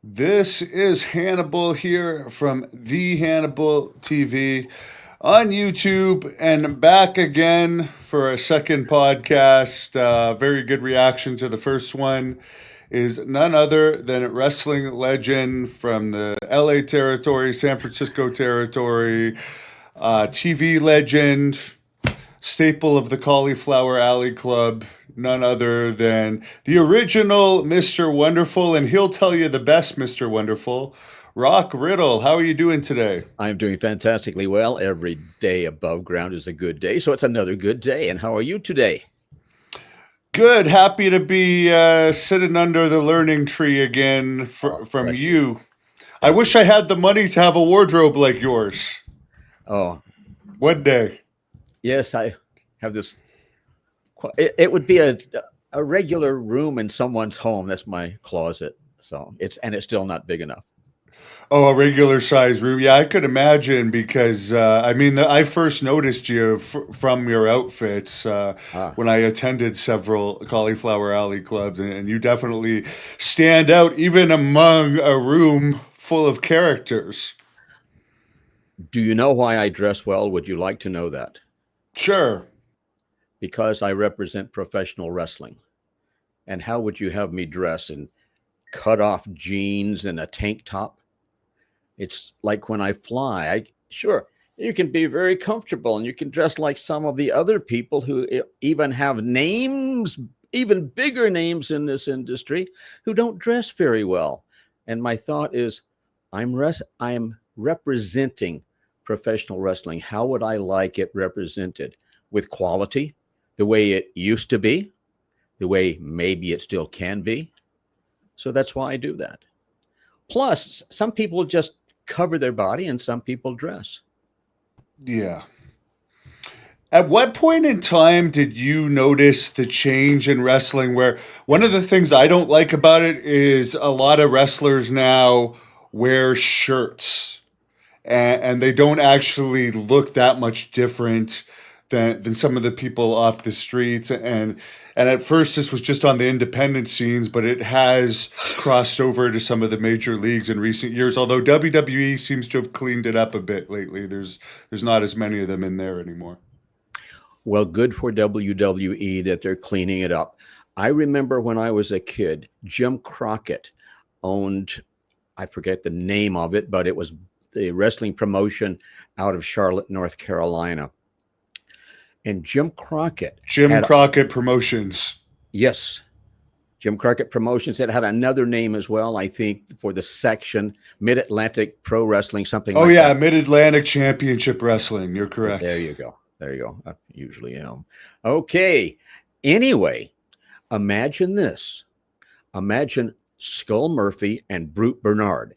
This is Hannibal here from The Hannibal TV on YouTube and back again for a second podcast. Very good reaction to the first one is none other than a wrestling legend from the LA territory, San Francisco territory, TV legend, staple of the Cauliflower Alley Club, none other than the original Mr. Wonderful, and he'll tell you the best Mr. Wonderful, Rock Riddle. How are you doing today? I'm doing fantastically well. Every day above ground is a good day, so it's another good day. And how are you today? Good. Happy to be sitting under the learning tree again from Bless you. I Thank wish you. I had the money to have a wardrobe like yours. Oh, One day. yes, I have this. It would be a regular room in someone's home. That's my closet. So it's still not big enough. Oh, a regular size room. Yeah, I could imagine because I first noticed you from your outfits Ah, when I attended several Cauliflower Alley clubs, and you definitely stand out even among a room full of characters. do you know why I dress well? Would you like to know that? Sure. Because I represent professional wrestling. And how would you have me dress in cut off jeans and a tank top? It's like when I fly. Sure, you can be very comfortable and you can dress like some of the other people who even have names, even bigger names in this industry, who don't dress very well. And my thought is, I'm representing professional wrestling. How would I like it represented? With quality, the way it used to be, the way maybe it still can be. So that's why I do that. Plus, some people just cover their body and some people dress. Yeah. At what point in time did you notice the change in wrestling where one of the things I don't like about it is a lot of wrestlers now wear shirts and they don't actually look that much different than some of the people off the streets and at first this was just on the independent scenes, but it has crossed over to some of the major leagues in recent years, although WWE seems to have cleaned it up a bit lately. There's not as many of them in there anymore. Well, good for WWE that they're cleaning it up. I remember when I was a kid, Jim Crockett owned, I forget the name of it, but it was the wrestling promotion out of Charlotte, North Carolina. And Jim Crockett Jim had, Crockett Promotions. yes, Jim Crockett Promotions. It had another name as well, I think, for the section, Mid Atlantic Pro Wrestling, something Oh like yeah, that. Mid Atlantic Championship Wrestling. You're There correct. you go. There you go. I usually am. Okay. Anyway, imagine this. Imagine Skull Murphy and Brute Bernard,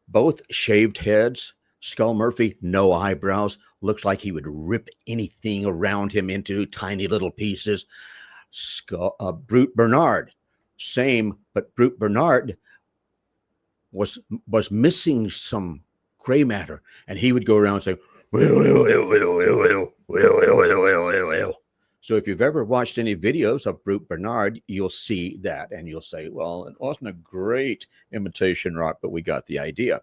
both shaved heads. Skull Murphy, no eyebrows, looks like he would rip anything around him into tiny little pieces. Brute Bernard, same, but Brute Bernard was was missing some gray matter, and he would go around saying, "Well, well, well, well, well, well, well, well, well, well, well, well." So if you've ever watched any videos of Brute Bernard, you'll see that, and you'll say, "Well, it wasn't a great imitation, Rock, but we got the idea."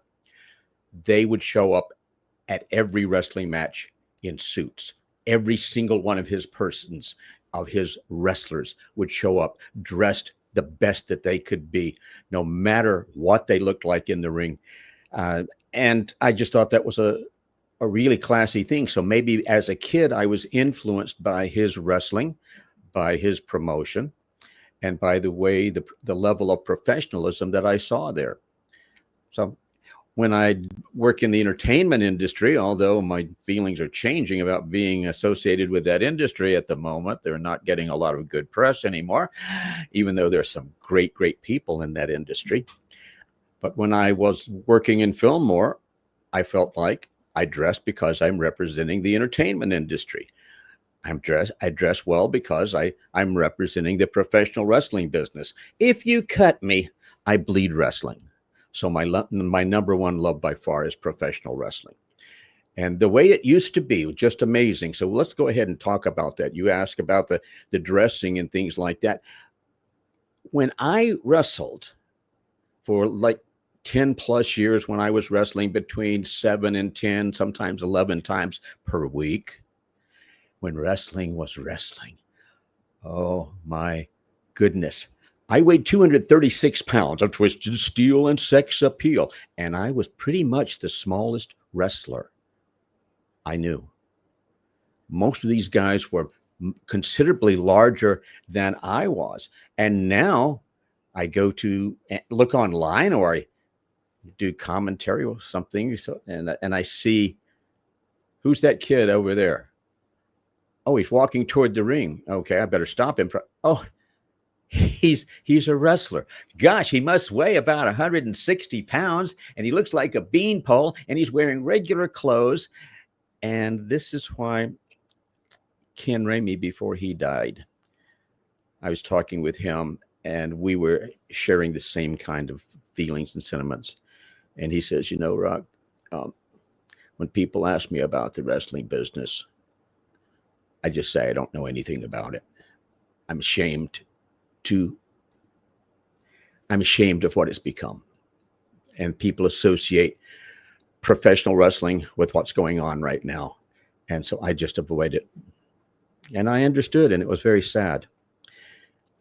They would show up at every wrestling match in suits. Every single one of his persons, of his wrestlers, would show up dressed the best that they could be, no matter what they looked like in the ring. Uh, and I just thought that was a really classy thing. So maybe as a kid, I was influenced by his wrestling, by his promotion, and by the way the level of professionalism that I saw there. So when I work in the entertainment industry, although my feelings are changing about being associated with that industry at the moment, they're not getting a lot of good press anymore, even though there's some great, great people in that industry. But when I was working in film more, I felt like I dress because I'm representing the entertainment industry. I dress well because I'm representing the professional wrestling business. If you cut me, I bleed wrestling. So my number one love by far is professional wrestling. And the way it used to be was just amazing. So let's go ahead and talk about that. You ask about the dressing and things like that. When I wrestled, for like 10 plus years when I was wrestling between 7 and 10, sometimes 11 times per week, when wrestling was wrestling. Oh my goodness. I weighed 236 pounds of twisted steel and sex appeal, and I was pretty much the smallest wrestler I knew. Most of these guys were considerably larger than I was. And now I go to look online, or I do commentary or something, and I see, who's that kid over there? Oh, he's walking toward the ring. Okay, I better stop him. Oh, he's a wrestler. Gosh, he must weigh about 160 pounds, and he looks like a beanpole, and he's wearing regular clothes. And this is why Ken Ramey, before he died, I was talking with him, and we were sharing the same kind of feelings and sentiments. And he says, you know, Rock, when people ask me about the wrestling business, I just say I don't know anything about it. I'm ashamed of what it's become. And people associate professional wrestling with what's going on right now. And so I just avoid it. And I understood, and it was very sad.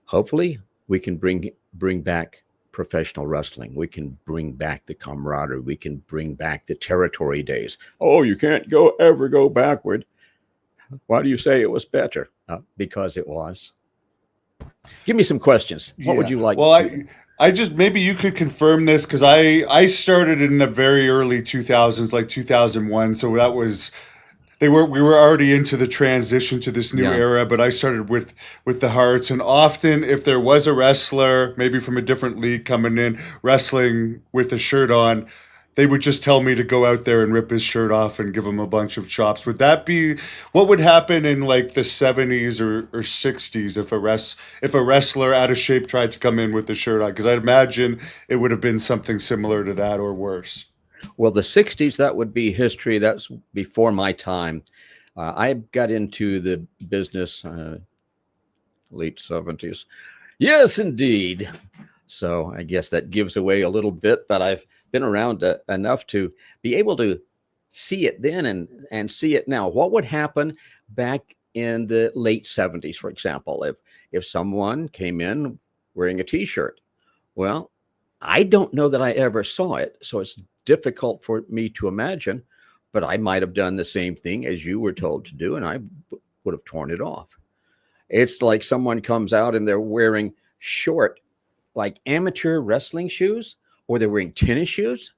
Hopefully we can bring back professional wrestling. We can bring back the camaraderie. We can bring back the territory days. Oh, you can't ever go backward. Why do you say it was better? Because it was. Give me some questions. What would you like? Well, I just, maybe you could confirm this, because I started in the very early 2000s, like 2001. So that was, we were already into the transition to this new era, but I started with the Hearts. And often, if there was a wrestler, maybe from a different league coming in, wrestling with a shirt on, they would just tell me to go out there and rip his shirt off and give him a bunch of chops. Would that be what would happen in like the 70s or 60s if a wrestler out of shape tried to come in with the shirt on? Because I'd imagine it would have been something similar to that or worse. Well, the 60s, that would be history. That's before my time. I got into the business late 70s. Yes, indeed. So I guess that gives away a little bit, but I've been around enough to be able to see it then and see it now. What would happen back in the late 70s, for example, if someone came in wearing a T-shirt? Well, I don't know that I ever saw it, so it's difficult for me to imagine, but I might have done the same thing as you were told to do, and I would have torn it off. It's like someone comes out and they're wearing short, like amateur wrestling shoes, or they're wearing tennis shoes.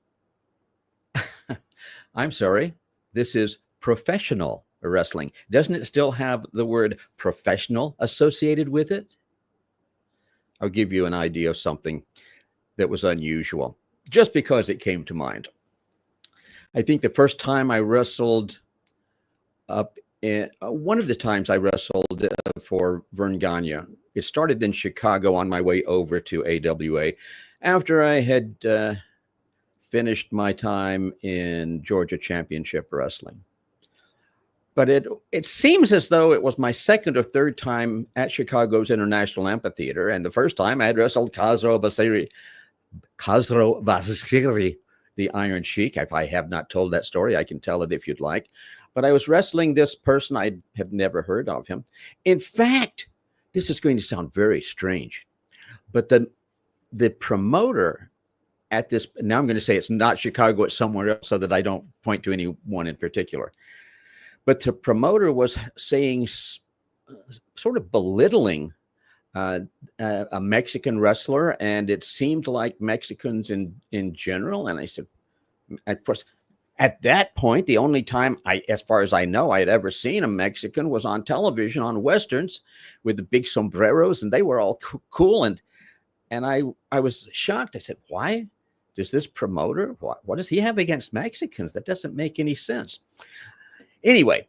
I'm sorry, this is professional wrestling. Doesn't it still have the word professional associated with it? I'll give you an idea of something that was unusual, just because it came to mind. I think the first time I wrestled one of the times I wrestled for Vern Gagne, it started in Chicago on my way over to AWA after I had finished my time in Georgia Championship Wrestling. But it seems as though it was my second or third time at Chicago's International Amphitheater, and the first time I had wrestled Khosrow Vaziri, the Iron Sheik. If I have not told that story, I can tell it if you'd like. But I was wrestling this person. I had never heard of him. In fact, this is going to sound very strange, but the promoter at this, now I'm going to say it's not Chicago, it's somewhere else, so that I don't point to anyone in particular. But the promoter was saying, sort of belittling a Mexican wrestler, and it seemed like Mexicans in general. And I said, of course, at that point, the only time as far as I know, I had ever seen a Mexican was on television on Westerns with the big sombreros, and they were all cool. And I was shocked. I said, why does this promoter, what does he have against Mexicans? That doesn't make any sense. Anyway,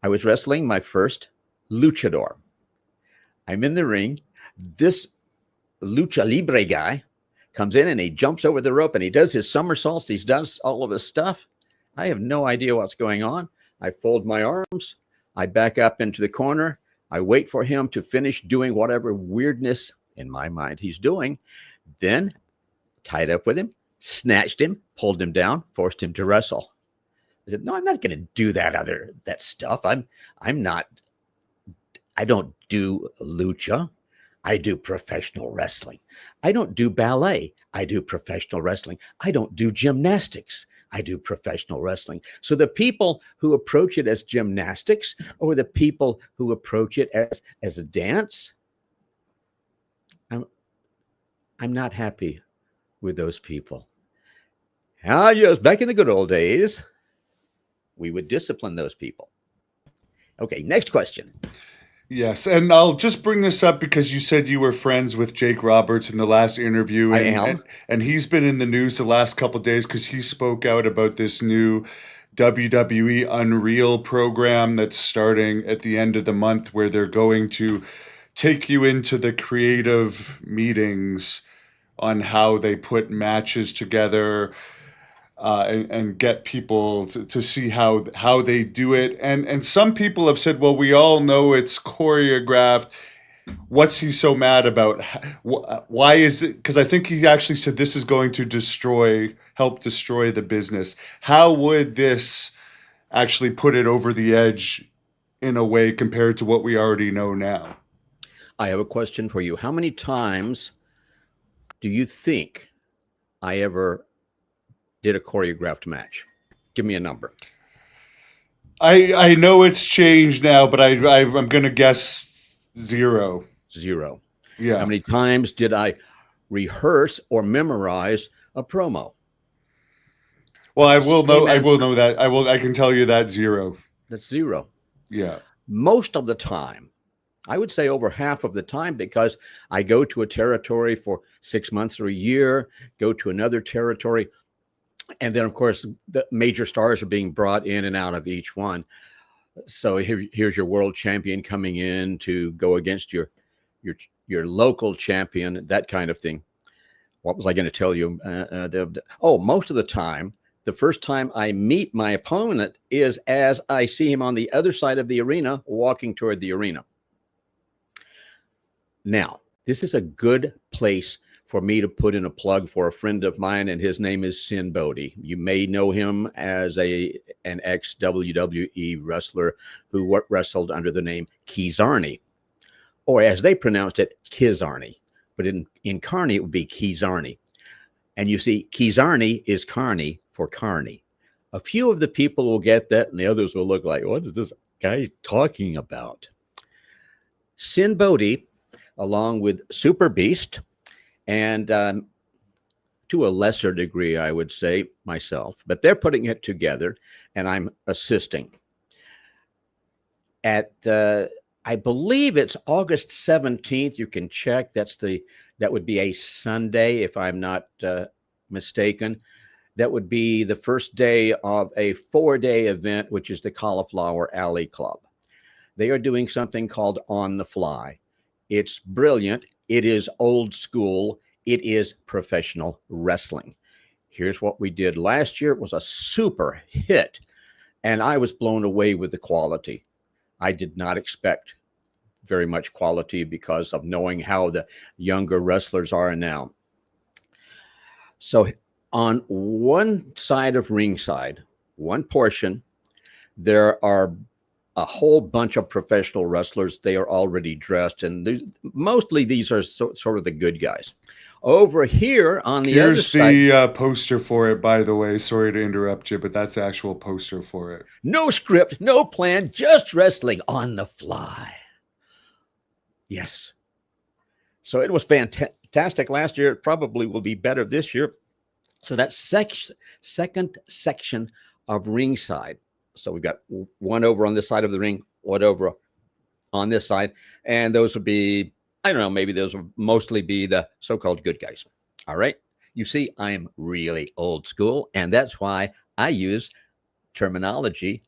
I was wrestling my first luchador. I'm in the ring. This lucha libre guy comes in and he jumps over the rope and he does his somersaults. He's done all of his stuff. I have no idea what's going on. I fold my arms. I back up into the corner. I wait for him to finish doing whatever weirdness in my mind he's doing. Then tied up with him, snatched him, pulled him down, forced him to wrestle. I said, no, I'm not going to do that stuff. I don't do lucha. I do professional wrestling. I don't do ballet. I do professional wrestling. I don't do gymnastics. I do professional wrestling. So the people who approach it as gymnastics, or the people who approach it as a dance, I'm not happy with those people. Ah, yes, back in the good old days, we would discipline those people. Okay, next question. Yes, and I'll just bring this up because you said you were friends with Jake Roberts in the last interview. I am. And he's been in the news the last couple of days because he spoke out about this new WWE Unreal program that's starting at the end of the month, where they're going to take you into the creative meetings on how they put matches together, and get people to see how they do it. And some people have said, well, we all know it's choreographed. What's he so mad about? Why is it? Because I think he actually said this is going to help destroy the business. How would this actually put it over the edge in a way compared to what we already know now? I have a question for you. How many times do you think I ever did a choreographed match? Give me a number. I know it's changed now, but I'm going to guess 0. 0. Yeah. How many times did I rehearse or memorize a promo? Well, I will know that. I can tell you that 0. That's 0. Yeah. Most of the time, I would say over half of the time, because I go to a territory for 6 months or a year, go to another territory. And then, of course, the major stars are being brought in and out of each one. So here's your world champion coming in to go against your local champion, that kind of thing. What was I going to tell you? Most of the time, the first time I meet my opponent is as I see him on the other side of the arena, walking toward the arena. Now, this is a good place for me to put in a plug for a friend of mine, and his name is Sin Bodhi. You may know him as an ex-WWE wrestler who wrestled under the name Kizarny, or as they pronounced it, Kizarny. But in Carney, it would be Kizarny. And you see, Kizarny is Carney for Carney. A few of the people will get that, and the others will look like, what is this guy talking about? Sin Bodhi, along with Super Beast, and to a lesser degree, I would say, myself, but they're putting it together, and I'm assisting. At I believe it's August 17th. You can check. That would be a Sunday, if I'm not mistaken. That would be the first day of a 4-day event, which is the Cauliflower Alley Club. They are doing something called On the Fly. It's brilliant. It is old school. It is professional wrestling. Here's what we did last year. It was a super hit, and I was blown away with the quality. I did not expect very much quality because of knowing how the younger wrestlers are now. So on one side of ringside, one portion, there are a whole bunch of professional wrestlers. They are already dressed, and mostly these are sort of the good guys. Over here on the other side. Here's the poster for it, by the way. Sorry to interrupt you, but that's the actual poster for it. No script, no plan, just wrestling on the fly. Yes. So it was fantastic last year. It probably will be better this year. So that second section of ringside. So we've got one over on this side of the ring, one over on this side. And those would be, I don't know, maybe those will mostly be the so-called good guys. All right. You see, I am really old school, and that's why I use terminology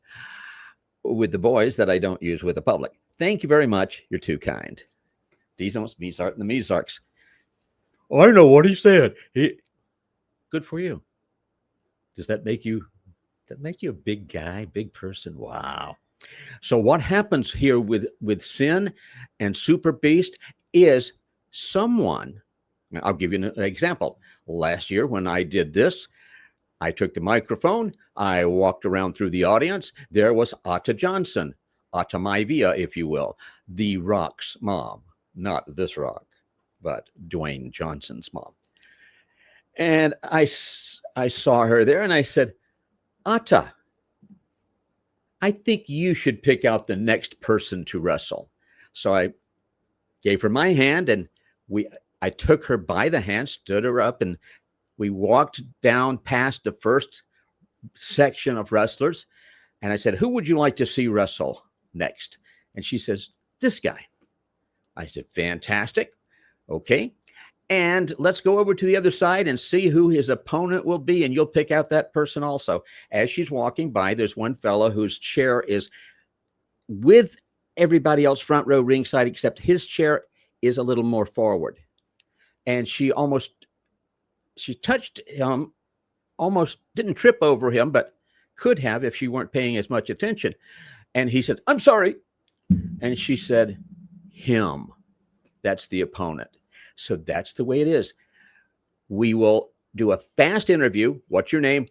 with the boys that I don't use with the public. Thank you very much. You're too kind. These are the Mizarks. Oh, I know what he said. Good for you. Does that make you a big guy, big person? Wow. So what happens here with Sin and Super Beast is someone I'll give you an example. Last year when I did this, I took the microphone, I walked around through the audience. There was Atta Johnson, Atta Maivia, if you will, the Rock's mom, not this Rock, but Dwayne Johnson's mom. And I saw her there and I said, Atta, I think you should pick out the next person to wrestle. So I gave her my hand and I took her by the hand, stood her up, and we walked down past the first section of wrestlers. And I said, who would you like to see wrestle next? And she says, this guy. I said, fantastic. Okay. And let's go over to the other side and see who his opponent will be. And you'll pick out that person also. As she's walking by, there's one fellow whose chair is with everybody else front row ringside, except his chair is a little more forward. And she touched him, almost didn't trip over him, but could have if she weren't paying as much attention. And he said, I'm sorry. And she said, him. That's the opponent. So that's the way it is. We will do a fast interview. What's your name?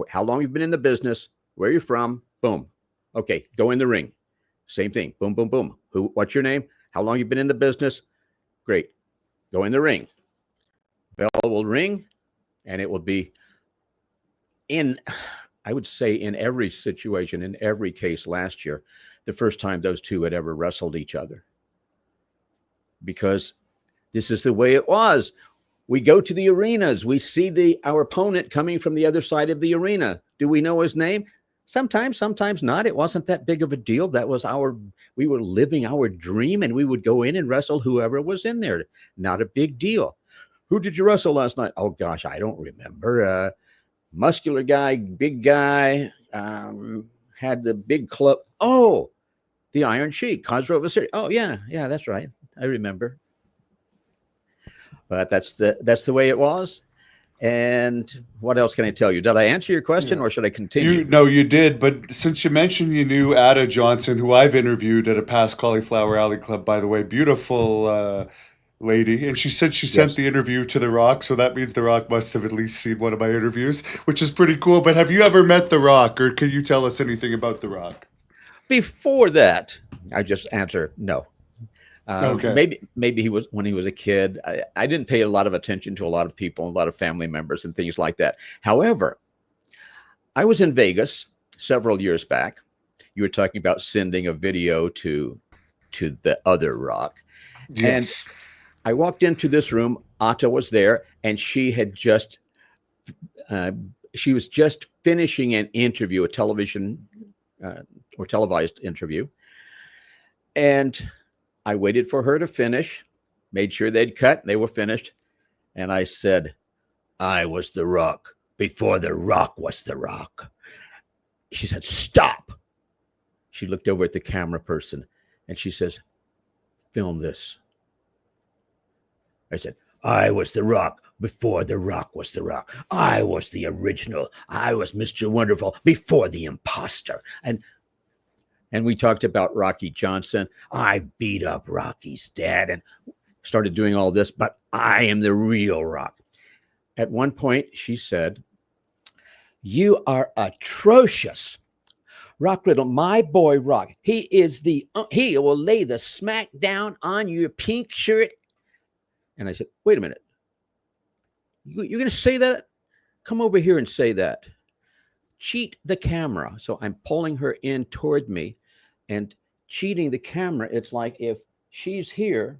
How long you've been in the business? Where you're from? Boom. Okay, go in the ring. Same thing. Boom, boom, boom. What's your name? How long you've been in the business? Great. Go in the ring. Bell will ring, and it will be I would say in every situation, in every case last year, the first time those two had ever wrestled each other. Because this is the way it was. We go to the arenas. We see our opponent coming from the other side of the arena. Do we know his name? Sometimes, sometimes not. It wasn't that big of a deal. That was we were living our dream, and we would go in and wrestle whoever was in there. Not a big deal. Who did you wrestle last night? Oh, gosh, I don't remember. Muscular guy, big guy, had the big club. Oh, the Iron Sheik, Khosrow Vaziri. Oh, yeah, that's right. I remember. But that's the way it was. And what else can I tell you? Did I answer your question, or should I continue? No, you did. But since you mentioned you knew Atta Johnson, who I've interviewed at a past Cauliflower Alley Club, by the way, beautiful lady, and she said she sent the interview to The Rock, so that means The Rock must have at least seen one of my interviews, which is pretty cool. But have you ever met The Rock, or can you tell us anything about The Rock? Before that, I just answer no. Okay. Maybe he was when he was a kid. I didn't pay a lot of attention to a lot of people, a lot of family members and things like that. However, I was in Vegas several years back. You were talking about sending a video to the other Rock. Yes. And I walked into this room. Atta was there, and she had she was just finishing an interview, a television or televised interview. And I waited for her to finish, made sure they'd cut, they were finished. And I said, I was The Rock before The Rock was The Rock. She said, stop. She looked over at the camera person and she says, film this. I said, I was The Rock before The Rock was The Rock. I was the original. I was Mr. Wonderful before the imposter. And we talked about Rocky Johnson. I beat up Rocky's dad and started doing all this, but I am the real Rock. At one point, she said, you are atrocious. Rock Riddle, my boy Rock, he will lay the smack down on your pink shirt. And I said, wait a minute. You're going to say that? Come over here and say that. Cheat the camera. So I'm pulling her in toward me and cheating the camera. It's like if she's here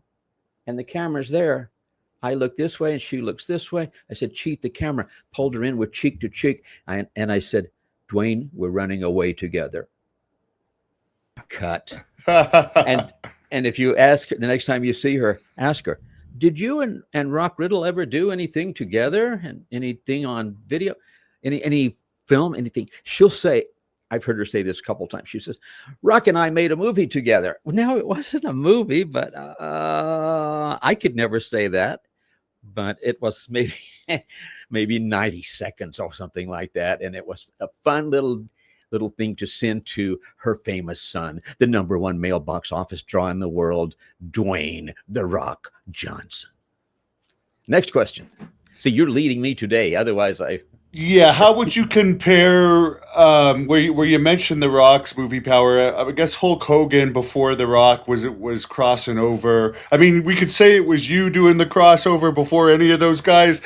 and the camera's there, I look this way and she looks this way. I said, cheat the camera. Pulled her in with cheek to cheek. And I said, Dwayne, we're running away together. Cut. And if you ask her, the next time you see her, ask her, did you and Rock Riddle ever do anything together and anything on video, any film, anything? She'll say, I've heard her say this a couple of times. She says, Rock and I made a movie together. Well, now it wasn't a movie, but I could never say that. But it was maybe 90 seconds or something like that. And it was a fun little thing to send to her famous son, the #1 male box office draw in the world, Dwayne "The Rock" Johnson. Next question. See, you're leading me today. Otherwise, Yeah, how would you compare where you mentioned The Rock's movie power? I guess Hulk Hogan before The Rock was crossing over. I mean, we could say it was you doing the crossover before any of those guys.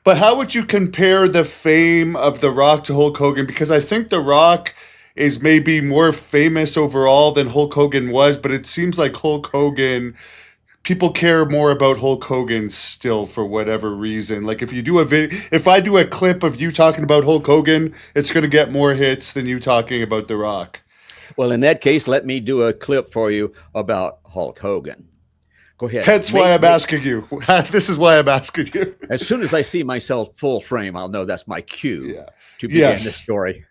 But how would you compare the fame of The Rock to Hulk Hogan? Because I think The Rock is maybe more famous overall than Hulk Hogan was, but it seems like Hulk Hogan, people care more about Hulk Hogan still for whatever reason. Like if you do if I do a clip of you talking about Hulk Hogan, it's going to get more hits than you talking about The Rock. well, in that case, let me do a clip for you about Hulk Hogan. Go ahead. That's why I'm asking you. This is why I'm asking you. As soon as I see myself full frame, I'll know that's my cue to begin Yes. the story.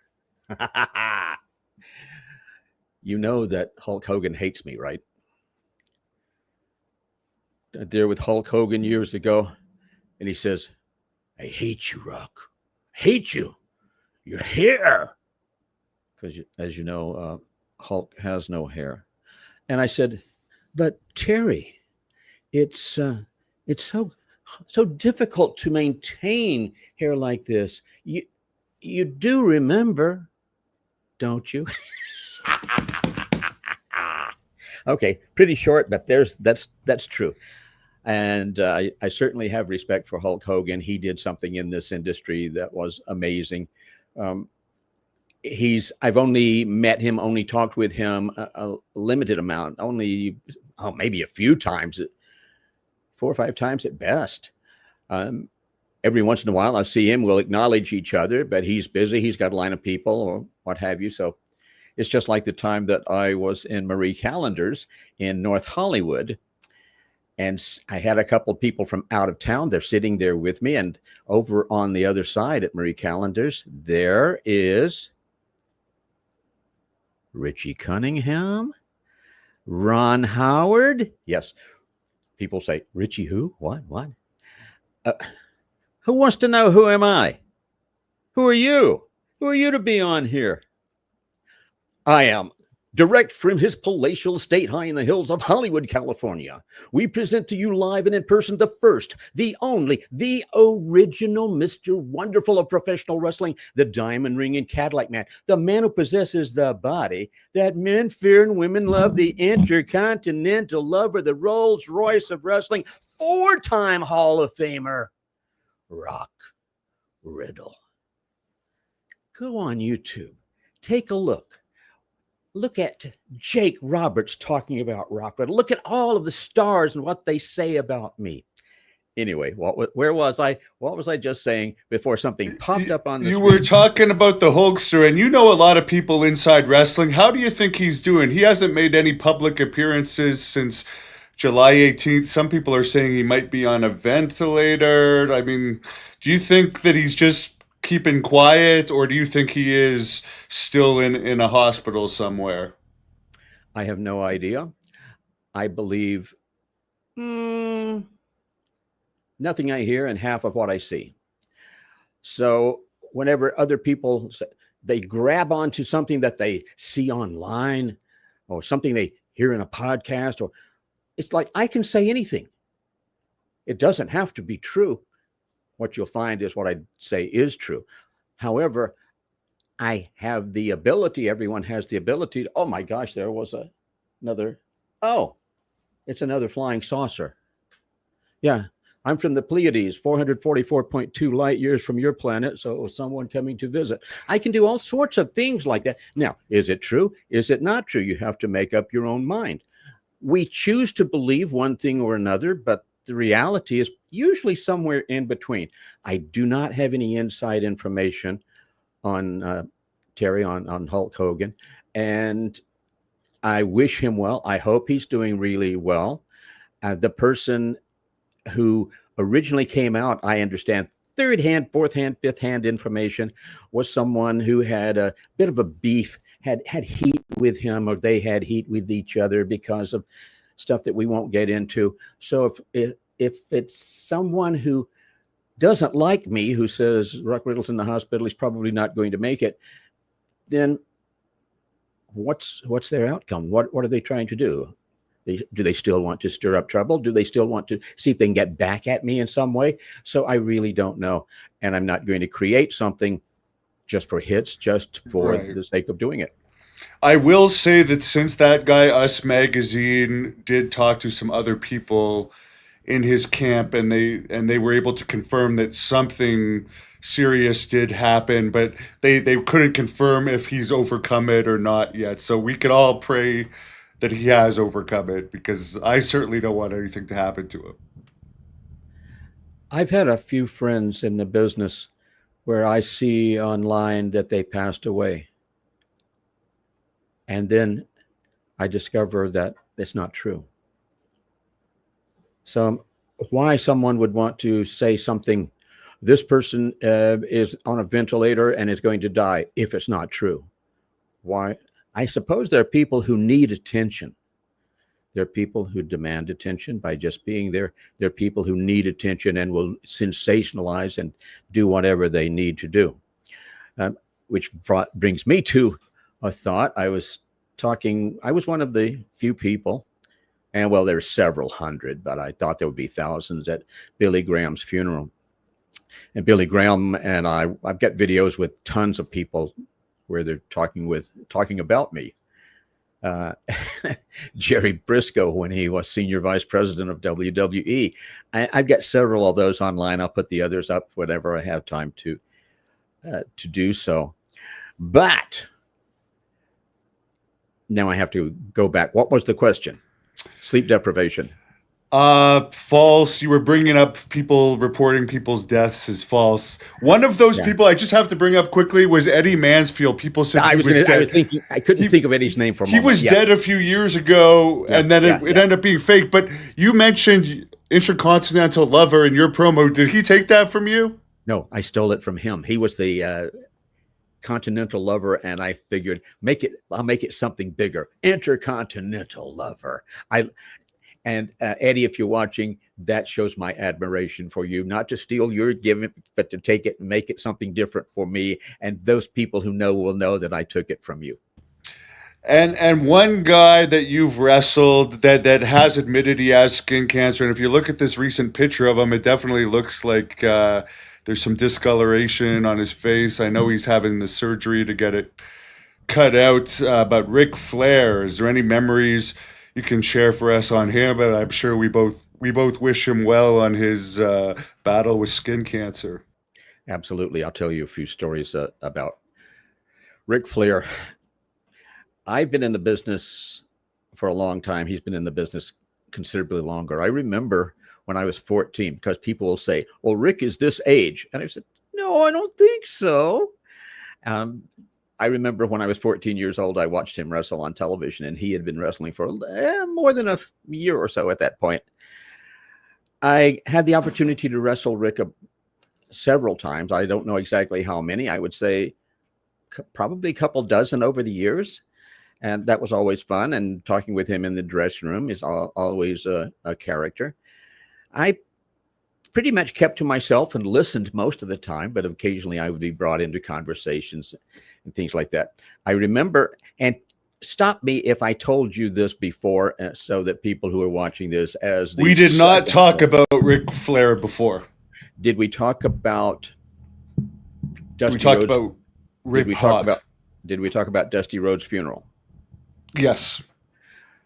You know that Hulk Hogan hates me, right? There with Hulk Hogan years ago, and he says, "I hate you, Rock. Hate you. Your hair." Because, as you know, Hulk has no hair. And I said, "But Terry, it's so difficult to maintain hair like this. You do remember, don't you?" Okay, pretty short, but that's true. And I certainly have respect for Hulk Hogan. He did something in this industry that was amazing. I've only met him, only talked with him a limited amount, only maybe a few times, 4 or 5 times at best. Every once in a while, I'll see him. We'll acknowledge each other, but he's busy. He's got a line of people or what have you. So it's just like the time that I was in Marie Callender's in North Hollywood. And I had a couple of people from out of town. They're sitting there with me. And over on the other side at Marie Callender's, there is Richie Cunningham, Ron Howard. Yes. People say, Richie who? What? Who wants to know who am I? Who are you? Who are you to be on here? I am direct from his palatial estate high in the hills of Hollywood, California. We present to you live and in person the first, the only, the original Mr. Wonderful of professional wrestling, the Diamond Ring and Cadillac Man, the man who possesses the body that men fear and women love, the intercontinental lover, the Rolls Royce of wrestling, 4-time Hall of Famer, Rock Riddle. Go on YouTube. Take a look. Look at Jake Roberts talking about Rock Riddle. Look at all of the stars and what they say about me. Anyway, where was I? What was I just saying before something popped up on the screen? You were talking about the Hulkster, and you know a lot of people inside wrestling. How do you think he's doing? He hasn't made any public appearances since July 18th. Some people are saying he might be on a ventilator. I mean, do you think that he's just keeping quiet, or do you think he is still in a hospital somewhere? I have no idea. I believe nothing I hear and half of what I see. So whenever other people say, they grab onto something that they see online or something they hear in a podcast, or it's like I can say anything. It doesn't have to be true. What you'll find is what I say is true. However, I have the ability, everyone has the ability to, oh my gosh, there was another, it's another flying saucer. Yeah, I'm from the Pleiades, 444.2 light years from your planet, so it was someone coming to visit. I can do all sorts of things like that. Now, is it true? Is it not true? You have to make up your own mind. We choose to believe one thing or another, but the reality is usually somewhere in between. I do not have any inside information on Terry, on Hulk Hogan, and I wish him well. I hope he's doing really well. The person who originally came out, I understand, third hand, fourth hand, fifth hand information, was someone who had a bit of a beef, had heat with him, or they had heat with each other because of stuff that we won't get into. So if it's someone who doesn't like me, who says Rock Riddle's in the hospital, he's probably not going to make it, then what's their outcome? What are they trying to do? Do they still want to stir up trouble? Do they still want to see if they can get back at me in some way? So I really don't know. And I'm not going to create something just for hits, just for Right. the sake of doing it. I will say that since that guy, Us Magazine, did talk to some other people in his camp, and they were able to confirm that something serious did happen, but they couldn't confirm if he's overcome it or not yet. So we could all pray that he has overcome it, because I certainly don't want anything to happen to him. I've had a few friends in the business where I see online that they passed away. And then I discover that it's not true. So why someone would want to say something, this person is on a ventilator and is going to die, if it's not true? Why? I suppose there are people who need attention. There are people who demand attention by just being there. There are people who need attention and will sensationalize and do whatever they need to do. Which brings me to a thought. I was one of the few people, and well, there's several hundred, but I thought there would be thousands at Billy Graham's funeral. And Billy Graham and I've got videos with tons of people where they're talking about me. Jerry Briscoe, when he was senior vice president of WWE. I've got several of those online. I'll put the others up whenever I have time to do so. But now I have to go back. What was the question? Sleep deprivation. False. You were bringing up people reporting people's deaths as false. One of those people I just have to bring up quickly was Eddie Mansfield. People said he was dead. I couldn't think of Eddie's name for a moment. He was dead a few years ago, and then it ended up being fake. But you mentioned Intercontinental Lover in your promo. Did he take that from you? No, I stole it from him. He was the Continental Lover, and I figured I'll make it something bigger. Intercontinental Lover. Eddie, if you're watching, that shows my admiration for you, not to steal your gimmick, but to take it and make it something different for me. And those people who know will know that I took it from you. And one guy that you've wrestled that has admitted he has skin cancer, and if you look at this recent picture of him, it definitely looks like there's some discoloration on his face. I know he's having the surgery to get it cut out. But Ric Flair, is there any memories you can share for us on him? But I'm sure we both wish him well on his battle with skin cancer. Absolutely. I'll tell you a few stories about Ric Flair. I've been in the business for a long time. He's been in the business considerably longer. I remember when I was 14, because people will say, well, Rick is this age. And I said, no, I don't think so. I remember when I was 14 years old, I watched him wrestle on television, and he had been wrestling for more than a year or so at that point. I had the opportunity to wrestle Rick several times. I don't know exactly how many. I would say probably a couple dozen over the years. And that was always fun. And talking with him in the dressing room is always a character. I pretty much kept to myself and listened most of the time, but occasionally I would be brought into conversations and things like that. I remember, and stop me if I told you this before, so that people who are watching this we did not talk about Ric Flair before. Did we talk about Dusty We talked Rhodes? about Rip Hawk. Did we talk about Dusty Rhodes' funeral? Yes.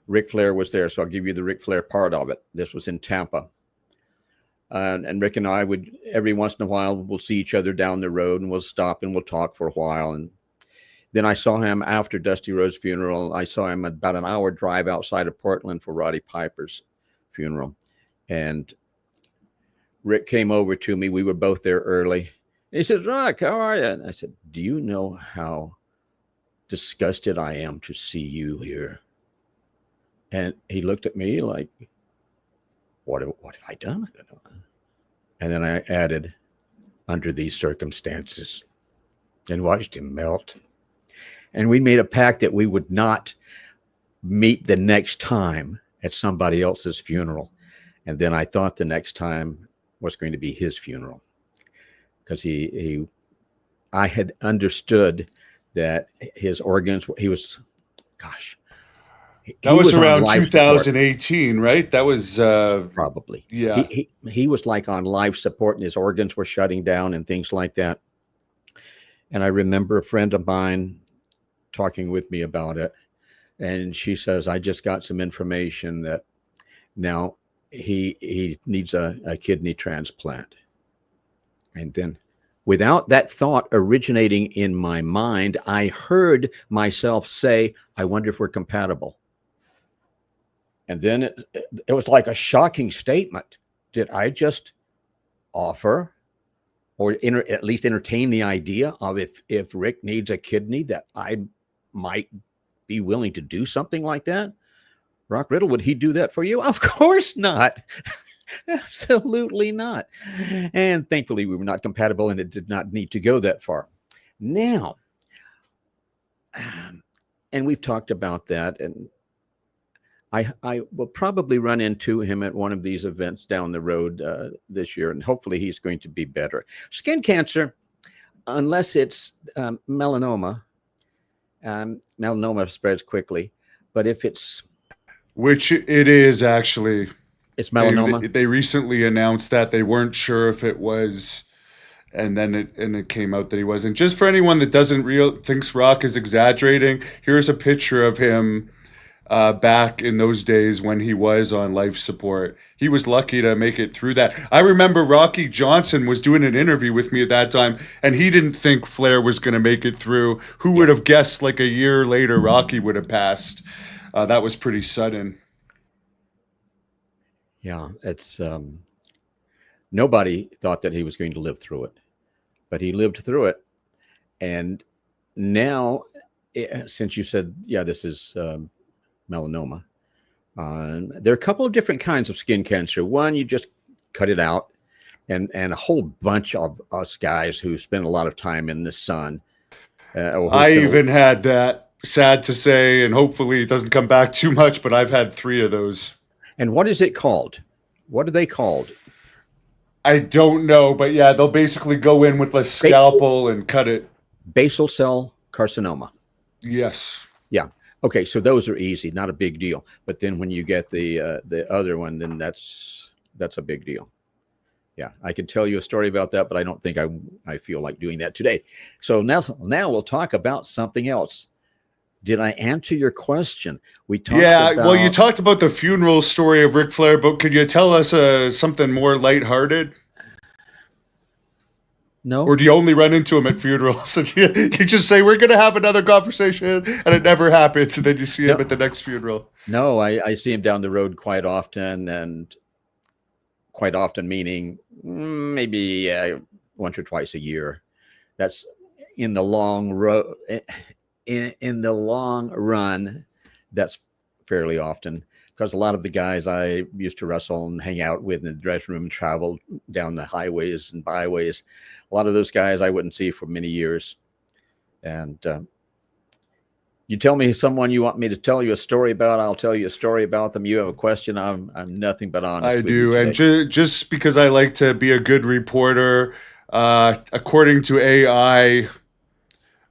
Ric Flair was there, so I'll give you the Ric Flair part of it. This was in Tampa. And Rick and I would, every once in a while, we'll see each other down the road, and we'll stop and we'll talk for a while. And then I saw him after Dusty Rhodes' funeral. I saw him about an hour drive outside of Portland for Rowdy Piper's funeral. And Rick came over to me. We were both there early. And he says, Rock, how are you? And I said, do you know how disgusted I am to see you here? And he looked at me like, what have I done? And then I added, under these circumstances, and watched him melt. And we made a pact that we would not meet the next time at somebody else's funeral. And then I thought the next time was going to be his funeral, because I had understood that his organs, he was, That He was was on around life support. 2018, right? That was, Probably. yeah. He was like on life support, and his organs were shutting down and things like that. And I remember a friend of mine talking with me about it, and she says, "I just got some information that now he needs a kidney transplant." And then, without that thought originating in my mind, I heard myself say, "I wonder if we're compatible." And then it was like a shocking statement. Did I just offer or at least entertain the idea of if Rick needs a kidney, that I might be willing to do something like that? Rock Riddle, would he do that for you? Of course not. Absolutely not. And thankfully, we were not compatible, and it did not need to go that far. Now, and we've talked about that, and I will probably run into him at one of these events down the road this year, and hopefully he's going to be better. Skin cancer, unless it's melanoma, melanoma spreads quickly, but if it's Which it is actually. it's melanoma. They recently announced that they weren't sure if it was, and then it came out that he wasn't. Just for anyone that thinks Rock is exaggerating, here's a picture of him back in those days when he was on life support. He was lucky to make it through that. I remember Rocky Johnson was doing an interview with me at that time, and he didn't think Flair was going to make it through. Who would have guessed like a year later Rocky would have passed? That was pretty sudden. Yeah, it's nobody thought that he was going to live through it, but he lived through it. And now, since you said, yeah, this is melanoma, there are a couple of different kinds of skin cancer. One, you just cut it out, and a whole bunch of us guys who spend a lot of time in the sun. I even had that, sad to say, and hopefully it doesn't come back too much, but I've had 3 of those. And what is it called? What are they called? I don't know, but yeah, they'll basically go in with a scalpel and cut it. Basal cell carcinoma. Yes. Yeah. Okay, so those are easy, not a big deal. But then when you get the other one, then that's a big deal. Yeah, I could tell you a story about that, but I don't think I feel like doing that today. So now we'll talk about something else. Did I answer your question? We talked about... well, you talked about the funeral story of Ric Flair, but could you tell us something more lighthearted? No. Or do you only run into him at funerals? And you just say, we're going to have another conversation, and it never happens, and then you see him at the next funeral. No, I see him down the road quite often, and quite often meaning maybe once or twice a year. That's in the long road. In the long run, that's fairly often, because a lot of the guys I used to wrestle and hang out with in the dressing room, travel down the highways and byways, a lot of those guys I wouldn't see for many years. And you tell me someone you want me to tell you a story about, I'll tell you a story about them. You have a question, I'm nothing but honest. I do, and just because I like to be a good reporter, according to AI,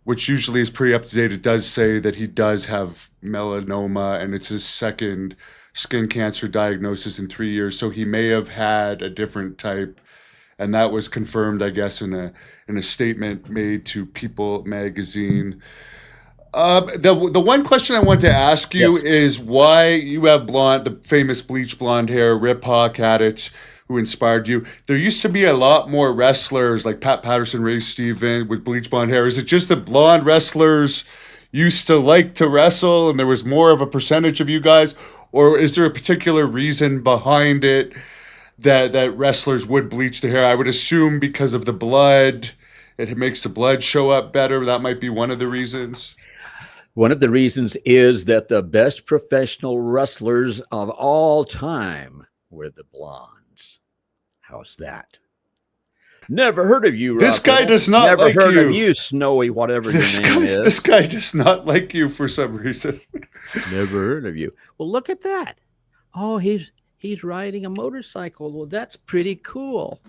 which usually is pretty up to date, it does say that he does have melanoma, and it's his second skin cancer diagnosis in 3 years. So he may have had a different type, and that was confirmed, I guess, in a statement made to People magazine. The one question I want to ask you is why you have the famous bleach blonde hair. Rip Hawk had it, who inspired you. There used to be a lot more wrestlers like Pat Patterson, Ray Stevens with bleach blonde hair. Is it just that blonde wrestlers used to like to wrestle and there was more of a percentage of you guys? Or is there a particular reason behind it that wrestlers would bleach the hair? I would assume because of the blood. It makes the blood show up better. That might be one of the reasons. One of the reasons is that the best professional wrestlers of all time were the blondes. How's that? Never heard of you, Rock. This guy does not Never like heard you. of you, Snowy, whatever your name is. This guy does not like you for some reason. Never heard of you. Well, look at that. Oh, he's riding a motorcycle. Well, that's pretty cool.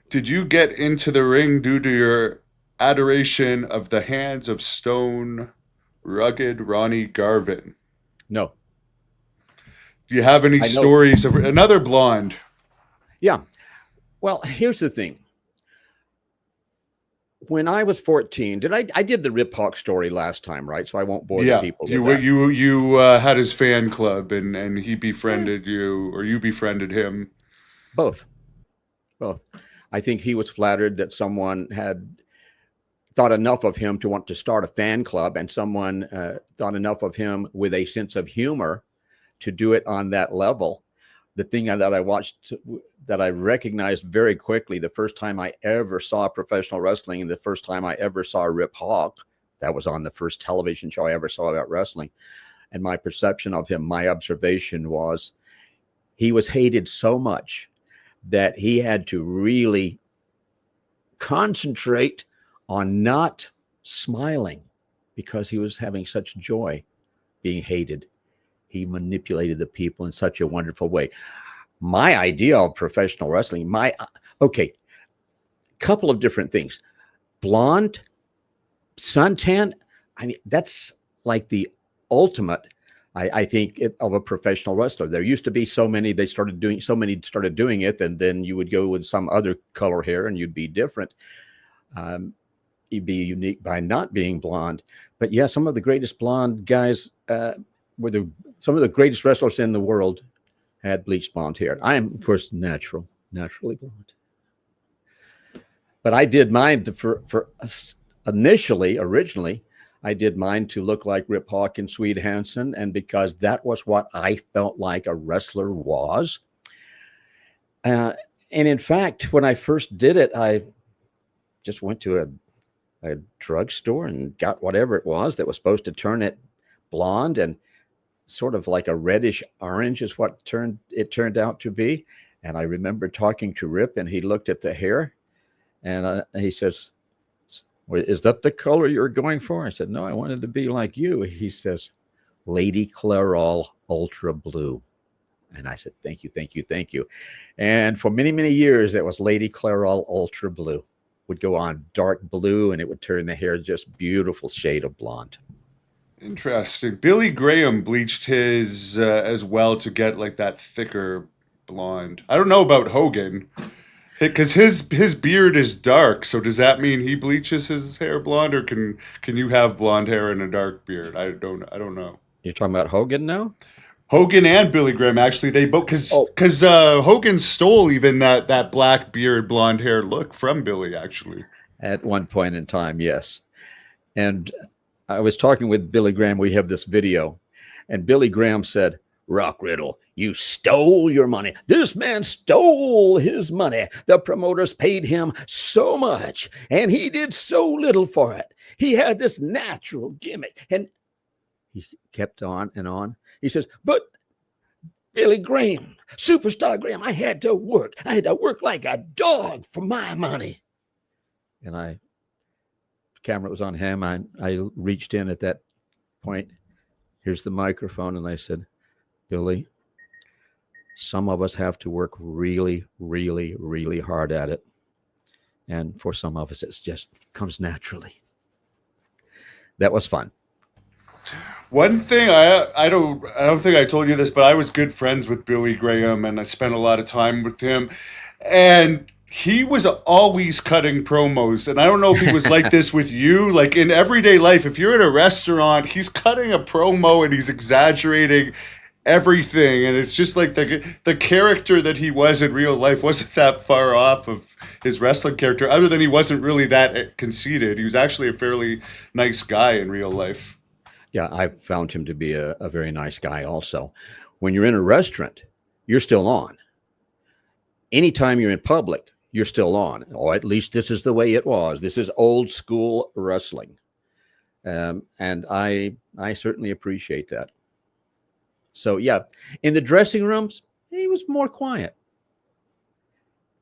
Did you get into the ring due to your adoration of the hands of stone, rugged Ronnie Garvin? No. Do you have any I know. stories of another blonde? Yeah. Well, here's the thing. When I was 14, I did the Rip Hawk story last time, right? So I won't bore the Yeah, people with you that. had his fan club, and he befriended you, or you befriended him. Both. Both. I think he was flattered that someone had thought enough of him to want to start a fan club, and someone thought enough of him with a sense of humor to do it on that level. The thing that I watched, that I recognized very quickly, the first time I ever saw professional wrestling and the first time I ever saw Rip Hawk, that was on the first television show I ever saw about wrestling. And my perception of him, my observation was he was hated so much that he had to really concentrate on not smiling because he was having such joy being hated. He manipulated the people in such a wonderful way. My idea of professional wrestling, okay, couple of different things. Blonde, suntan, I mean, that's like the ultimate, I think, of a professional wrestler. There used to be so many started doing it, and then you would go with some other color hair and you'd be different. You'd be unique by not being blonde. But yeah, some of the greatest blonde guys were some of the greatest wrestlers in the world had bleached blonde hair. I am, of course, naturally blonde. But I did mine originally, I did mine to look like Rip Hawk and Swede Hansen, and because that was what I felt like a wrestler was. And in fact, when I first did it, I just went to a drugstore and got whatever it was that was supposed to turn it blonde, and sort of like a reddish orange is what it turned out to be. And I remember talking to Rip, and he looked at the hair, and he says, "Is that the color you're going for?" I said, "No, I wanted to be like you." He says, "Lady Clairol Ultra Blue." And I said, "Thank you, thank you, thank you." And for many, many years, it was Lady Clairol Ultra Blue. Would go on dark blue, and it would turn the hair just beautiful shade of blonde. Interesting. Billy Graham bleached his as well to get like that thicker blonde. I don't know about Hogan, because his beard is dark. So does that mean he bleaches his hair blonde, or can you have blonde hair and a dark beard? I don't know. You're talking about Hogan now? Hogan and Billy Graham, actually, they both, because Hogan stole even that black beard, blonde hair look from Billy, actually. At one point in time, yes. And I was talking with Billy Graham. We have this video, and Billy Graham said, "Rock Riddle, you stole your money. This man stole his money. The promoters paid him so much, and he did so little for it. He had this natural gimmick." And he kept on and on. He says, "But Billy Graham, Superstar Graham, I had to work. I had to work like a dog for my money." And the camera was on him. I reached in at that point. Here's the microphone. And I said, "Billy, some of us have to work really, really, really hard at it. And for some of us, it just comes naturally." That was fun. One thing I don't think I told you this, but I was good friends with Billy Graham, and I spent a lot of time with him, and he was always cutting promos. And I don't know if he was like this with you, like in everyday life. If you're at a restaurant, he's cutting a promo and he's exaggerating everything, and it's just like the character that he was in real life wasn't that far off of his wrestling character, other than he wasn't really that conceited. He was actually a fairly nice guy in real life. Yeah, I found him to be a very nice guy also. When you're in a restaurant, you're still on. Anytime you're in public, you're still on. Or at least this is the way it was. This is old school wrestling. And I certainly appreciate that. So, yeah, in the dressing rooms, he was more quiet.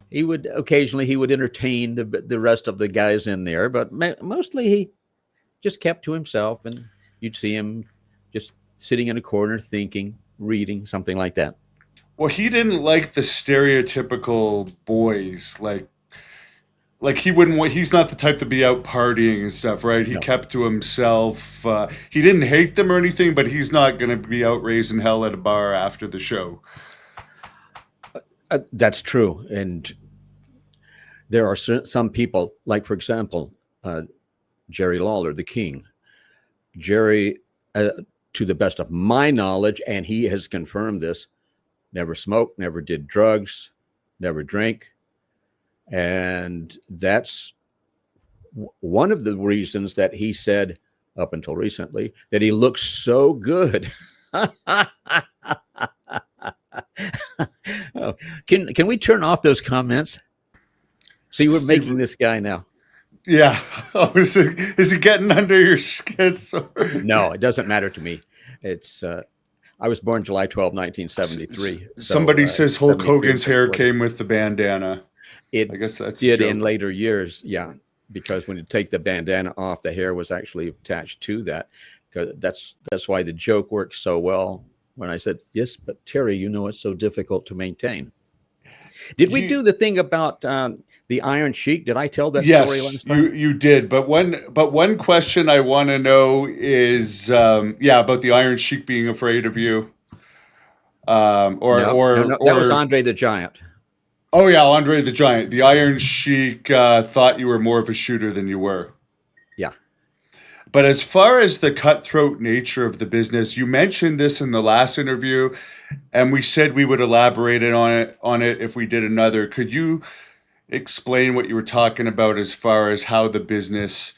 He would occasionally entertain the rest of the guys in there, but mostly he just kept to himself, and you'd see him just sitting in a corner thinking, reading, something like that. Well, he didn't like the stereotypical boys, like like he wouldn't want, he's not the type to be out partying and stuff, right? He No, kept to himself. He didn't hate them or anything, but he's not going to be out raising hell at a bar after the show. that's true. And there are some people, like, for example, Jerry Lawler, the King. Jerry, to the best of my knowledge, and he has confirmed this, never smoked, never did drugs, never drank. And that's one of the reasons that he said, up until recently, that he looks so good. Oh, can we turn off those comments? See, we're making this guy now. Yeah. Oh, is he getting under your skin? No, it doesn't matter to me. It's I was born July 12, 1973. Somebody says Hulk 73 Hogan's hair February. came with the bandana. It I guess that's did in later years, yeah, because when you take the bandana off, the hair was actually attached to that. Because that's why the joke works so well. When I said, yes, but Terry, you know it's so difficult to maintain. Did we do the thing about the Iron Sheik? Did I tell that story last time? You did. But one question I want to know is about the Iron Sheik being afraid of you. No, that was Andre the Giant. Oh yeah, Andre the Giant. The Iron Sheik thought you were more of a shooter than you were. Yeah. But as far as the cutthroat nature of the business, you mentioned this in the last interview, and we said we would elaborate on it if we did another. Could you explain what you were talking about as far as how the business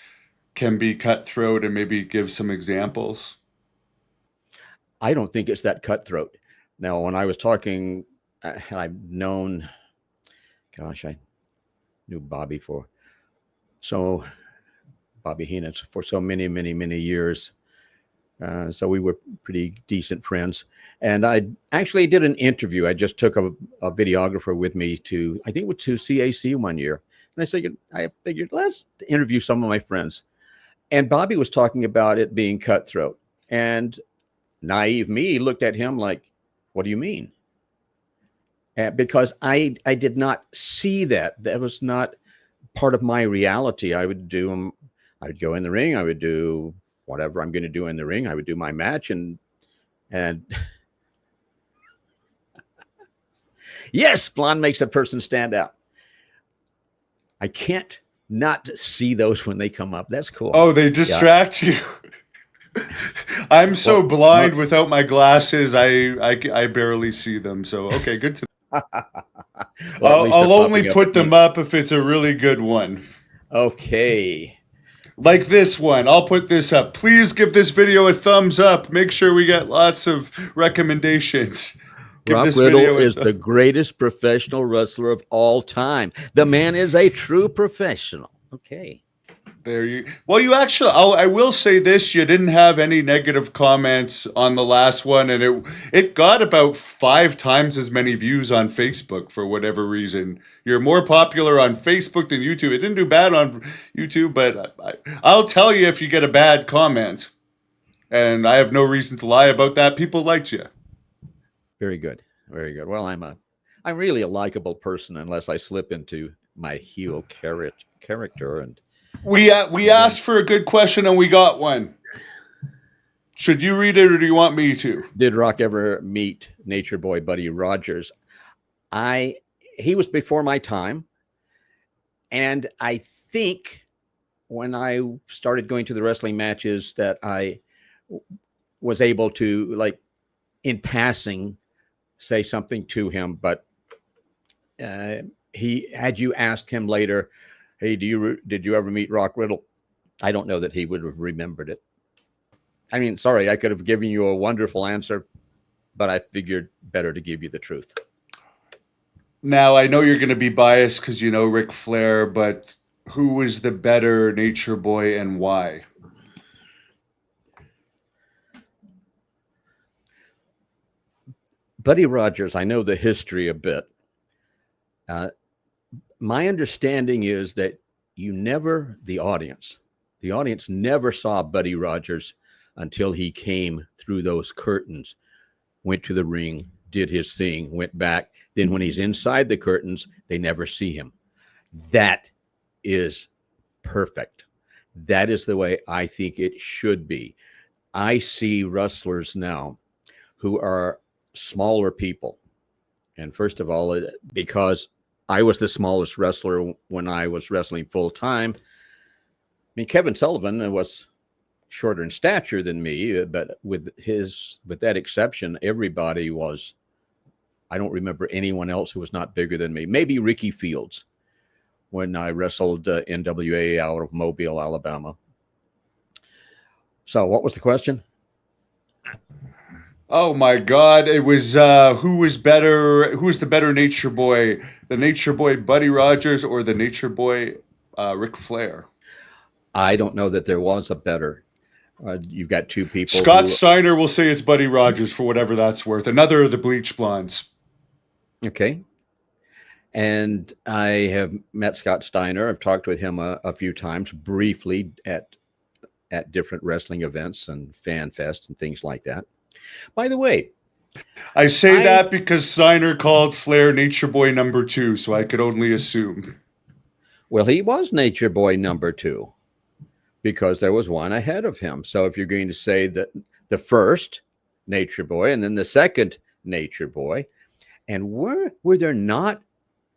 can be cutthroat and maybe give some examples? I don't think it's that cutthroat. Now, when I was talking, I've known, I knew Bobby Heenan for so many, many, many years. So we were pretty decent friends. And I actually did an interview. I just took a videographer with me to CAC one year. And I figured, let's interview some of my friends. And Bobby was talking about it being cutthroat. And naive me looked at him like, what do you mean? Because I did not see that. That was not part of my reality. I would go in the ring. I would do whatever I'm going to do in the ring. I would do my match and yes, blonde makes a person stand out. I can't not see those when they come up. That's cool. Oh, they distract you. I'm so blind without my glasses. I barely see them. So, okay, good to know. I'll only put them up if it's a really good one. Okay. Like this one. I'll put this up. Please give this video a thumbs up. Make sure we get lots of recommendations. Rock Riddle is the greatest professional wrestler of all time. The man is a true professional. Okay. I will say this, you didn't have any negative comments on the last one, and it got about 5 times as many views on Facebook for whatever reason. You're more popular on Facebook than YouTube. It didn't do bad on YouTube, but I'll tell you if you get a bad comment. And I have no reason to lie about that. People liked you. Very good. Very good. Well, I'm really a likable person unless I slip into my heel character. And we asked for a good question and we got one. Should you read it or do you want me to? Did Rock ever meet Nature Boy Buddy Rogers? He was before my time. And I think when I started going to the wrestling matches that I was able to, like, in passing, say something to him. But had you asked him later, hey, did you ever meet Rock Riddle? I don't know that he would have remembered it. I mean, sorry, I could have given you a wonderful answer, but I figured better to give you the truth. Now, I know you're going to be biased because you know Ric Flair, but who was the better Nature Boy and why? Buddy Rogers, I know the history a bit. My understanding is that the audience never saw Buddy Rogers until he came through those curtains, went to the ring, did his thing, went back. Then when he's inside the curtains, they never see him. That is perfect. That is the way I think it should be. I see wrestlers now who are smaller people. And first of all, because I was the smallest wrestler when I was wrestling full time. I mean, Kevin Sullivan was shorter in stature than me, but with that exception, everybody was. I don't remember anyone else who was not bigger than me. Maybe Ricky Fields when I wrestled NWA out of Mobile, Alabama. So, what was the question? Oh my God! It was who was better? Who was the better Nature Boy? The Nature Boy Buddy Rogers or the Nature Boy Ric Flair? I don't know that there was a better. You've got two people. Scott Steiner will say it's Buddy Rogers for whatever that's worth. Another of the bleach blondes. Okay. And I have met Scott Steiner. I've talked with him a few times briefly at different wrestling events and fan fests and things like that. By the way, I say that because Steiner called Flair Nature Boy number 2, so I could only assume. Well, he was Nature Boy number 2 because there was one ahead of him. So if you're going to say that the first Nature Boy and then the second Nature Boy, and were there not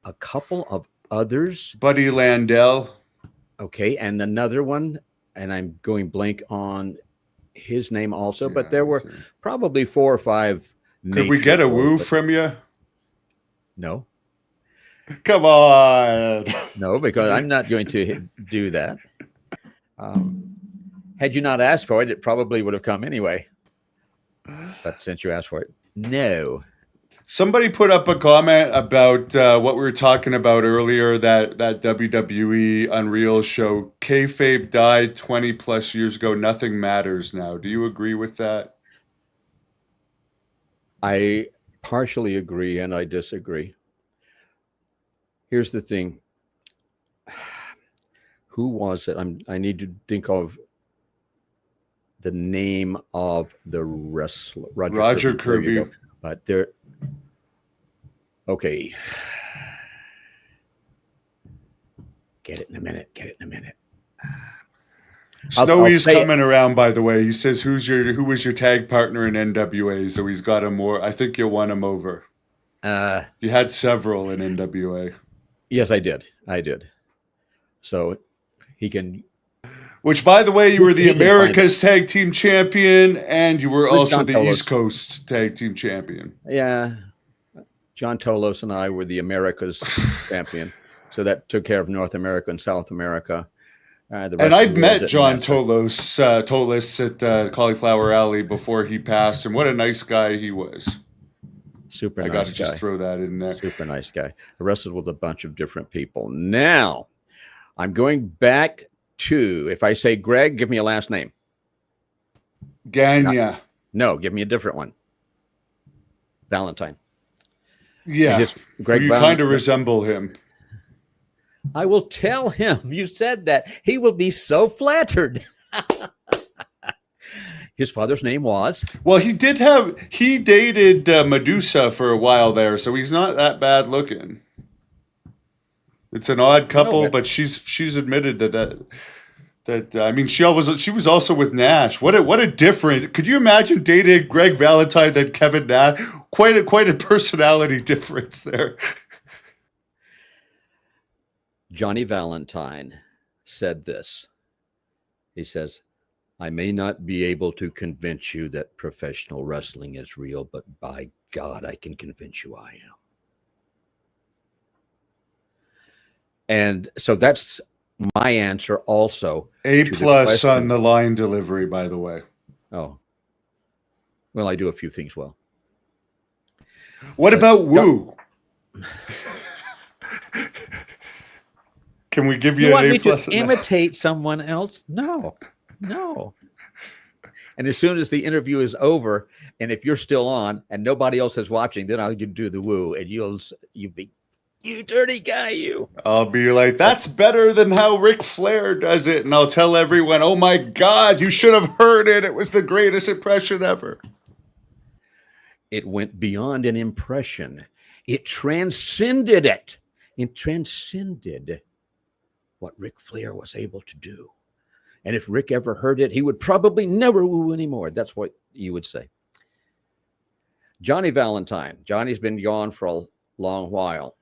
a couple of others? Buddy Landell. Okay, and another one, and I'm going blank on his name also, but there were probably 4 or 5. Could we get a woo from you? No. Come on. No, because I'm not going to do that. Had you not asked for it, it probably would have come anyway. But since you asked for it, no. Somebody put up a comment about what we were talking about earlier, that WWE Unreal show. Kayfabe died 20 plus years ago. Nothing matters now. Do you agree with that? I partially agree and I disagree. Here's the thing. Who was it? I need to think of the name of the wrestler. Roger Kirby. But there. Okay. Get it in a minute. Snowy's coming around, by the way. He says, who was your tag partner in NWA? So he's got him more. I think you'll won him over. You had several in NWA. Yes, I did. So he can. Which, by the way, you were the America's Tag Team Champion, and you were also the East Coast Tag Team Champion. Yeah. John Tolos and I were the America's champion. So that took care of North America and South America. And I met John Tolos at Cauliflower Alley before he passed, and what a nice guy he was. Super nice guy. I got to just throw that in there. Super nice guy. I wrestled with a bunch of different people. Now, I'm going back to, if I say Greg, give me a last name. Gagne. No, give me a different one. Valentine. Yeah, Greg you kind of resemble him. I will tell him you said that. He will be so flattered. His father's name was? Well, he dated Medusa for a while there, so he's not that bad looking. It's an odd couple, but she's admitted that I mean, she was also with Nash. What a different. Could you imagine dating Greg Valentine than Kevin Nash? Quite a personality difference there. Johnny Valentine said this. He says, I may not be able to convince you that professional wrestling is real, but by God, I can convince you I am. And so that's my answer also. A+ on the line delivery, by the way. Oh. Well, I do a few things well. What about woo? Can we give you an A+? You want me to imitate someone else? No. And as soon as the interview is over, and if you're still on and nobody else is watching, then I'll do the woo, and you'll be, you dirty guy, you. I'll be like, that's better than how Ric Flair does it. And I'll tell everyone, oh my God, you should have heard it. It was the greatest impression ever. It went beyond an impression. It transcended it. It transcended what Ric Flair was able to do. And if Rick ever heard it, he would probably never woo anymore. That's what you would say. Johnny Valentine. Johnny's been gone for a long while.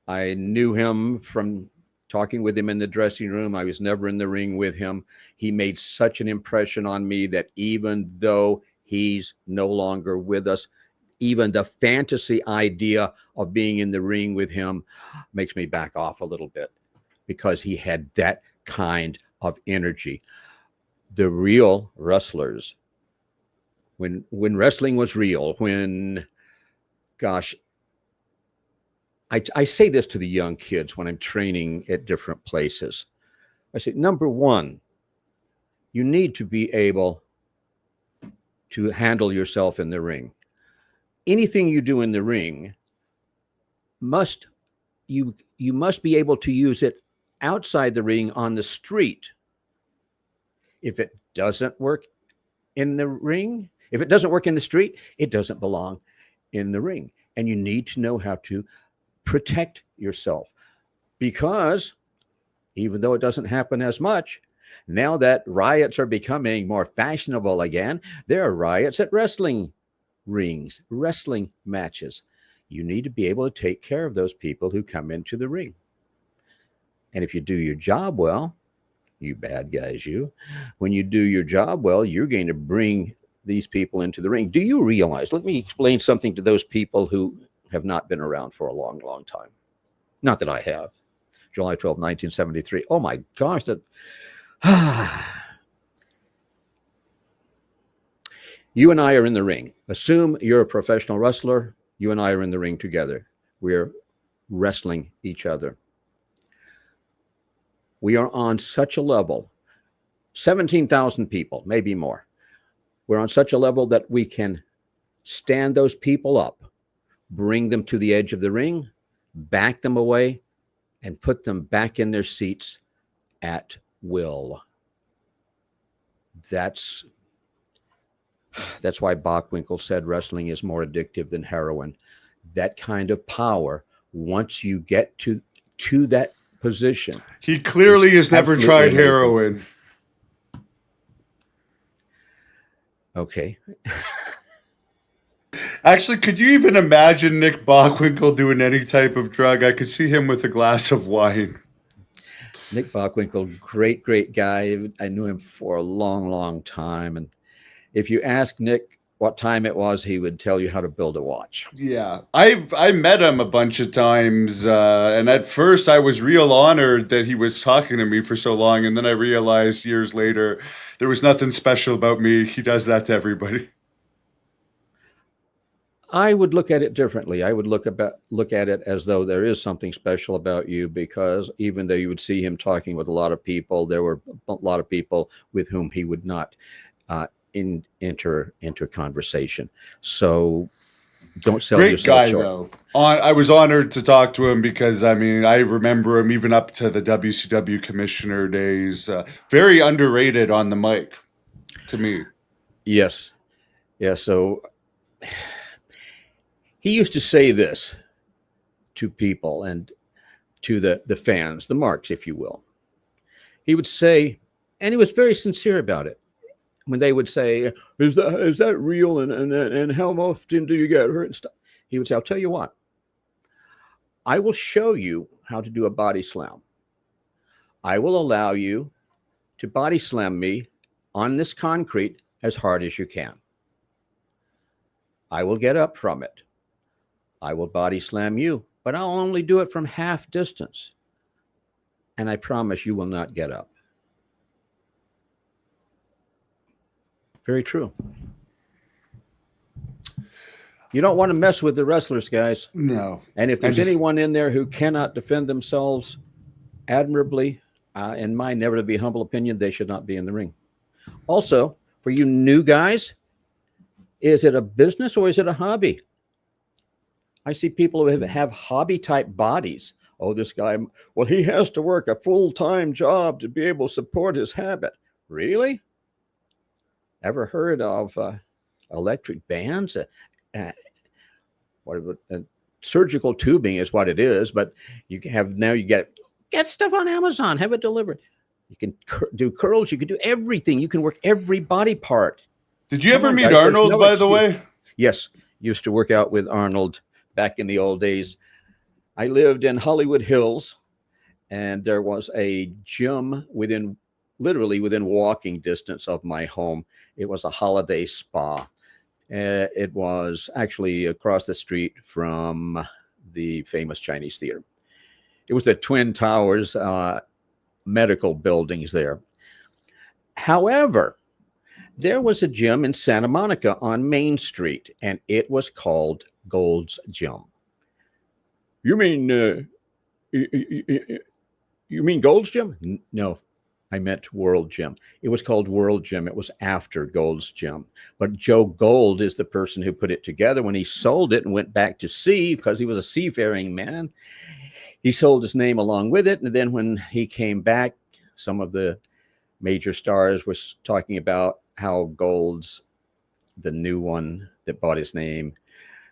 I knew him from talking with him in the dressing room. I was never in the ring with him. He made such an impression on me that even though he's no longer with us, even the fantasy idea of being in the ring with him makes me back off a little bit, because he had that kind of energy. The real wrestlers, when wrestling was real, I say this to the young kids when I'm training at different places. I say, number one, you need to be able to handle yourself in the ring. Anything you do in the ring you must be able to use it outside the ring on the street. If it doesn't work in the ring, if it doesn't work in the street, it doesn't belong in the ring. And you need to know how to protect yourself, because even though it doesn't happen as much, now that riots are becoming more fashionable again, there are riots at wrestling rings, wrestling matches. You need to be able to take care of those people who come into the ring. And if you do your job well, you bad guys, when you do your job well, you're going to bring these people into the ring. Do you realize, let me explain something to those people who have not been around for a long, long time. Not that I have. July 12, 1973. Oh my gosh, you and I are in the ring. Assume you're a professional wrestler. You and I are in the ring together. We're wrestling each other. We are on such a level, 17,000 people, maybe more. We're on such a level that we can stand those people up, bring them to the edge of the ring, back them away, and put them back in their seats at will. That's why Bockwinkel said wrestling is more addictive than heroin. That kind of power, once you get to that position. He clearly has never tried heroin. Okay. Actually, could you even imagine Nick Bockwinkel doing any type of drug? I could see him with a glass of wine. Nick Bockwinkel, great, great guy. I knew him for a long, long time. And if you ask Nick what time it was, he would tell you how to build a watch. Yeah, I met him a bunch of times. And at first I was real honored that he was talking to me for so long. And then I realized years later, there was nothing special about me. He does that to everybody. I would look at it differently. I would look at it as though there is something special about you, because even though you would see him talking with a lot of people, there were a lot of people with whom he would not enter into conversation. So don't sell Great yourself guy, short. though. I was honored to talk to him because, I mean, I remember him even up to the WCW commissioner days. Very underrated on the mic to me. Yes. Yeah. So he used to say this to people and to the fans, the marks, if you will. He would say, and he was very sincere about it, when they would say, is that real? And how often do you get hurt and stuff? He would say, I'll tell you what, I will show you how to do a body slam. I will allow you to body slam me on this concrete as hard as you can. I will get up from it. I will body slam you, but I'll only do it from half distance. And I promise you will not get up. Very true. You don't want to mess with the wrestlers, guys. No. And if there's anyone in there who cannot defend themselves admirably, in my never to be humble opinion, they should not be in the ring. Also, for you new guys, is it a business or is it a hobby? I see people who have hobby type bodies. Oh, this guy, well, he has to work a full-time job to be able to support his habit. Really? Ever heard of electric bands? Surgical tubing is what it is, but you get Get stuff on Amazon, have it delivered. You can do curls, you can do everything. You can work every body part. Did you Come ever on, meet guys, there's Arnold, no by the excuse. way? Yes, used to work out with Arnold back in the old days. I lived in Hollywood Hills, and there was a gym literally within walking distance of my home. It was a holiday spa. It was actually across the street from the famous Chinese theater. It was the Twin Towers medical buildings there. However, there was a gym in Santa Monica on Main Street, and it was called Gold's Gym. You mean you mean Gold's Gym? No, I meant World Gym. It was called World Gym. It was after Gold's Gym. But Joe Gold is the person who put it together. When he sold it and went back to sea, because he was a seafaring man, he sold his name along with it. And then when he came back, some of the major stars were talking about how Gold's, the new one that bought his name,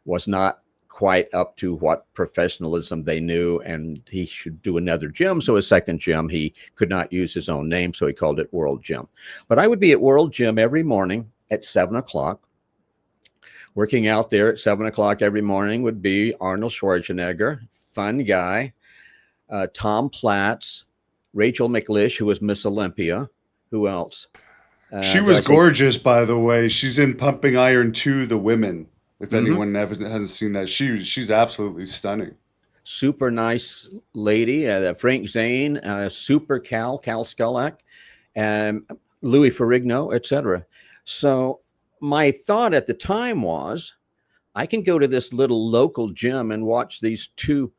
was not quite up to what professionalism they knew, and he should do another gym. So his second gym, he could not use his own name, so he called it World Gym. But I would be at World Gym every morning at 7 o'clock. Working out there at 7 o'clock every morning would be Arnold Schwarzenegger, fun guy, Tom Platz, Rachel McLish, who was Miss Olympia. Who else? She was gorgeous, by the way. She's in Pumping Iron 2, The Women. If anyone hasn't seen that, she's absolutely stunning. Super nice lady. Frank Zane, Super Cal Skulak, Louis Ferrigno, etc. So my thought at the time was, I can go to this little local gym and watch these two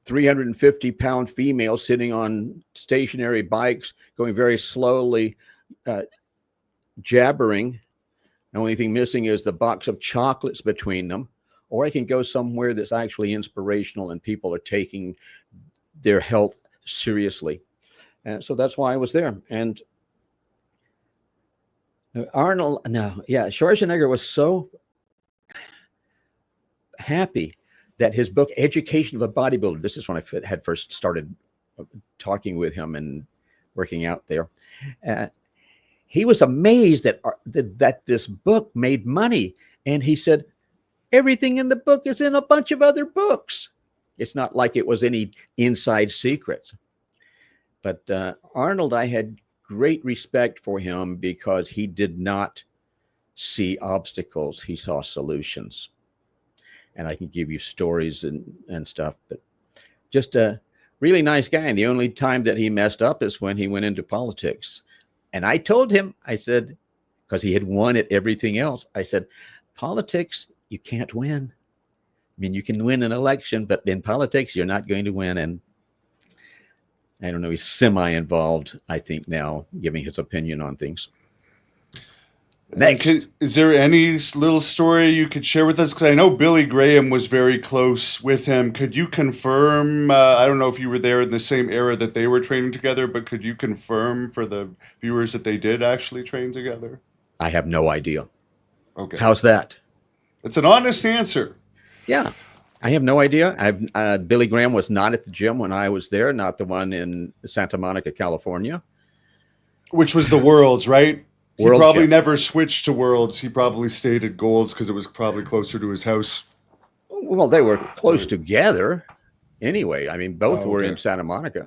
350-pound females sitting on stationary bikes, going very slowly, jabbering. The only thing missing is the box of chocolates between them. Or I can go somewhere that's actually inspirational and people are taking their health seriously. And so that's why I was there. And Schwarzenegger was so happy that his book, Education of a Bodybuilder, this is when I had first started talking with him and working out there. He was amazed that this book made money. And he said, everything in the book is in a bunch of other books. It's not like it was any inside secrets. But Arnold, I had great respect for him because he did not see obstacles. He saw solutions. And I can give you stories and stuff, but just a really nice guy. And the only time that he messed up is when he went into politics. And I told him, I said, because he had won at everything else, I said, politics, you can't win. I mean, you can win an election, but in politics, you're not going to win. And I don't know, he's semi-involved, I think, now, giving his opinion on things. Next. Is there any little story you could share with us? Because I know Billy Graham was very close with him. Could you confirm? I don't know if you were there in the same era that they were training together, but could you confirm for the viewers that they did actually train together? I have no idea. Okay. How's that? It's an honest answer. Yeah. I have no idea. Billy Graham was not at the gym when I was there, not the one in Santa Monica, California. Which was the Worlds, right? He World probably gym. never switched to Worlds. He probably stayed at Gold's because it was probably closer to his house. Well, they were close together anyway. I mean, both were in Santa Monica.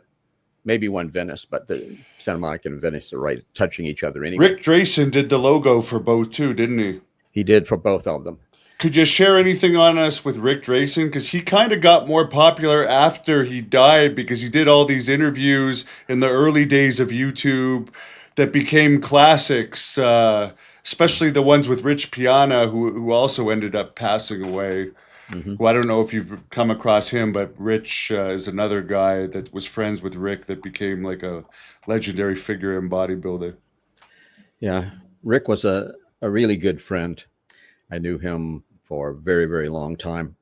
Maybe one Venice, but the Santa Monica and Venice are right touching each other anyway. Rick Drayson did the logo for both too, didn't he? He did for both of them. Could you share anything on us with Rick Drayson? Because he kind of got more popular after he died because he did all these interviews in the early days of YouTube that became classics, especially the ones with Rich Piana, who also ended up passing away. Mm-hmm. Well, I don't know if you've come across him, but Rich is another guy that was friends with Rick that became like a legendary figure in bodybuilding. Yeah, Rick was a really good friend. I knew him for a very, very long time.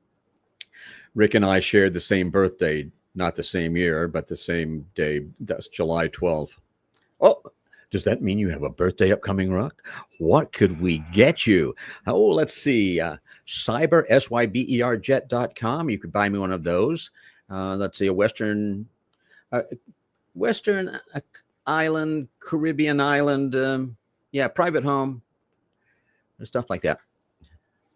Rick and I shared the same birthday, not the same year, but the same day. That's July 12th. Oh, does that mean you have a birthday upcoming, Rock? What could we get you? Oh, let's see. Cyber, SYBER jet.com. You could buy me one of those. Let's see, a Western uh, Western island, Caribbean island, yeah, private home, and stuff like that.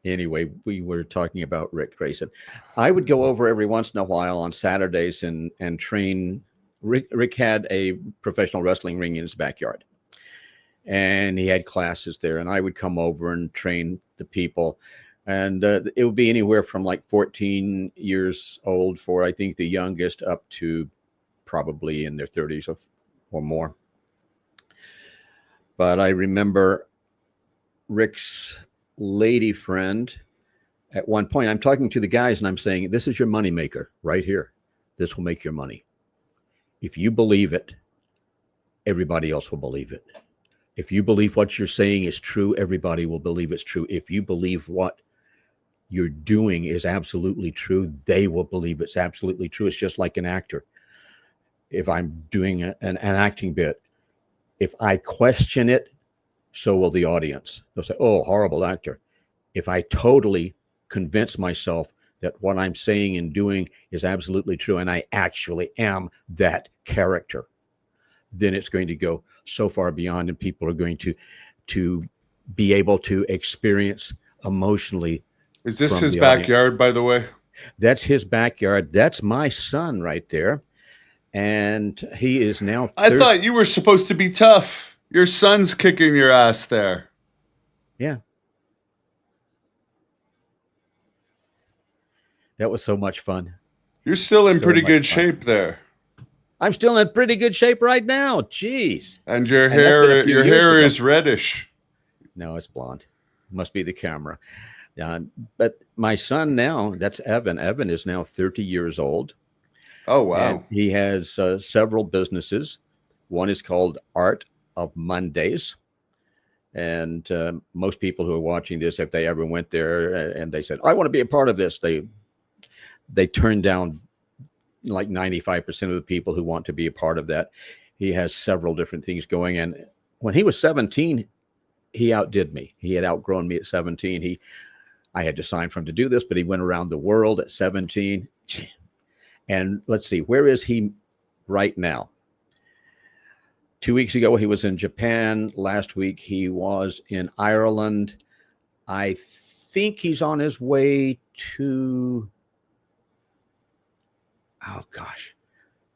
Anyway, we were talking about Rick Grayson. I would go over every once in a while on Saturdays and train. Rick had a professional wrestling ring in his backyard, and he had classes there. And I would come over and train the people, and it would be anywhere from like 14 years old for I think the youngest up to probably in their 30s or more. But I remember Rick's lady friend at one point. I'm talking to the guys and I'm saying, this is your money maker right here. This will make your money. If you believe it, everybody else will believe it. If you believe what you're saying is true, everybody will believe it's true. If you believe what you're doing is absolutely true, they will believe it's absolutely true. It's just like an actor. If I'm doing an acting bit, if I question it, so will the audience. They'll say, oh, horrible actor. If I totally convince myself that what I'm saying and doing is absolutely true, and I actually am that character, then it's going to go so far beyond, and people are going to be able to experience emotionally. Is this his backyard, by the way? That's his backyard. That's my son right there. And he is now... I thought you were supposed to be tough. Your son's kicking your ass there. Yeah. That was so much fun. You're still in pretty good shape there. I'm still in pretty good shape right now. Jeez. And your hair is reddish. No, it's blonde. Must be the camera. But my son now, that's Evan. Evan is now 30 years old. Oh, wow. And he has several businesses. One is called Art of Mondays. And most people who are watching this, if they ever went there and they said, I want to be a part of this, they turn down like 95% of the people who want to be a part of that. He has several different things going. And when he was 17, he outdid me. He had outgrown me at 17. I had to sign for him to do this, but he went around the world at 17. And let's see, where is he right now? 2 weeks ago, he was in Japan. Last week, he was in Ireland. I think he's on his way to, oh gosh,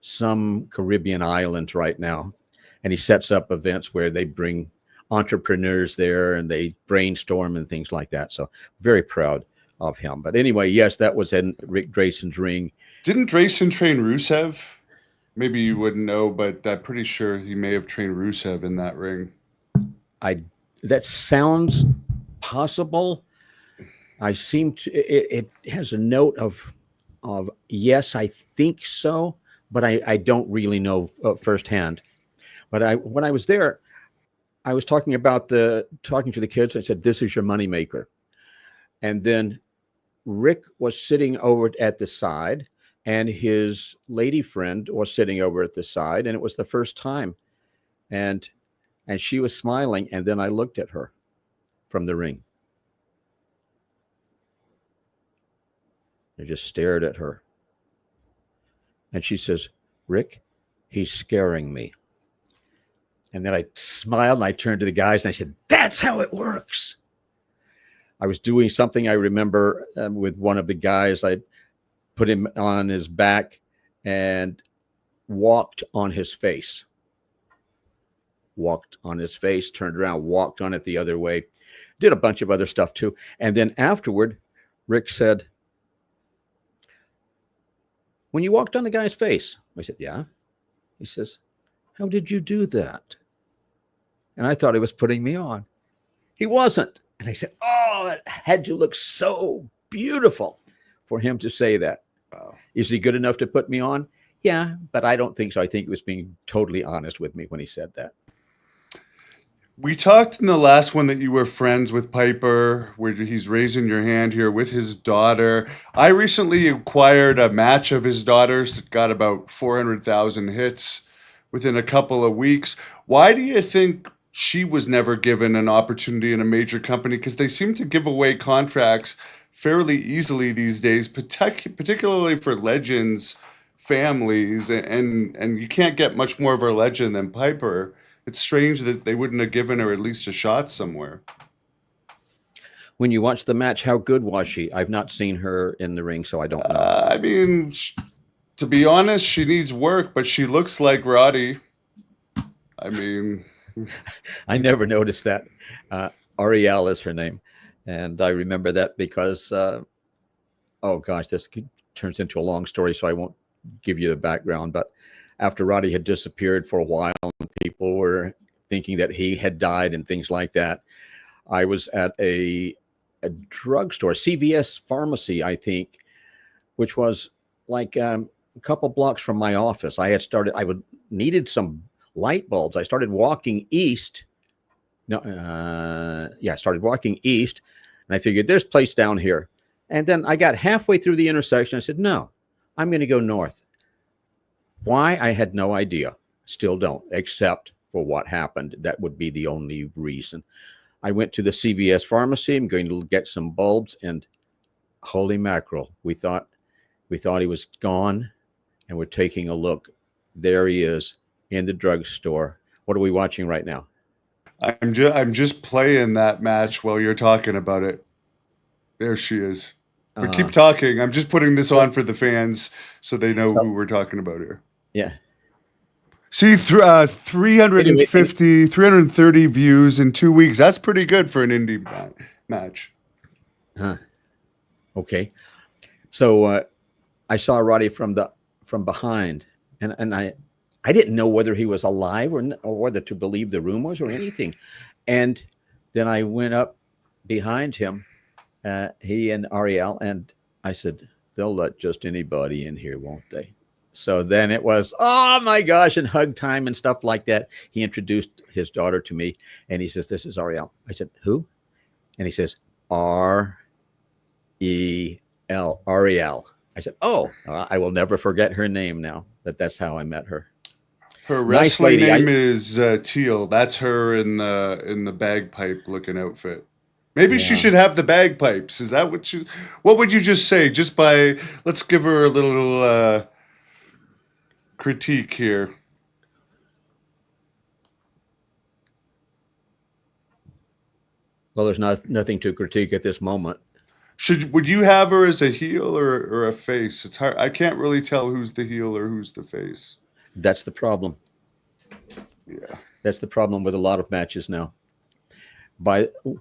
some Caribbean island right now. And he sets up events where they bring entrepreneurs there and they brainstorm and things like that. So very proud of him. But anyway, yes, that was in Rick Grayson's ring. Didn't Grayson train Rusev? Maybe you wouldn't know, but I'm pretty sure he may have trained Rusev in that ring. That sounds possible. I seem to. It has a note of yes, I think so, but I don't really know firsthand. But when I was there, I was talking to the kids. I said, "This is your moneymaker," and then Rick was sitting over at the side. And his lady friend was sitting over at the side, and it was the first time. And she was smiling, and then I looked at her from the ring. I just stared at her. And she says, Rick, he's scaring me. And then I smiled, and I turned to the guys, and I said, that's how it works. I was doing something I remember with one of the guys. I put him on his back and walked on his face. Turned around, walked on it the other way. Did a bunch of other stuff too. And then afterward, Rick said, when you walked on the guy's face, I said, yeah. He says, how did you do that? And I thought he was putting me on. He wasn't. And I said, oh, it had to look so beautiful for him to say that. Wow. Is he good enough to put me on? Yeah, but I don't think so. I think he was being totally honest with me when he said that. We talked in the last one that you were friends with Piper, where he's raising your hand here with his daughter. I recently acquired a match of his daughter's that got about 400,000 hits within a couple of weeks. Why do you think she was never given an opportunity in a major company? Because they seem to give away contracts fairly easily these days, particularly for legends families, and you can't get much more of a legend than Piper. It's strange that they wouldn't have given her at least a shot somewhere. When you watch the match, how good was she? I've not seen her in the ring, so I don't know. I mean, to be honest, she needs work, but she looks like Rowdy. I mean, I never noticed that. Ariel is her name. And I remember that because, oh gosh, this turns into a long story, so I won't give you the background. But after Rowdy had disappeared for a while and people were thinking that he had died and things like that, I was at a drugstore, CVS pharmacy, I think, which was like a couple blocks from my office. I needed some light bulbs. I started walking east. I started walking east, and I figured there's a place down here. And then I got halfway through the intersection. I said, no, I'm going to go north. Why? I had no idea. Still don't, except for what happened. That would be the only reason. I went to the CVS pharmacy. I'm going to get some bulbs, and holy mackerel, we thought he was gone, and we're taking a look. There he is in the drugstore. What are we watching right now? I'm just playing that match while you're talking about it. There she is. But keep talking. I'm just putting this on for the fans so they know who we're talking about here. Yeah. See, 330 views in 2 weeks. That's pretty good for an indie match. Huh. Okay. So I saw Rowdy from behind, and I didn't know whether he was alive or whether to believe the rumors or anything. And then I went up behind him, he and Ariel, and I said, they'll let just anybody in here, won't they? So then it was, oh my gosh, and hug time and stuff like that. He introduced his daughter to me, and he says, this is Ariel. I said, who? And he says, R-E-L, Ariel. I said, oh, I will never forget her name now. That's how I met her. Her wrestling name is Teal. That's her in the bagpipe looking outfit. Maybe she should have the bagpipes. Is that what would you just say? Let's give her a little critique here. Well, there's nothing to critique at this moment. Would you have her as a heel or a face? It's hard. I can't really tell who's the heel or who's the face. That's the problem. Yeah. That's the problem with a lot of matches now.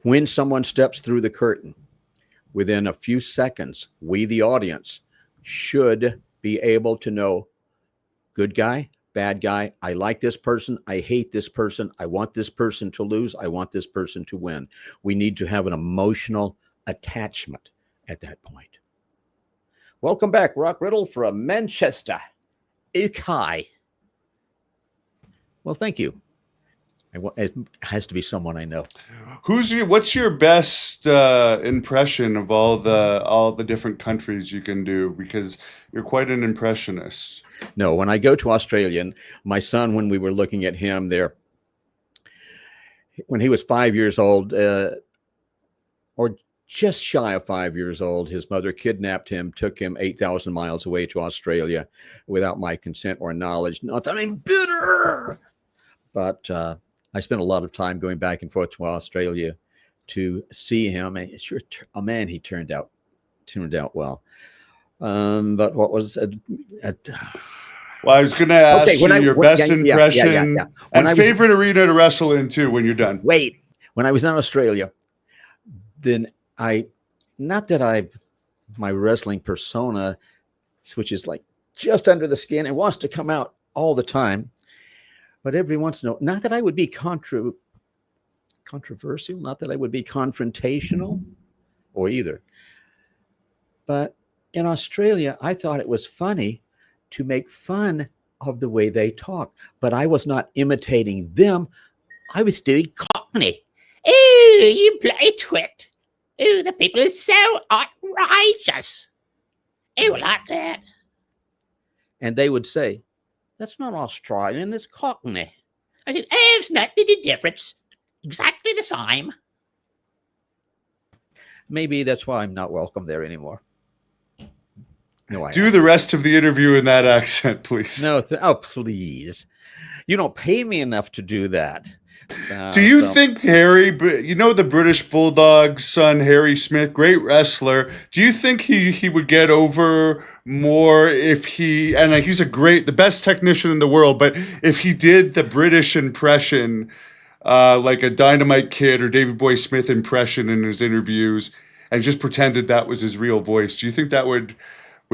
When someone steps through the curtain, within a few seconds, we, the audience, should be able to know good guy, bad guy. I like this person. I hate this person. I want this person to lose. I want this person to win. We need to have an emotional attachment at that point. Welcome back, Rock Riddle from Manchester, UK. Well, thank you. It has to be someone I know. What's your best impression of all the different countries you can do? Because you're quite an impressionist. No, when I go to Australia, and my son, when we were looking at him there, when he was 5 years old, or just shy of 5 years old, his mother kidnapped him, took him 8,000 miles away to Australia without my consent or knowledge. Not that I'm bitter, but I spent a lot of time going back and forth to Australia to see him. And sure, man, he turned out well. But what was well, I was going to ask your best impression and favorite arena to wrestle in too when you're done. Wait, when I was in Australia, then my wrestling persona, which is like just under the skin and wants to come out all the time. But every once in a while, not that I would be controversial, not that I would be confrontational or either. But in Australia, I thought it was funny to make fun of the way they talk. But I was not imitating them. I was doing Cockney. Oh, you bloody twit. Oh, the people are so outrageous. Oh, like that. And they would say, that's not Australian, it's Cockney. I said, oh, it's not the difference. Exactly the same. Maybe that's why I'm not welcome there anymore. No, I Do haven't. the rest of the interview in that accent, please. No, oh, please. You don't pay me enough to do that. Do you So think Harry, the British Bulldog's son, Harry Smith, great wrestler, do you think he would get over more if he's the best technician in the world, but if he did the British impression, like a Dynamite Kid or Davey Boy Smith impression in his interviews, and just pretended that was his real voice, do you think that would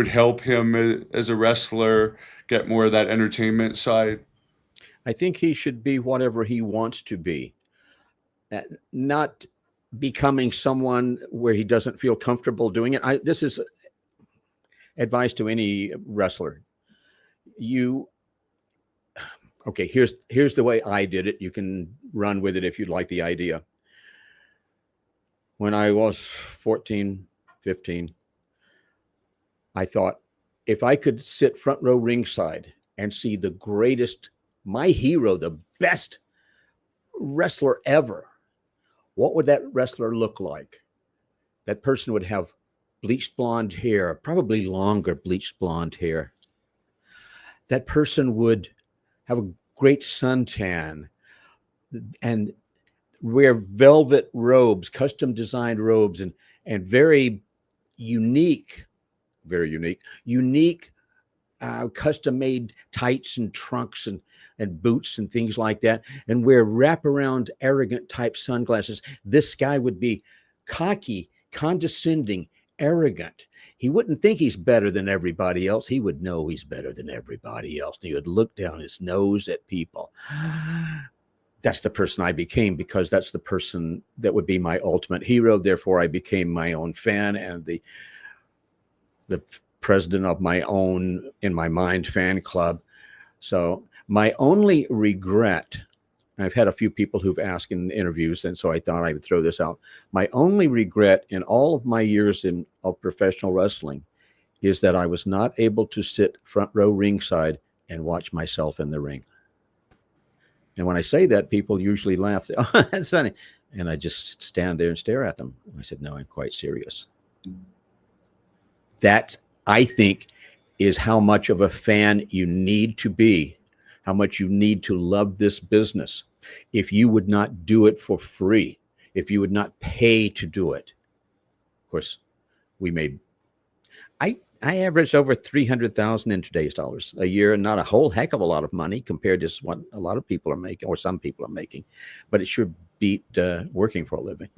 help him as a wrestler get more of that entertainment side? I think he should be whatever he wants to be, not becoming someone where he doesn't feel comfortable doing it. This is advice to any wrestler. Okay, here's the way I did it. You can run with it if you'd like the idea. When I was 14, 15, I thought, if I could sit front row ringside and see the greatest, my hero, the best wrestler ever, what would that wrestler look like? That person would have bleached blonde hair, probably longer bleached blonde hair. That person would have a great suntan and wear velvet robes, custom designed robes, and very unique custom made tights and trunks and boots and things like that, and wear wraparound arrogant type sunglasses. This guy would be cocky, condescending, arrogant. He wouldn't think he's better than everybody else. He would know he's better than everybody else. He would look down his nose at people. That's the person I became, because that's the person that would be my ultimate hero. Therefore, I became my own fan and the president of my own, in my mind, fan club. So my only regret, I've had a few people who've asked in interviews, and so I thought I would throw this out. My only regret in all of my years of professional wrestling is that I was not able to sit front row ringside and watch myself in the ring. And when I say that, people usually laugh. Say, oh, that's funny. And I just stand there and stare at them. I said, no, I'm quite serious. That, I think, is how much of a fan you need to be, how much you need to love this business. If you would not do it for free, if you would not pay to do it. Of course, I average over 300,000 in today's dollars a year, and not a whole heck of a lot of money compared to what a lot of people are making, or some people are making, but it sure beat working for a living.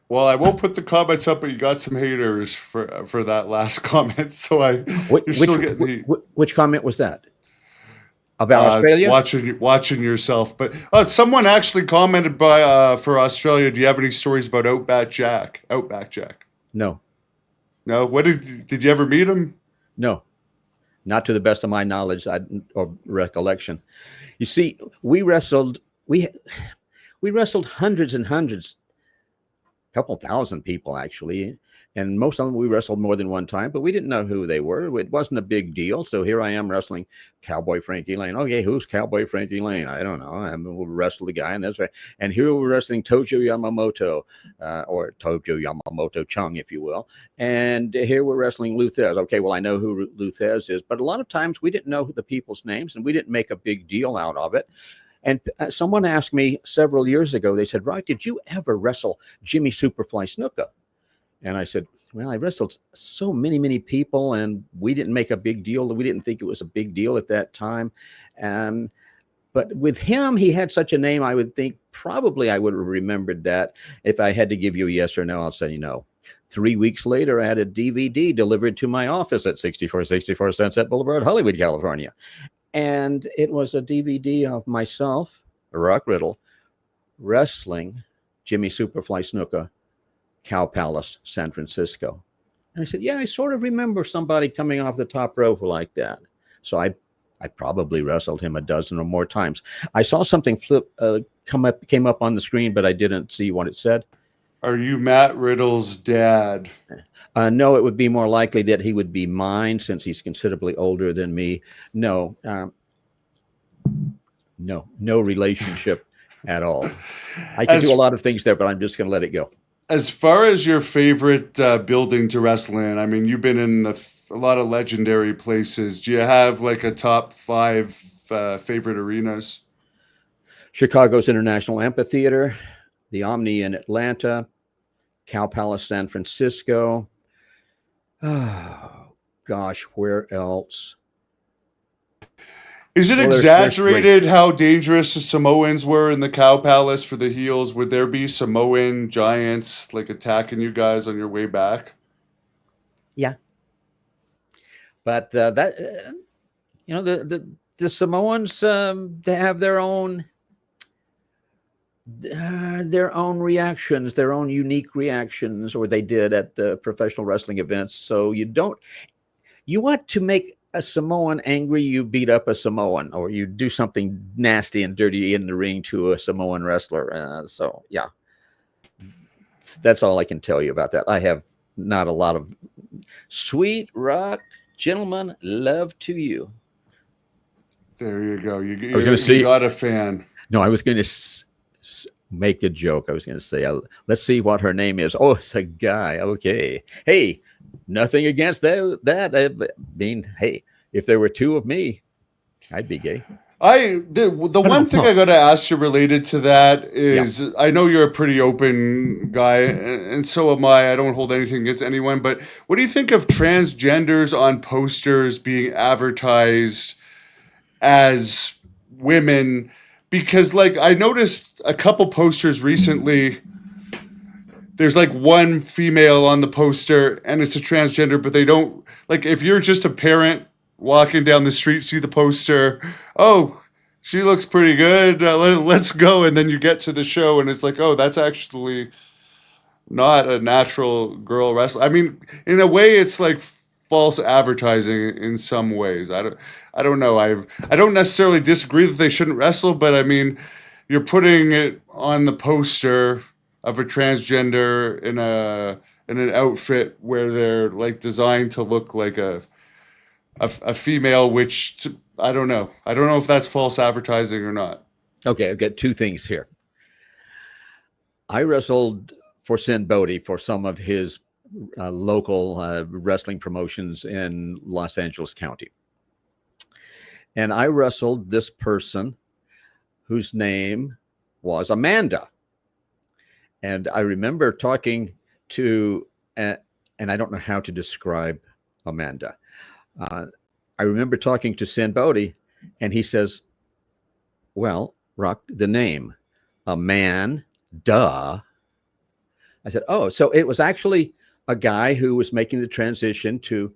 Well, I won't put the comments up, but you got some haters for that last comment. So which comment was that? About Australia? Watching yourself. But someone actually commented for Australia, do you have any stories about Outback Jack? No. No? What did you ever meet him? No. Not to the best of my knowledge or recollection. You see, we wrestled hundreds and hundreds, a couple thousand people actually, and most of them we wrestled more than one time, but we didn't know who they were. It wasn't a big deal. So here I am wrestling Cowboy Frankie Lane. Okay, who's Cowboy Frankie Lane? I don't know. We'll wrestle the guy, and that's right. And here we're wrestling Tojo Yamamoto, or Tojo Yamamoto Chung, if you will. And here we're wrestling Luthez. Okay, well, I know who Luthez is, but a lot of times we didn't know the people's names, and we didn't make a big deal out of it. And someone asked me several years ago, they said, Rod, did you ever wrestle Jimmy Superfly Snuka? And I said, well, I wrestled so many people, and we didn't make a big deal. We didn't think it was a big deal at that time. But with him, he had such a name, I would think probably I would have remembered that. If I had to give you a yes or no, I'll say no. 3 weeks later, I had a DVD delivered to my office at 6464 Sunset Boulevard, Hollywood, California. And it was a DVD of myself, Riddle, wrestling Jimmy Superfly Snuka, Cow Palace, San Francisco. And I said, yeah, I sort of remember somebody coming off the top rope like that. So I probably wrestled him a dozen or more times. I saw something came up on the screen, but I didn't see what it said. Are you Matt Riddle's dad? No, it would be more likely that he would be mine, since he's considerably older than me. No relationship at all. I can do a lot of things there, but I'm just going to let it go. as far as your favorite building to wrestle in, I mean, you've been in a lot of legendary places. Do you have like a top 5 favorite arenas? Chicago's International Amphitheater, the Omni in Atlanta, Cow Palace, San Francisco. Oh, gosh, where else? Is it Well, there's exaggerated how dangerous the Samoans were in the Cow Palace for the heels? Would there be Samoan giants like attacking you guys on your way back? Yeah, but that the Samoans, they have their own reactions, their own unique reactions, or they did at the professional wrestling events. So you want to make a Samoan angry, you beat up a Samoan, or you do something nasty and dirty in the ring to a Samoan wrestler. So yeah, that's all I can tell you about that. I have not a lot of sweet rock, gentlemen, love to you. There you go. I was going to say, you got a fan. No, I was going to make a joke. I was going to say, let's see what her name is. Oh, it's a guy. Okay. Hey, nothing against that. I mean, hey, if there were 2 of me, I'd be gay. The one thing I got to ask you related to that is, yeah. I know you're a pretty open guy, and so am I. I don't hold anything against anyone, but what do you think of transgenders on posters being advertised as women? Because like I noticed a couple posters recently, there's like one female on the poster and it's a transgender, but they don't, like, if you're just a parent walking down the street, see the poster, oh, she looks pretty good, let's go, and then you get to the show and it's like, oh, that's actually not a natural girl wrestler. I mean, in a way it's like false advertising in some ways. I don't know. I don't necessarily disagree that they shouldn't wrestle, but I mean, you're putting it on the poster of a transgender in an outfit where they're like designed to look like a female, which I don't know. I don't know if that's false advertising or not. Okay, I've got 2 things here. I wrestled for Sin Bodhi for some of his local wrestling promotions in Los Angeles County. And I wrestled this person whose name was Amanda. And I remember talking to, and I don't know how to describe Amanda. I remember talking to Sin Bodhi, and he says, well, Rock, the name, Amanda. I said, oh, so it was actually a guy who was making the transition to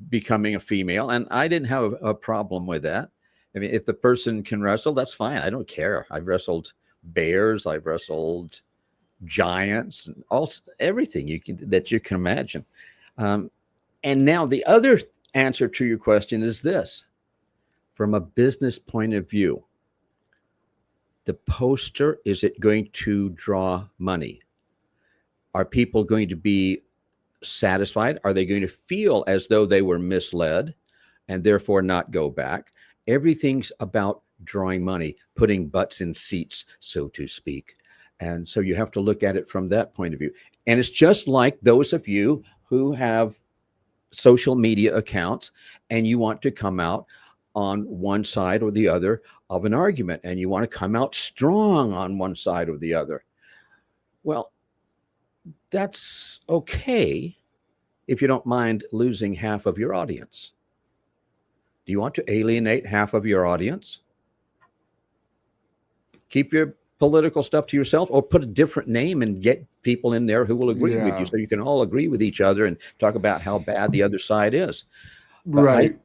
becoming a female, and I didn't have a problem with that. I mean, if the person can wrestle, that's fine. I don't care. I've wrestled bears, I've wrestled giants, and everything that you can imagine. And now the other answer to your question is this: from a business point of view, the poster, is it going to draw money? Are people going to be satisfied? Are they going to feel as though they were misled and therefore not go back? Everything's about drawing money, putting butts in seats, so to speak. And so you have to look at it from that point of view. And it's just like those of you who have social media accounts and you want to come out on one side or the other of an argument, and you want to come out strong on one side or the other. Well, that's okay if you don't mind losing half of your audience. Do you want to alienate half of your audience? Keep your political stuff to yourself, or put a different name and get people in there who will agree with you, so you can all agree with each other and talk about how bad the other side is. But right.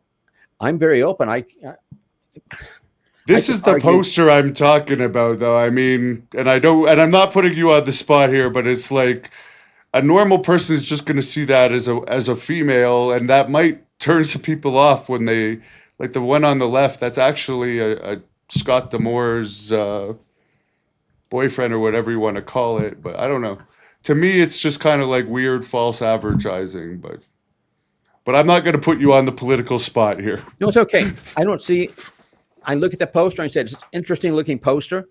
I'm very open. This is the poster I'm talking about, though. I mean, and I'm not putting you on the spot here, but it's like a normal person is just going to see that as a female, and that might turn some people off when they, like the one on the left, that's actually a Scott D'Amore's boyfriend or whatever you want to call it. But I don't know. To me, it's just kind of like weird false advertising, but I'm not going to put you on the political spot here. No, it's okay. I look at the poster and I said, it's an interesting looking poster.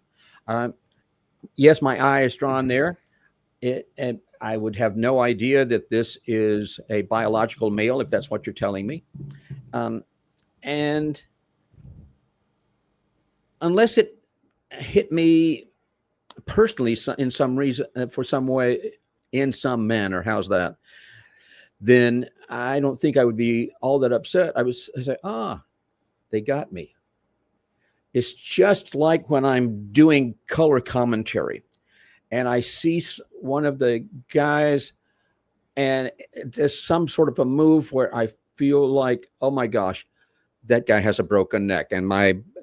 Yes, my eye is drawn there. I would have no idea that this is a biological male, if that's what you're telling me. And unless it hit me personally in some reason, for some way, in some manner, how's that? Then I don't think I would be all that upset. I say, they got me. It's just like when I'm doing color commentary and I see one of the guys and there's some sort of a move where I feel like, oh my gosh, that guy has a broken neck, and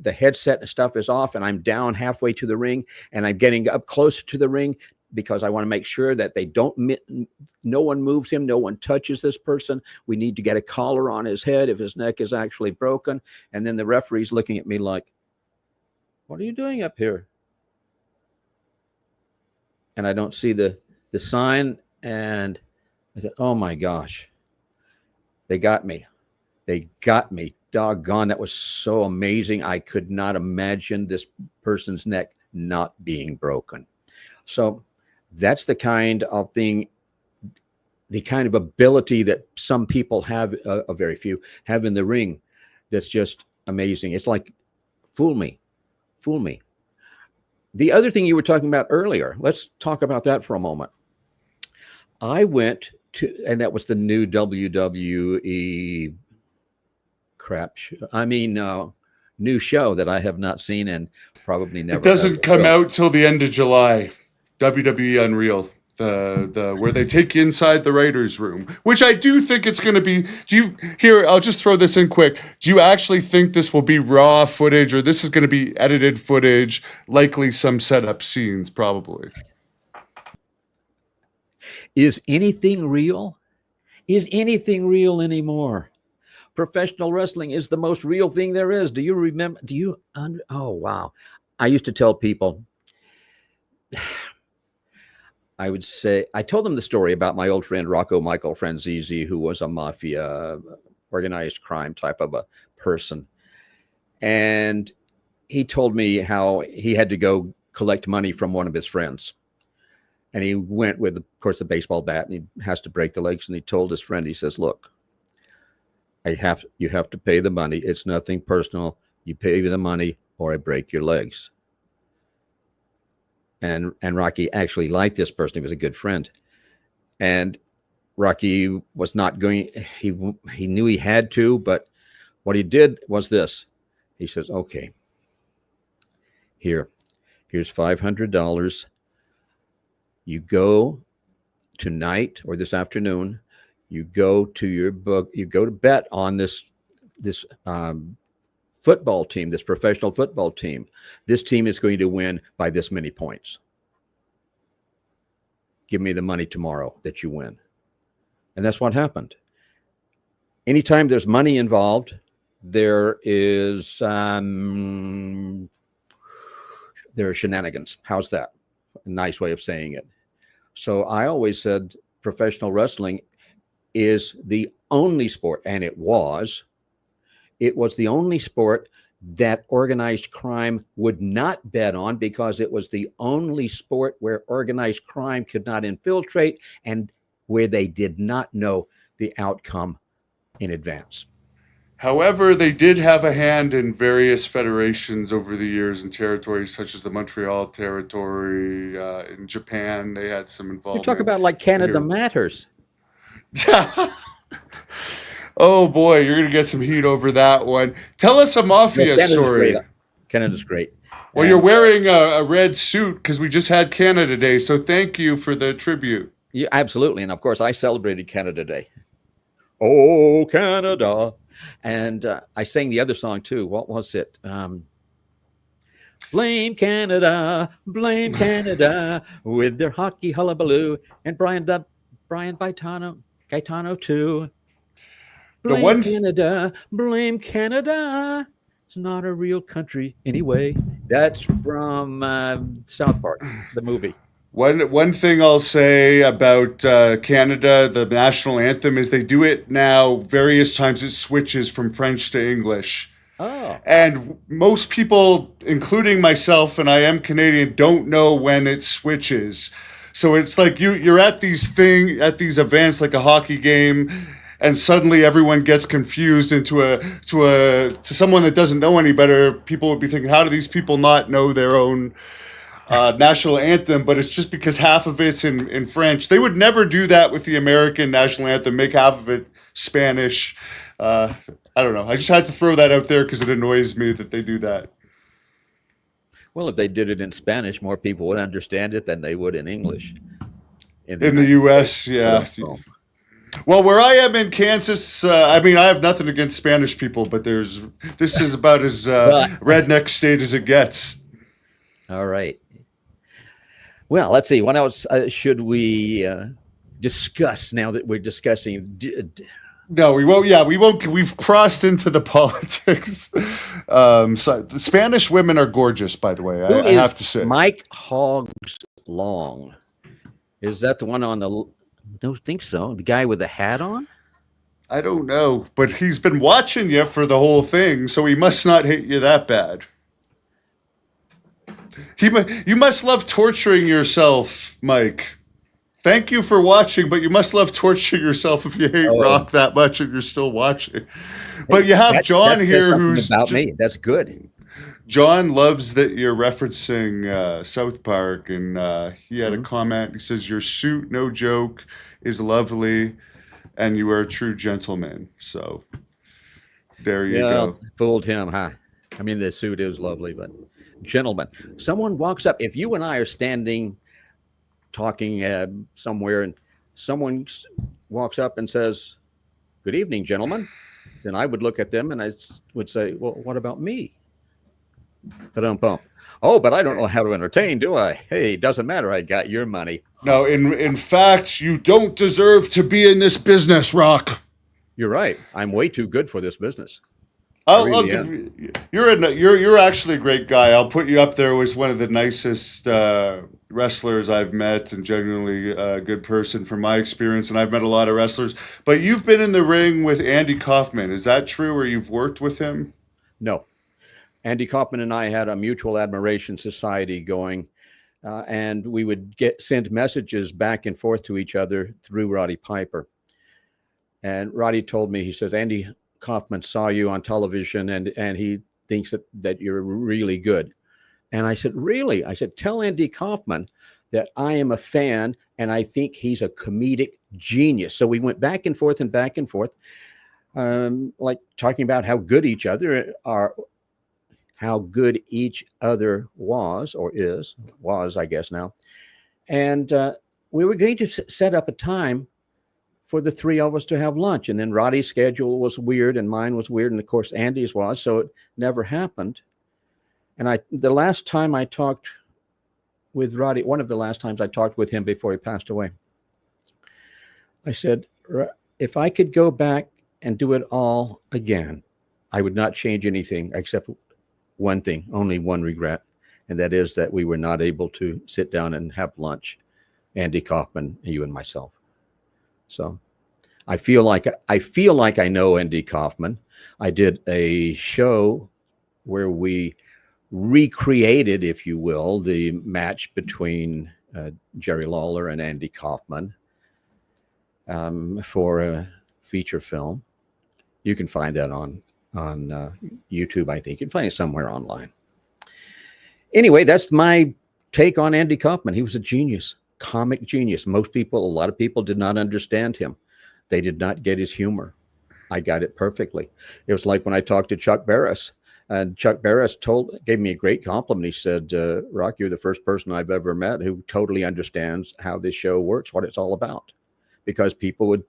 the headset and stuff is off, and I'm down halfway to the ring, and I'm getting up closer to the ring because I want to make sure that no one moves him, no one touches this person. We need to get a collar on his head if his neck is actually broken. And then the referee's looking at me like, what are you doing up here? And I don't see the sign, and I said, oh my gosh, they got me. They got me. Doggone, that was so amazing. I could not imagine this person's neck not being broken. So that's the kind of thing, the kind of ability that some people have, very few, have in the ring. That's just amazing. It's like, fool me. The other thing you were talking about earlier, let's talk about that for a moment. I went to, and that was the new WWE new show that I have not seen and probably never. It doesn't come out till the end of July. WWE Unreal, the where they take you inside the writers' room, which I do think it's going to be. I'll just throw this in quick. Do you actually think this will be raw footage, or this is going to be edited footage? Likely some setup scenes, probably. Is anything real? Is anything real anymore? Professional wrestling is the most real thing there is. Do you remember? Oh, wow. I used to tell people, I would say, I told them the story about my old friend, Rocco Michael Franzese, who was a mafia, organized crime type of a person. And he told me how he had to go collect money from one of his friends. And he went with, of course, a baseball bat, and he has to break the legs. And he told his friend, he says, look, you have to pay the money. It's nothing personal. You pay the money or I break your legs. And Rocky actually liked this person. He was a good friend. And Rocky was not going, he knew he had to, but what he did was this. He says, okay, here's $500. You go tonight or this afternoon, you go to your book, you go to bet on this football team, this professional football team. This team is going to win by this many points. Give me the money tomorrow that you win. And that's what happened. Anytime there's money involved, there are shenanigans. How's that? A nice way of saying it. So I always said professional wrestling is the only sport, and it was the only sport that organized crime would not bet on, because it was the only sport where organized crime could not infiltrate and where they did not know the outcome in advance. However, they did have a hand in various federations over the years and territories, such as the Montreal territory. In Japan, they had some involvement. You talk about like Canada Matters. Oh boy, you're going to get some heat over that one. Tell us a mafia story. Canada's great. Well, you're wearing a red suit because we just had Canada Day, so thank you for the tribute. Yeah, absolutely. And of course, I celebrated Canada Day. Oh, Canada. And I sang the other song too. What was it? Blame Canada with their hockey hullabaloo. And Brian Gaetano too. Blame Canada. It's not a real country anyway. That's from South Park, the movie. One thing I'll say about Canada, the national anthem, is they do it now various times. It switches from French to English. Oh. And most people, including myself, and I am Canadian, don't know when it switches. So it's like you're at these events like a hockey game, and suddenly everyone gets confused to someone that doesn't know any better. People would be thinking, how do these people not know their own national anthem? But it's just because half of it's in French. They would never do that with the American national anthem, make half of it Spanish. I don't know. I just had to throw that out there because it annoys me that they do that. Well, if they did it in Spanish, more people would understand it than they would in English. In the U.S., yeah. Well, where I am in Kansas, I mean, I have nothing against Spanish people, but this is about as redneck state as it gets. All right. Well, let's see. What else should we discuss now that we're discussing? No, we won't. Yeah, we won't. We've crossed into the politics. So the Spanish women are gorgeous, by the way. I have to say. Mike Hogs Long. Is that the one on the? Don't think so. The guy with the hat on? I don't know, but he's been watching you for the whole thing, so he must not hate you that bad. You must love torturing yourself, Mike. Thank you for watching, but you must love torturing yourself if you hate rock that much and you're still watching. But you have John here who's about me. That's good. John loves that you're referencing South Park, and he had a comment. He says, your suit, no joke, is lovely, and you are a true gentleman. So there you go. Fooled him, huh? I mean, the suit is lovely, but gentlemen, someone walks up. If you and I are standing talking somewhere and someone walks up and says, good evening, gentlemen, then I would look at them and I would say, well, what about me? Oh, but I don't know how to entertain, do I? Hey, doesn't matter. I got your money. No, in fact, you don't deserve to be in this business, Rock. You're right. I'm way too good for this business. I'll give you, you're actually a great guy. I'll put you up there as one of the nicest wrestlers I've met, and genuinely a good person from my experience. And I've met a lot of wrestlers. But you've been in the ring with Andy Kaufman. Is that true, or you've worked with him? No. Andy Kaufman and I had a mutual admiration society going, and we would send messages back and forth to each other through Rowdy Piper. And Roddy told me, he says, Andy Kaufman saw you on television and he thinks that you're really good. And I said, really? I said, tell Andy Kaufman that I am a fan and I think he's a comedic genius. So we went back and forth, like talking about how good each other are, how good each other was, I guess now. And we were going to set up a time for the three of us to have lunch. And then Roddy's schedule was weird and mine was weird. And of course, Andy's was, so it never happened. And the last time I talked with Roddy, one of the last times I talked with him before he passed away, I said, if I could go back and do it all again, I would not change anything except one thing, only one regret. And that is that we were not able to sit down and have lunch, Andy Kaufman, you and myself. So I feel like I know Andy Kaufman. I did a show where we recreated, if you will, the match between Jerry Lawler and Andy Kaufman for a feature film. You can find that on YouTube, I think. You can find it somewhere online. Anyway, that's my take on Andy Kaufman. He was a genius. Comic genius. A lot of people did not understand him. They did not get his humor. I got it perfectly. It was like when I talked to Chuck Barris, and Chuck Barris gave me a great compliment. He said, Rock, you're the first person I've ever met who totally understands how this show works, what it's all about. Because people would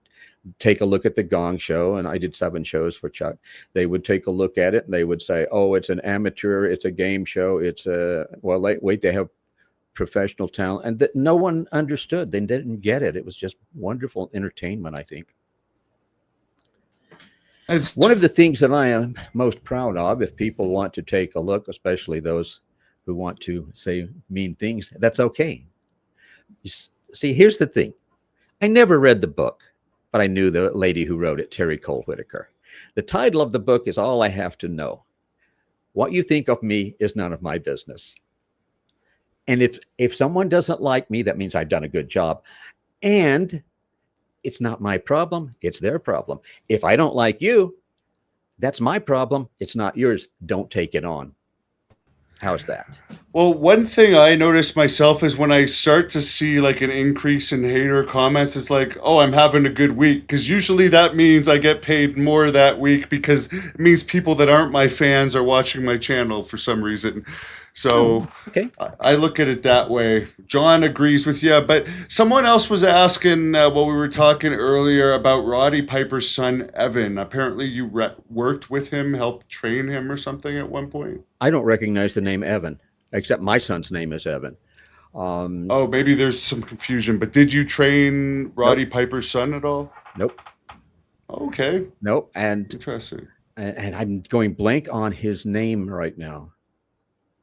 take a look at the Gong Show, and I did 7 shows for Chuck. They would take a look at it and they would say, oh, it's an amateur, it's a game show, they have professional talent, and that no one understood. They didn't get it. It was just wonderful entertainment, I think. One of the things that I am most proud of, if people want to take a look, especially those who want to say mean things, that's okay. See, here's the thing. I never read the book, but I knew the lady who wrote it, Terry Cole Whitaker. The title of the book is All I Have to Know. What you think of me is none of my business. And if someone doesn't like me, that means I've done a good job. And it's not my problem. It's their problem. If I don't like you, that's my problem. It's not yours. Don't take it on. How's that? Well, one thing I notice myself is when I start to see like an increase in hater comments, it's like, oh, I'm having a good week. Because usually that means I get paid more that week because it means people that aren't my fans are watching my channel for some reason. So Okay. I look at it that way. John agrees with you, but someone else was asking while we were talking earlier about Rowdy Piper's son, Evan. Apparently you worked with him, helped train him or something at one point. I don't recognize the name Evan, except my son's name is Evan. Oh, maybe there's some confusion, but did you train Rowdy Piper's son at all? Nope. Okay. Nope. And Interesting. I'm going blank on his name right now.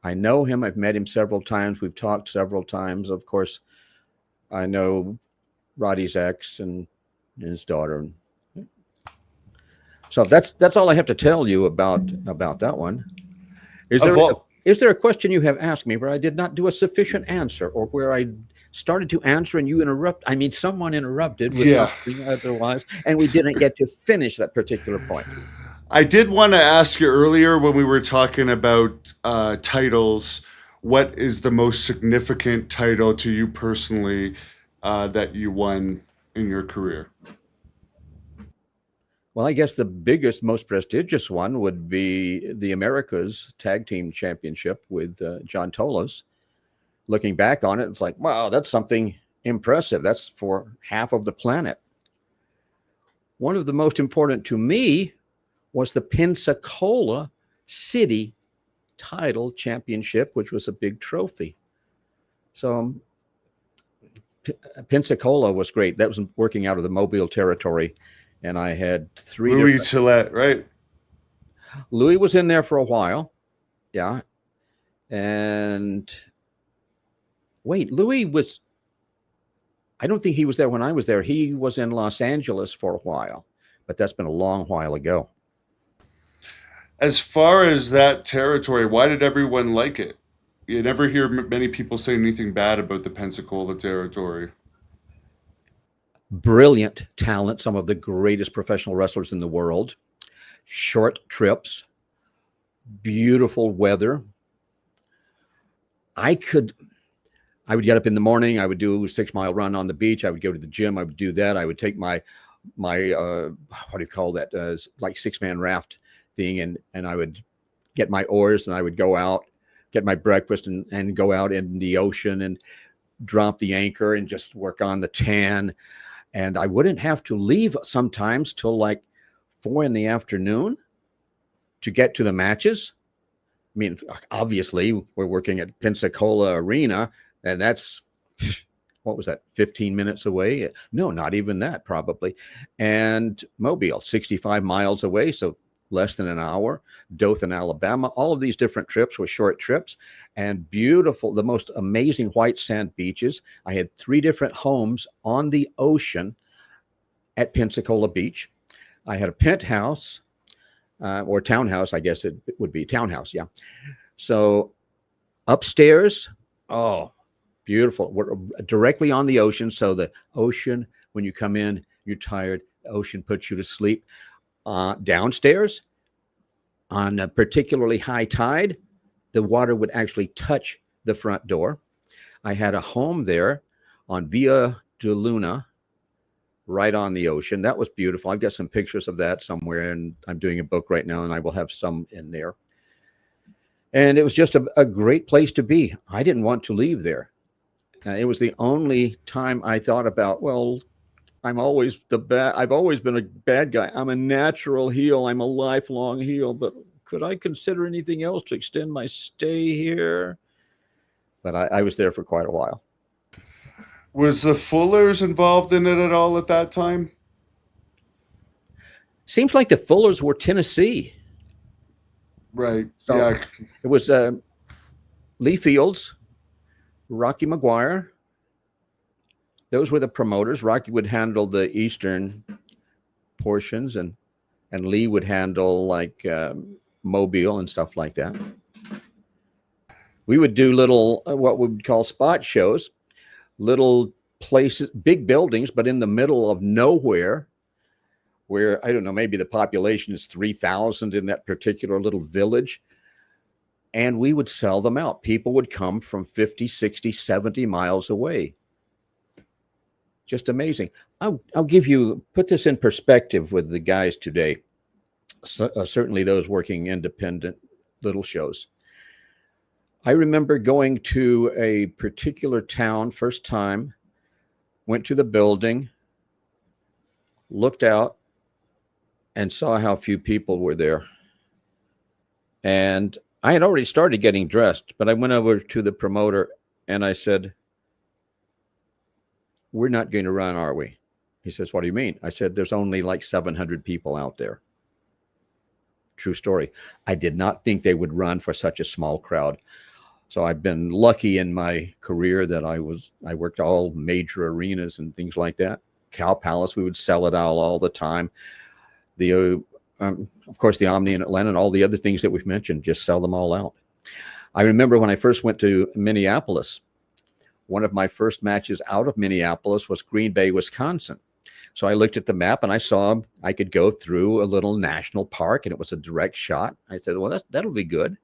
I know him. I've met him several times. We've talked several times. Of course, I know Roddy's ex and his daughter. So that's all I have to tell you about that one. Is there a question you have asked me where I did not do a sufficient answer, or where I started to answer and you interrupt? I mean, someone interrupted with something otherwise, and we didn't get to finish that particular point. I did want to ask you earlier when we were talking about titles, what is the most significant title to you personally that you won in your career? Well, I guess the biggest, most prestigious one would be the Americas Tag Team Championship with John Tolos. Looking back on it, it's like, wow, that's something impressive. That's for half of the planet. One of the most important to me was the Pensacola City Title Championship, which was a big trophy. So Pensacola was great. That was working out of the Mobile territory. And I had three. Louis Tillett, right? Louis was in there for a while. Yeah. And wait, Louis was, I don't think he was there when I was there. He was in Los Angeles for a while, but that's been a long while ago. As far as that territory, why did everyone like it? You never hear many people say anything bad about the Pensacola territory. Brilliant talent, some of the greatest professional wrestlers in the world. Short trips, beautiful weather. I would get up in the morning. I would do a 6-mile run on the beach. I would go to the gym. I would do that. I would take my what do you call that? Like 6-man raft thing. And I would get my oars and I would go out, get my breakfast and go out in the ocean and drop the anchor and just work on the tan. And I wouldn't have to leave sometimes till like 4 p.m. to get to the matches. I mean, obviously we're working at Pensacola Arena, and that's, what was that, 15 minutes away? No, not even that, probably. And Mobile, 65 miles away, so less than an hour. Dothan, Alabama. All of these different trips were short trips and beautiful, the most amazing white sand beaches. I had 3 different homes on the ocean at Pensacola Beach. I had a penthouse or townhouse, I guess it would be townhouse. Yeah. So upstairs, oh, beautiful. We're directly on the ocean. So the ocean, when you come in, you're tired. The ocean puts you to sleep. Downstairs, on a particularly high tide, the water would actually touch the front door. I had a home there on Via de Luna, right on the ocean. That was beautiful. I've got some pictures of that somewhere, and I'm doing a book right now, and I will have some in there. And it was just a great place to be. I didn't want to leave there. It was the only time I thought about, well, I've always been a bad guy. I'm a natural heel. I'm a lifelong heel, but could I consider anything else to extend my stay here? But I was there for quite a while. Was the Fullers involved in it at all at that time? Seems like the Fullers were Tennessee. Right. So yeah. It was Lee Fields, Rocky McGuire. Those were the promoters. Rocky would handle the eastern portions, and Lee would handle like Mobile and stuff like that. We would do little, what we would call spot shows, little places, big buildings, but in the middle of nowhere, where, I don't know, maybe the population is 3,000 in that particular little village. And we would sell them out. People would come from 50, 60, 70 miles away. Just amazing. I'll give you, put this in perspective with the guys today. Certainly those working independent little shows. I remember going to a particular town first time, went to the building, looked out, and saw how few people were there. And I had already started getting dressed, but I went over to the promoter and I said, "We're not going to run, are we?" He says, "What do you mean?" I said, "There's only like 700 people out there." True story. I did not think they would run for such a small crowd. So I've been lucky in my career that I worked all major arenas and things like that. Cow Palace, we would sell it out all the time. Of course, the Omni in Atlanta and all the other things that we've mentioned, just sell them all out. I remember when I first went to Minneapolis, one of my first matches out of Minneapolis was Green Bay, Wisconsin. So I looked at the map and I saw I could go through a little national park and it was a direct shot. I said, well, that'll be good.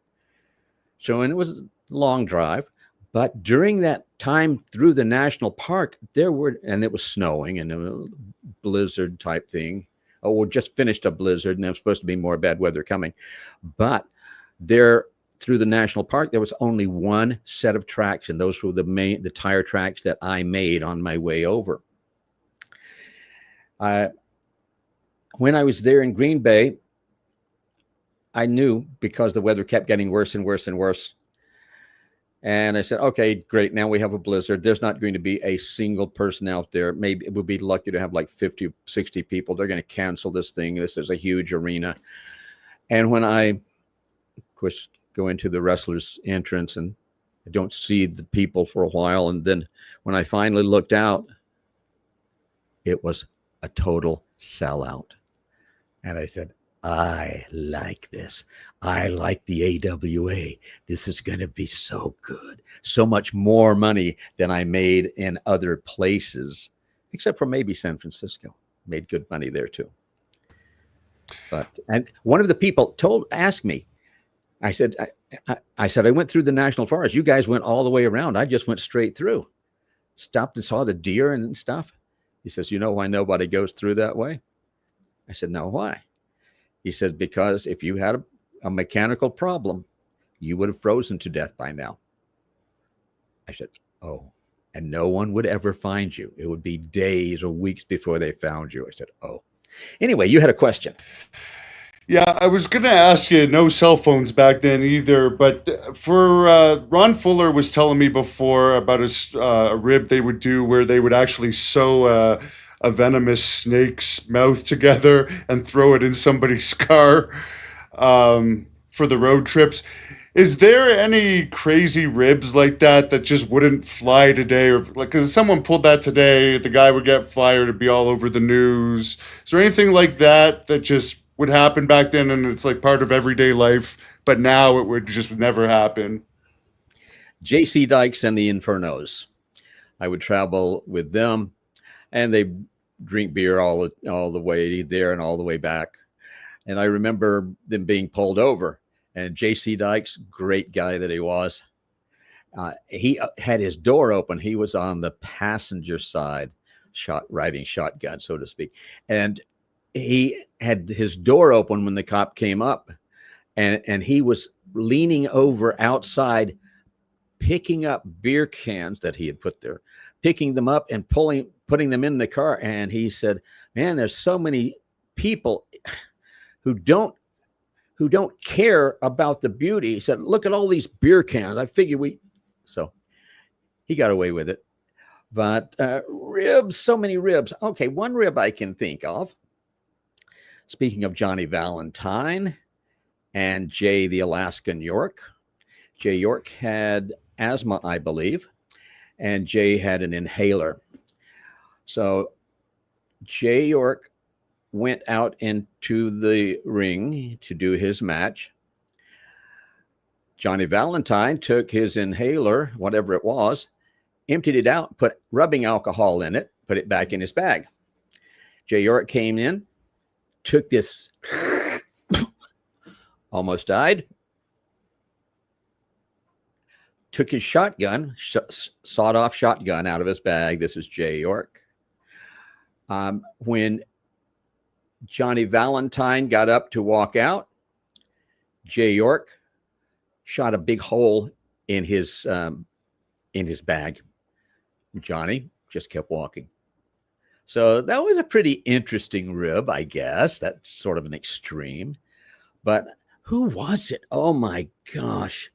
So, and it was a long drive. But during that time through the national park, and it was snowing and it was a blizzard type thing. Oh, we just finished a blizzard and there was supposed to be more bad weather coming. But there, through the national park, there was only one set of tracks, and those were the tire tracks that I made on my way over. When I was there in Green Bay, I knew, because the weather kept getting worse and worse and worse. And I said, okay, great. Now we have a blizzard. There's not going to be a single person out there. Maybe we'll be lucky to have like 50, 60 people. They're going to cancel this thing. This is a huge arena. And when I, of course, go into the wrestler's entrance and I don't see the people for a while. And then when I finally looked out, it was a total sellout. And I said, I like this. I like the AWA. This is going to be so good. So much more money than I made in other places, except for maybe San Francisco. Made good money there too. And one of the people asked me, I said, I went through the national forest. You guys went all the way around. I just went straight through. Stopped and saw the deer and stuff. He says, you know why nobody goes through that way? I said, no, why? He said, because if you had a mechanical problem, you would have frozen to death by now. I said, oh, and no one would ever find you. It would be days or weeks before they found you. I said, oh. Anyway, you had a question. Yeah, I was going to ask you, no cell phones back then either, but for Ron Fuller was telling me before about a rib they would do where they would actually sew a venomous snake's mouth together and throw it in somebody's car for the road trips. Is there any crazy ribs like that just wouldn't fly today? Or like, because someone pulled that today, the guy would get fired, it'd be all over the news. Is there anything like that just would happen back then and it's like part of everyday life, but now it would just never happen? J.C. Dykes and the Infernos. I would travel with them, and they drink beer all the way there and all the way back. And I remember them being pulled over. And J.C. Dykes, great guy that he was, he had his door open. He was on the passenger side, riding shotgun, so to speak. And he had his door open when the cop came up, and he was leaning over outside, picking up beer cans that he had put there, picking them up and putting them in the car. And he said, man, there's so many people who don't care about the beauty. He said, look at all these beer cans. I figure so he got away with it. But ribs, so many ribs. Okay, one rib I can think of. Speaking of Johnny Valentine and Jay the Alaskan York, Jay York had asthma, I believe, and Jay had an inhaler. So Jay York went out into the ring to do his match. Johnny Valentine took his inhaler, whatever it was, emptied it out, put rubbing alcohol in it, put it back in his bag. Jay York came in, took this, almost died, took his shotgun, sawed-off shotgun out of his bag. This is Jay York. When Johnny Valentine got up to walk out, Jay York shot a big hole in his bag. Johnny just kept walking. So that was a pretty interesting rib, I guess. That's sort of an extreme. But who was it? Oh, my gosh.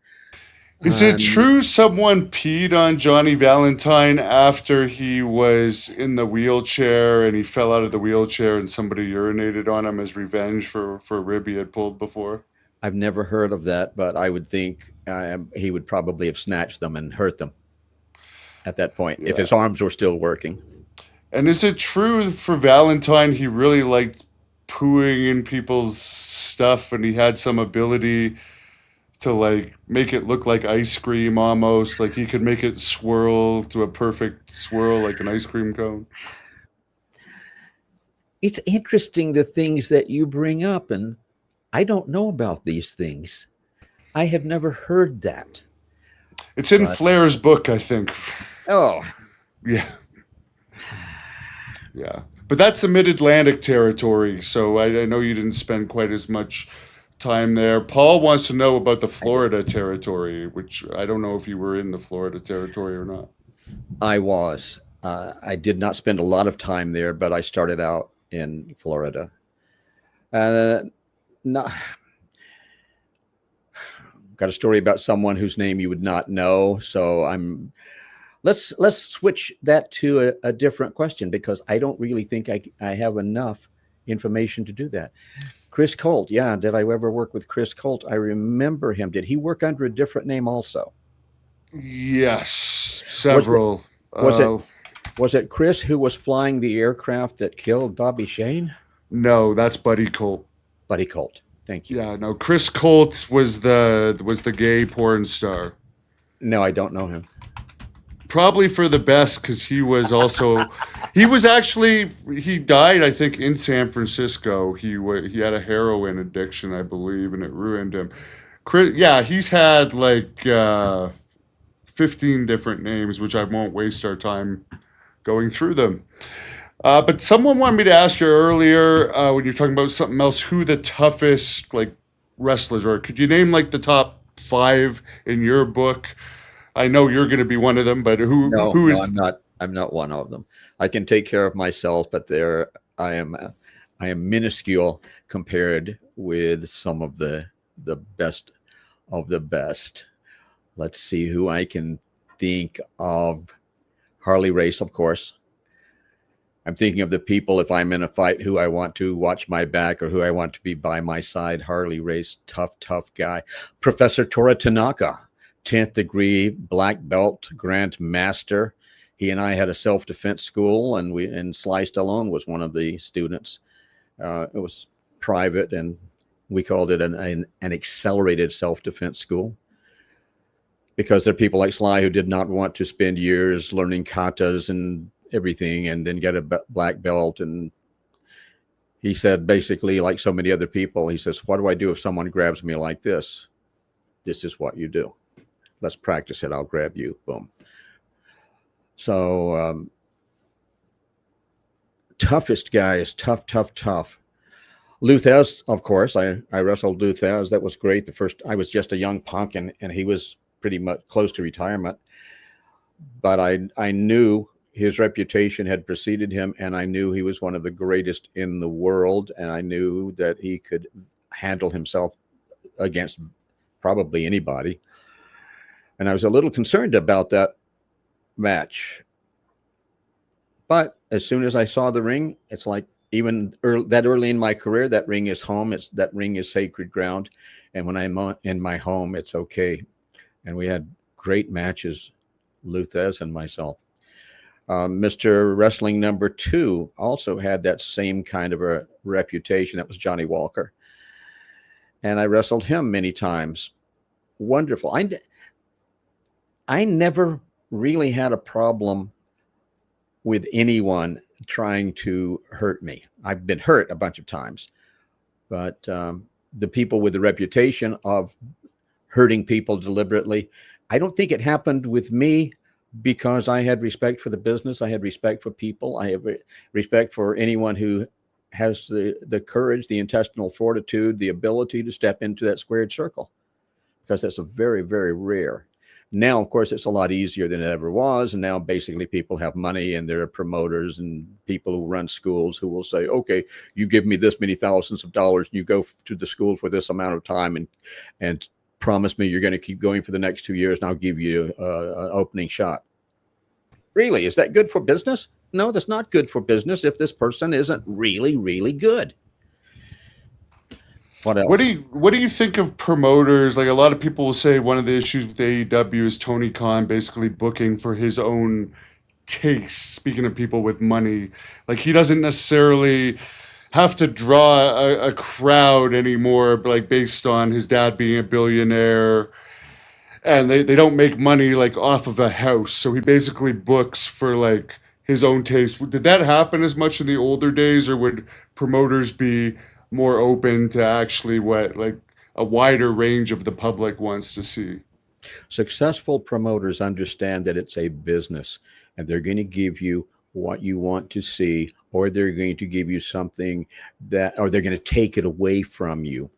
Is it true someone peed on Johnny Valentine after he was in the wheelchair and he fell out of the wheelchair and somebody urinated on him as revenge for a rib he had pulled before? I've never heard of that, but I would think he would probably have snatched them and hurt them at that point if his arms were still working. And is it true for Valentine he really liked pooing in people's stuff and he had some ability to like make it look like ice cream almost, like he could make it swirl to a perfect swirl like an ice cream cone? It's interesting the things that you bring up, and I don't know about these things. I have never heard that. It's in Flair's book, I think. Oh. Yeah. Yeah. But that's the mid-Atlantic territory, so I know you didn't spend quite as much time there. Paul wants to know about the Florida territory, which I don't know if you were in the Florida territory or not. I was. I did not spend a lot of time there, but I started out in Florida. Got a story about someone whose name you would not know. So let's switch that to a different question, because I don't really think I have enough information to do that. Chris Colt. Yeah. Did I ever work with Chris Colt? I remember him. Did he work under a different name also? Yes. Several. Was it Chris who was flying the aircraft that killed Bobby Shane? No, that's Buddy Colt. Buddy Colt. Thank you. Yeah, no, Chris Colt was the gay porn star. No, I don't know him. Probably for the best, because he died, I think, in San Francisco. He had a heroin addiction, I believe, and it ruined him. He's had like 15 different names, which I won't waste our time going through them. But someone wanted me to ask you earlier, when you're talking about something else, who the toughest like wrestlers are. Could you name like the top 5 in your book? I know you're going to be one of them, but who is? No, I'm not one of them. I can take care of myself, but I am minuscule compared with some of the best of the best. Let's see who I can think of. Harley Race, of course. I'm thinking of the people, if I'm in a fight, who I want to watch my back or who I want to be by my side. Harley Race, tough guy. Professor Tora Tanaka, 10th degree black belt Grand Master. He and I had a self-defense school, and Sly Stallone was one of the students. It was private, and we called it an accelerated self-defense school, because there are people like Sly who did not want to spend years learning katas and everything and then get a black belt. And he said, basically, like so many other people, he says, what do I do if someone grabs me like this? This is what you do. Let's practice it. I'll grab you. Boom. So toughest guy is tough. Lou Thesz, of course. I wrestled Lou Thesz. That was great. I was just a young punk, and he was pretty much close to retirement. But I knew his reputation had preceded him, and I knew he was one of the greatest in the world, and I knew that he could handle himself against probably anybody. And I was a little concerned about that match. But as soon as I saw the ring, it's like, even that early in my career, that ring is home. That ring is sacred ground. And when I'm in my home, it's okay. And we had great matches, Lou Thesz and myself. Mr. Wrestling number 2 also had that same kind of a reputation. That was Johnny Walker. And I wrestled him many times. wonderful. I never really had a problem with anyone trying to hurt me. I've been hurt a bunch of times, but the people with the reputation of hurting people deliberately, I don't think it happened with me because I had respect for the business. I had respect for people. I have respect for anyone who has the courage, the intestinal fortitude, the ability to step into that squared circle, because that's a very, very rare. Now, of course, it's a lot easier than it ever was. And now basically people have money and there are promoters and people who run schools who will say, okay, you give me this many thousands of dollars and you go to the school for this amount of time and promise me you're going to keep going for the next 2 years and I'll give you an opening shot. Really? Is that good for business? No, that's not good for business if this person isn't really, really good. What else? What do you think of promoters? Like, a lot of people will say one of the issues with AEW is Tony Khan basically booking for his own taste. Speaking of people with money, like, he doesn't necessarily have to draw a crowd anymore, like, based on his dad being a billionaire, and they don't make money like off of a house. So he basically books for like his own taste. Did that happen as much in the older days, or would promoters be more open to actually what like a wider range of the public wants to see? Successful promoters understand that it's a business and they're going to give you what you want to see, or they're going to give you something that, or they're going to take it away from you.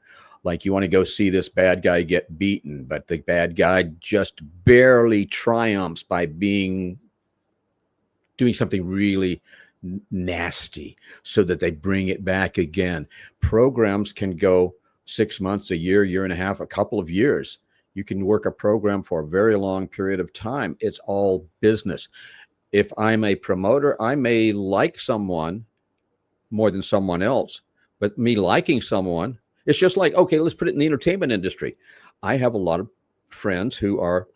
Like, you want to go see this bad guy get beaten, but the bad guy just barely triumphs by doing something really nasty so that they bring it back again. Programs can go 6 months, a year and a half, a couple of years. You can work a program for a very long period of time. It's all business. If I'm a promoter, I may like someone more than someone else, but me liking someone, it's just like, okay, let's put it in the entertainment industry. I have a lot of friends who are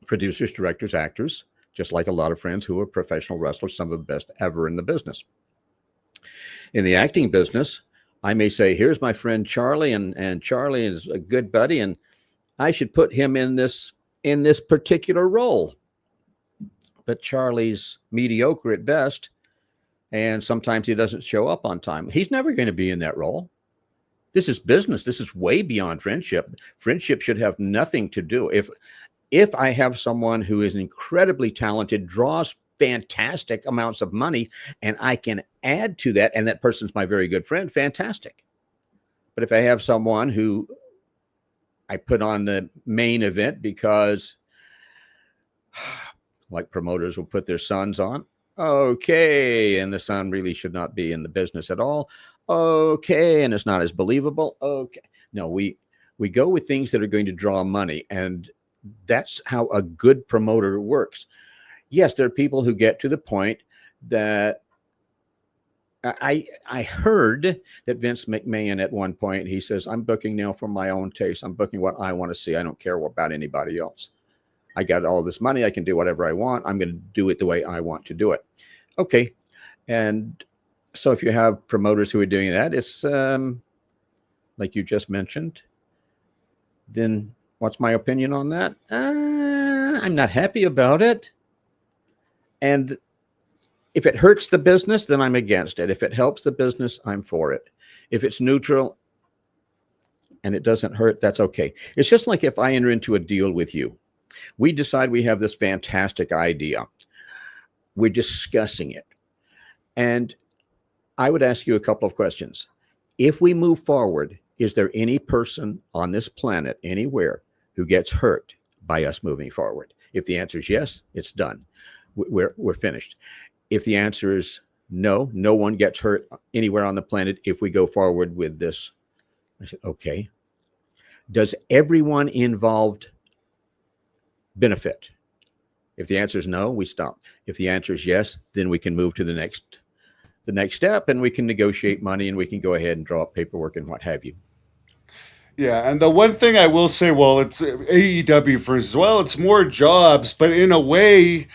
producers, directors, actors, just like a lot of friends who are professional wrestlers, some of the best ever in the business. In the acting business, I may say, here's my friend Charlie, and Charlie is a good buddy, and I should put him in this particular role. But Charlie's mediocre at best, and sometimes he doesn't show up on time. He's never going to be in that role. This is business. This is way beyond friendship. Friendship should have nothing to do. If I have someone who is incredibly talented, draws fantastic amounts of money, and I can add to that, and that person's my very good friend, fantastic. But if I have someone who I put on the main event because, like promoters will put their sons on, okay, and the son really should not be in the business at all, okay, and it's not as believable, okay. No, we go with things that are going to draw money, and that's how a good promoter works. Yes, there are people who get to the point that I heard that Vince McMahon at one point, he says, I'm booking now for my own taste. I'm booking what I want to see. I don't care about anybody else. I got all this money. I can do whatever I want. I'm going to do it the way I want to do it. Okay. And so if you have promoters who are doing that, it's like you just mentioned, then what's my opinion on that? I'm not happy about it. And if it hurts the business, then I'm against it. If it helps the business, I'm for it. If it's neutral and it doesn't hurt, that's okay. It's just like if I enter into a deal with you. We decide we have this fantastic idea. We're discussing it. And I would ask you a couple of questions. If we move forward, is there any person on this planet, anywhere, who gets hurt by us moving forward? If the answer is yes, it's done. We're finished. If the answer is no, no one gets hurt anywhere on the planet if we go forward with this. I said, okay. Does everyone involved benefit? If the answer is no, we stop. If the answer is yes, then we can move to the next step, and we can negotiate money, and we can go ahead and draw up paperwork and what have you. Yeah, and the one thing I will say, well, it's AEW for instance, well, it's more jobs, but in a way,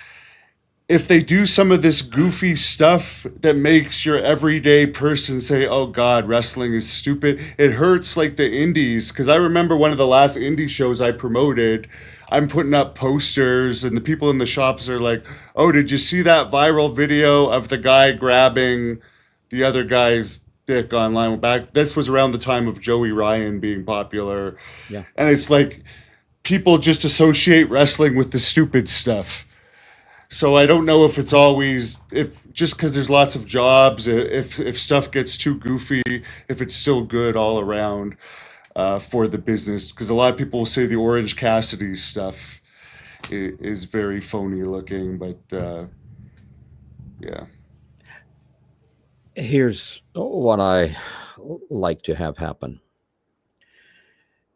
if they do some of this goofy stuff that makes your everyday person say, oh God, wrestling is stupid, it hurts like the indies. Because I remember one of the last indie shows I promoted, I'm putting up posters and the people in the shops are like, oh, did you see that viral video of the guy grabbing the other guy's dick online? Back, this was around the time of Joey Ryan being popular. Yeah. And it's like people just associate wrestling with the stupid stuff. So I don't know if it's always, if just because there's lots of jobs, if stuff gets too goofy, if it's still good all around for the business. Because a lot of people will say the Orange Cassidy stuff is very phony looking, but yeah. Here's what I like to have happen.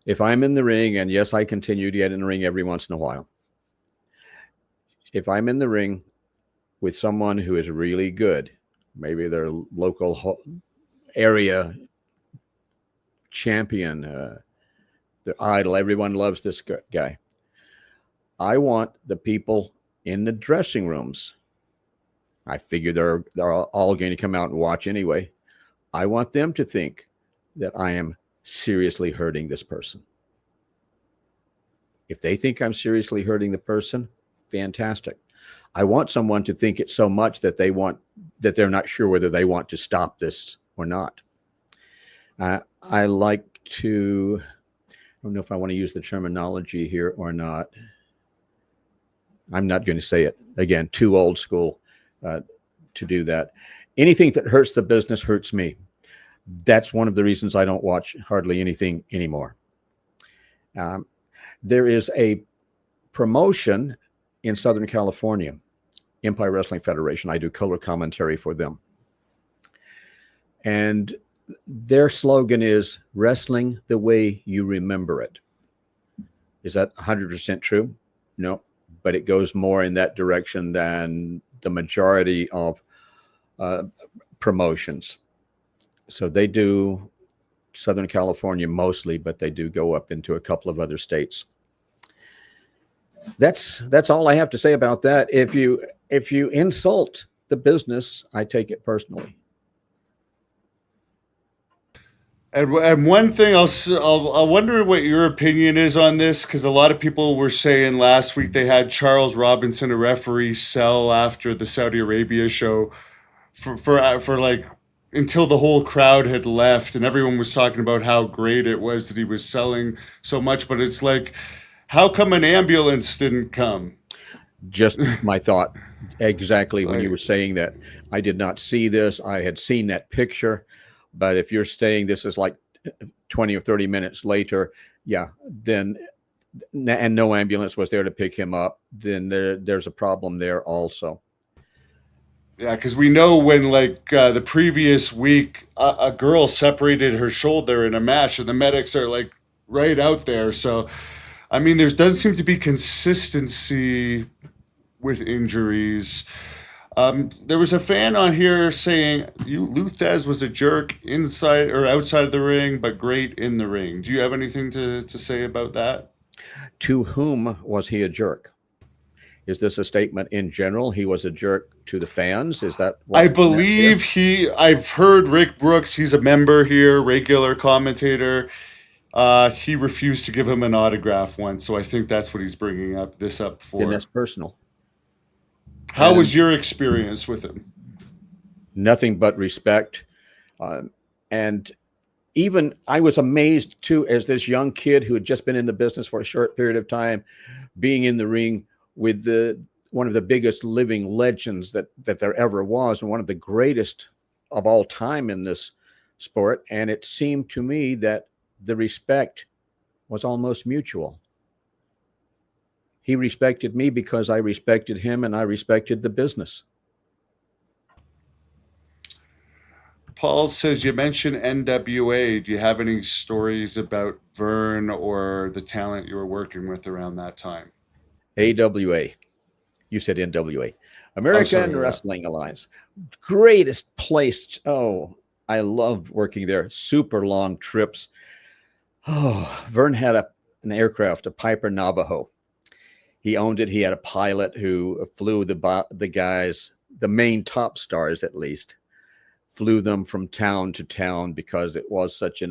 If I'm in the ring, and yes, I continue to get in the ring every once in a while. If I'm in the ring with someone who is really good, maybe their local area champion, their idol, everyone loves this guy. I want the people in the dressing rooms. I figure they're all going to come out and watch anyway. I want them to think that I am seriously hurting this person. If they think I'm seriously hurting the person, fantastic. I want someone to think it so much that they're not sure whether they want to stop this or not. I like to, I don't know if I want to use the terminology here or not. I'm not going to say it. Again, too old school to do that. Anything that hurts the business hurts me. That's one of the reasons I don't watch hardly anything anymore. There is a promotion in Southern California, Empire Wrestling Federation. I do color commentary for them. And their slogan is wrestling the way you remember it. Is that 100% true? No, but it goes more in that direction than the majority of promotions. So they do Southern California mostly, but they do go up into a couple of other states. That's all I have to say about that. If you insult the business, I take it personally. And one thing I wonder what your opinion is on this, because a lot of people were saying last week they had Charles Robinson, a referee, sell after the Saudi Arabia show for like until the whole crowd had left, and everyone was talking about how great it was that he was selling so much. But it's like, how come an ambulance didn't come? Just my thought exactly when you were saying that. I did not see this. I had seen that picture. But if you're saying this is like 20 or 30 minutes later, yeah, then, and no ambulance was there to pick him up, then there's a problem there also. Yeah, because we know when, like, the previous week, a girl separated her shoulder in a match, and the medics are, like, right out there. So, I mean, there doesn't seem to be consistency with injuries. There was a fan on here saying Luthez was a jerk inside or outside of the ring, but great in the ring. Do you have anything to say about that? To whom was he a jerk? Is this a statement in general? He was a jerk to the fans? Is that what I believe I've heard Rick Brooks, he's a member here, regular commentator. He refused to give him an autograph once, so I think that's what he's bringing this up for. Then that's personal. How was your experience with him? Nothing but respect. And even I was amazed too, as this young kid who had just been in the business for a short period of time, being in the ring with one of the biggest living legends that there ever was, and one of the greatest of all time in this sport. And it seemed to me that the respect was almost mutual. He respected me because I respected him, and I respected the business. Paul says, you mentioned NWA. Do you have any stories about Vern or the talent you were working with around that time? AWA. You said NWA. American Wrestling Alliance. Greatest place. Oh, I loved working there. Super long trips. Oh, Vern had an aircraft, a Piper Navajo. He owned it. He had a pilot who flew the guys, the main top stars at least, flew them from town to town because it was such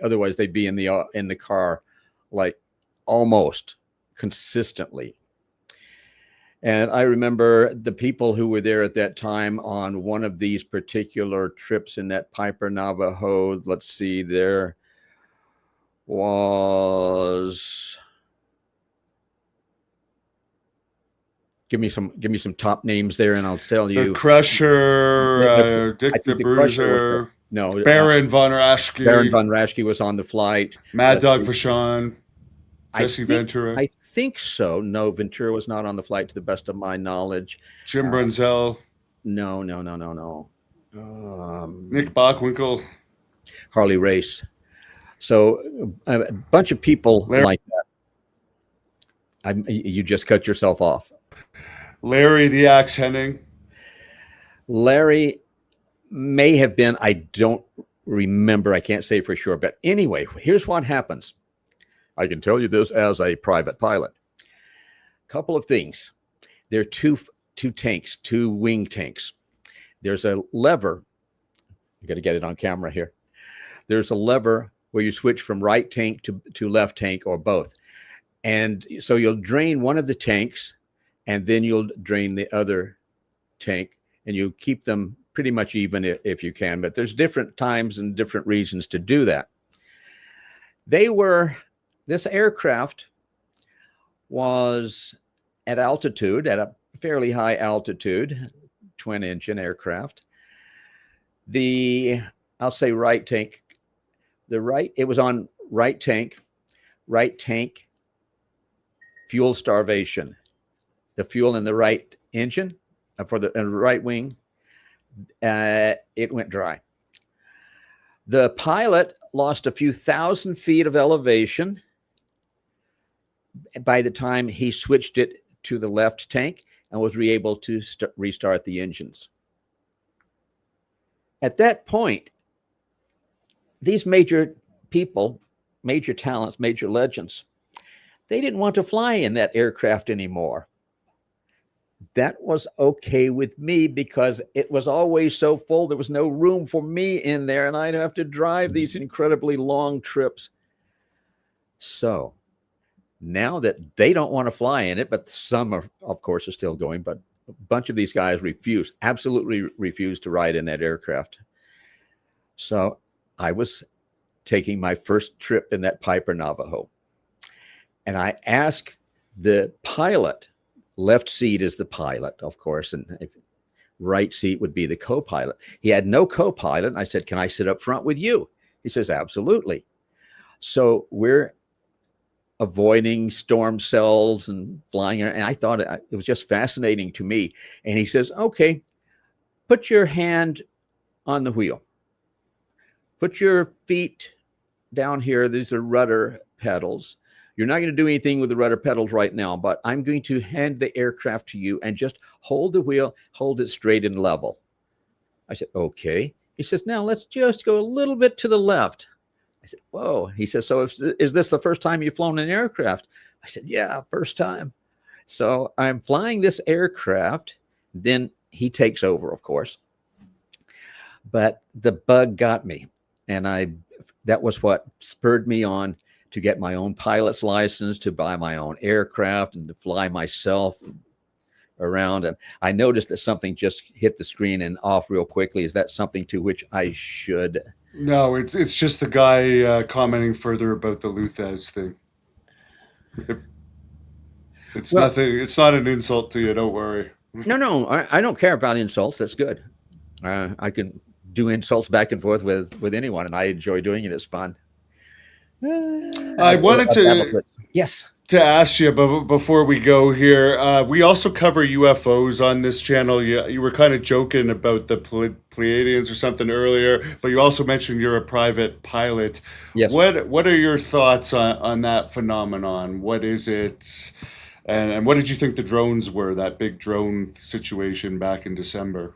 otherwise they'd be in the car like almost consistently. And I remember the people who were there at that time on one of these particular trips in that Piper Navajo. Let's see, there was, give me some top names there, and I'll tell The you. Crusher, I Dick think the Crusher was Bruiser, no, Baron von Raschke, Baron von Raschke was on the flight. Mad Let's Dog see. Vachon, Jesse Ventura, I think so. No, Ventura was not on the flight to the best of my knowledge. Jim Brunzell, No. Nick Bockwinkel, Harley Race. So a bunch of people Larry, like that. You just cut yourself off. Larry the Axe Henning. Larry may have been, I don't remember. I can't say for sure. But anyway, here's what happens. I can tell you this as a private pilot. Couple of things. There are two tanks, two wing tanks. There's a lever. You got to get it on camera here. There's a lever where you switch from right tank to left tank or both. And so you'll drain one of the tanks and then you'll drain the other tank, and you keep them pretty much even if you can. But there's different times and different reasons to do that. This aircraft was at altitude, at a fairly high altitude, twin engine aircraft. I'll say right tank, it was on right tank, fuel starvation. The fuel in the right engine for the right wing, it went dry. The pilot lost a few thousand feet of elevation by the time he switched it to the left tank and was able to restart the engines. At that point, these major people, major talents, major legends, they didn't want to fly in that aircraft anymore. That was okay with me because it was always so full. There was no room for me in there, and I'd have to drive these incredibly long trips. So now that they don't want to fly in it, but some are, of course, are still going, but a bunch of these guys absolutely refuse to ride in that aircraft. So I was taking my first trip in that Piper Navajo, and I asked the pilot. Left seat is the pilot, of course, and right seat would be the co-pilot. He had no co-pilot, and I said, "Can I sit up front with you?" He says, "Absolutely." So we're avoiding storm cells and flying, and I thought it was just fascinating to me. And he says, "Okay, put your hand on the wheel. Put your feet down here. These are rudder pedals. You're not going to do anything with the rudder pedals right now, but I'm going to hand the aircraft to you and just hold the wheel, hold it straight and level." I said, "Okay." He says, "Now let's just go a little bit to the left." I said, "Whoa." He says, "So is this the first time you've flown an aircraft?" I said, "Yeah, first time." So I'm flying this aircraft. Then he takes over, of course. But the bug got me. And that was what spurred me on to get my own pilot's license, to buy my own aircraft, and to fly myself around. And I noticed that something just hit the screen and off real quickly. Is that something to which I should? No, it's just the guy commenting further about the Luthez thing. It's nothing. It's not an insult to you. Don't worry. No, I don't care about insults. That's good. I can do insults back and forth with anyone, and I enjoy doing it. It's fun. I wanted to ask you before we go here. We also cover UFOs on this channel. You were kind of joking about the Pleiadians or something earlier, but you also mentioned you're a private pilot. Yes. What are your thoughts on that phenomenon? What is it? And what did you think the drones were, that big drone situation back in December?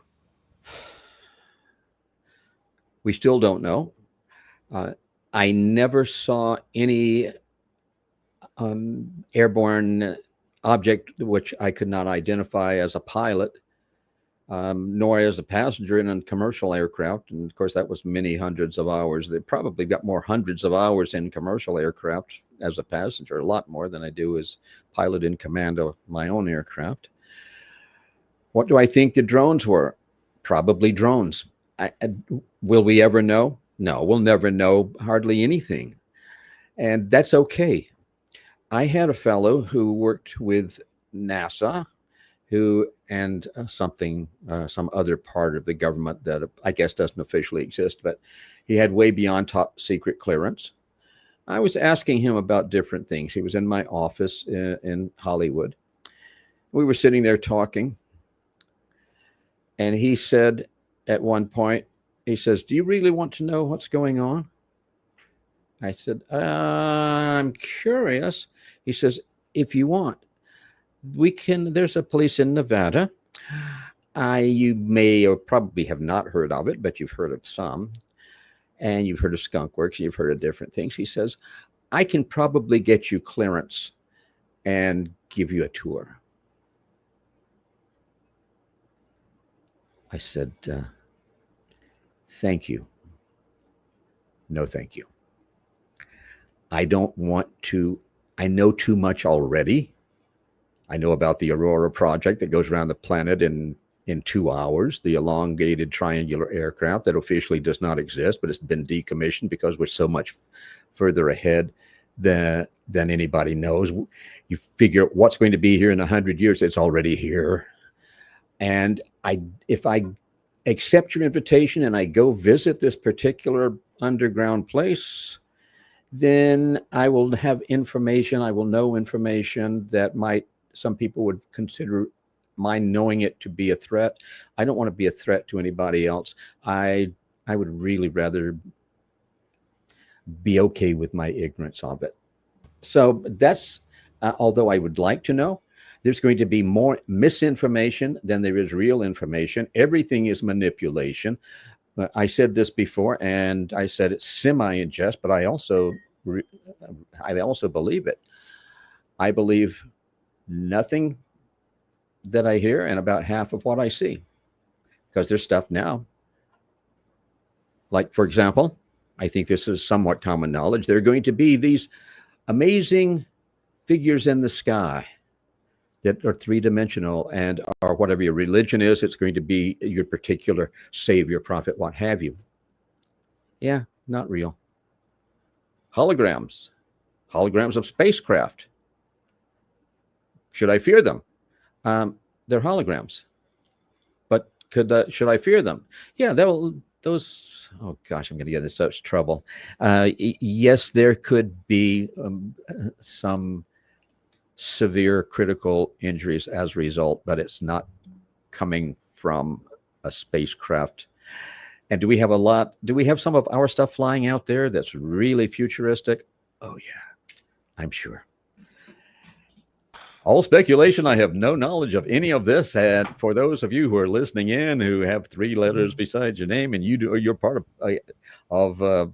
We still don't know. I never saw any airborne object which I could not identify as a pilot, nor as a passenger in a commercial aircraft. And of course, that was many hundreds of hours. They probably got more hundreds of hours in commercial aircraft as a passenger, a lot more than I do as pilot in command of my own aircraft. What do I think the drones were? Probably drones. Will we ever know? No, we'll never know hardly anything. And that's okay. I had a fellow who worked with NASA, and some other part of the government that I guess doesn't officially exist, but he had way beyond top secret clearance. I was asking him about different things. He was in my office in Hollywood. We were sitting there talking, and he said at one point, he says, "Do you really want to know what's going on?" I said, "I'm curious." He says, "If you want, there's a place in Nevada. You may or probably have not heard of it, but you've heard of some. And you've heard of skunk works, you've heard of different things." He says, "I can probably get you clearance and give you a tour." I said, "Thank you. No, thank you. I don't want to. I know too much already. I know about the Aurora project that goes around the planet in 2 hours, the elongated triangular aircraft that officially does not exist, but it's been decommissioned because we're so much further ahead than anybody knows. You figure what's going to be here in 100 years, it's already here. And if I accept your invitation and I go visit this particular underground place, then I will have information. I will know information that some people would consider my knowing it to be a threat. I don't want to be a threat to anybody else. I would really rather be okay with my ignorance of it." So that's, although I would like to know, there's going to be more misinformation than there is real information. Everything is manipulation. I said this before, and I said it's semi in jest, but I also believe it. I believe nothing that I hear and about half of what I see, because there's stuff now. Like, for example, I think this is somewhat common knowledge. There are going to be these amazing figures in the sky that are three-dimensional and are whatever your religion is. It's going to be your particular savior, prophet, what have you. Yeah, not real. Holograms of spacecraft. Should I fear them? They're holograms. But should I fear them? Yeah, those. Oh gosh, I'm going to get into such trouble. Yes, there could be some severe critical injuries as a result, but it's not coming from a spacecraft. And do we have some of our stuff flying out there that's really futuristic? Oh yeah, I'm sure. All speculation. I have no knowledge of any of this. And for those of you who are listening in who have 3 letters besides your name and you're part of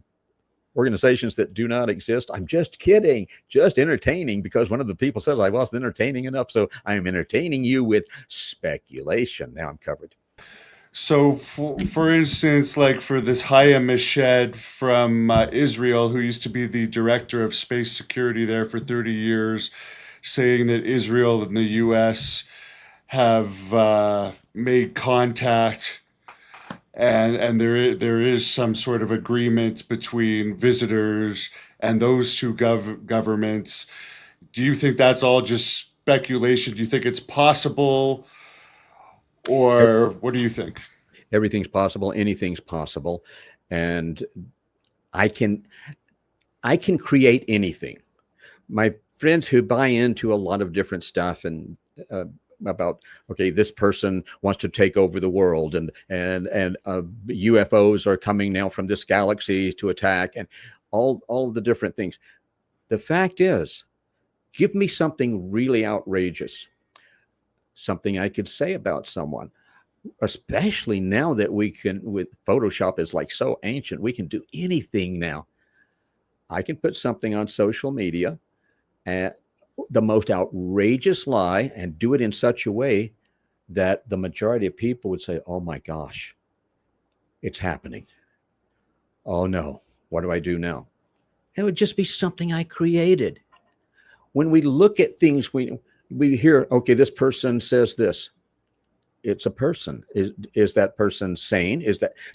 organizations that do not exist, I'm just kidding, just entertaining, because one of the people says I wasn't entertaining enough. So I am entertaining you with speculation. Now I'm covered. So, for instance, like for this Hayam Meshed from Israel, who used to be the director of space security there for 30 years, saying that Israel and the U.S. have made contact, and there is some sort of agreement between visitors and those two governments. Do you think that's all just speculation? Do you think it's possible? Or what do you think? Everything's possible. Anything's possible. And I can create anything. My friends who buy into a lot of different stuff and about, okay, this person wants to take over the world, and UFOs are coming now from this galaxy to attack, and all the different things. The fact is, give me something really outrageous, something I could say about someone, especially now that we can, with Photoshop is like so ancient, we can do anything now. I can put something on social media the most outrageous lie and do it in such a way that the majority of people would say, oh my gosh, it's happening. Oh no, what do I do now? And it would just be something I created. When we look at things, we hear, okay, this person says this. It's a person. Is that person sane?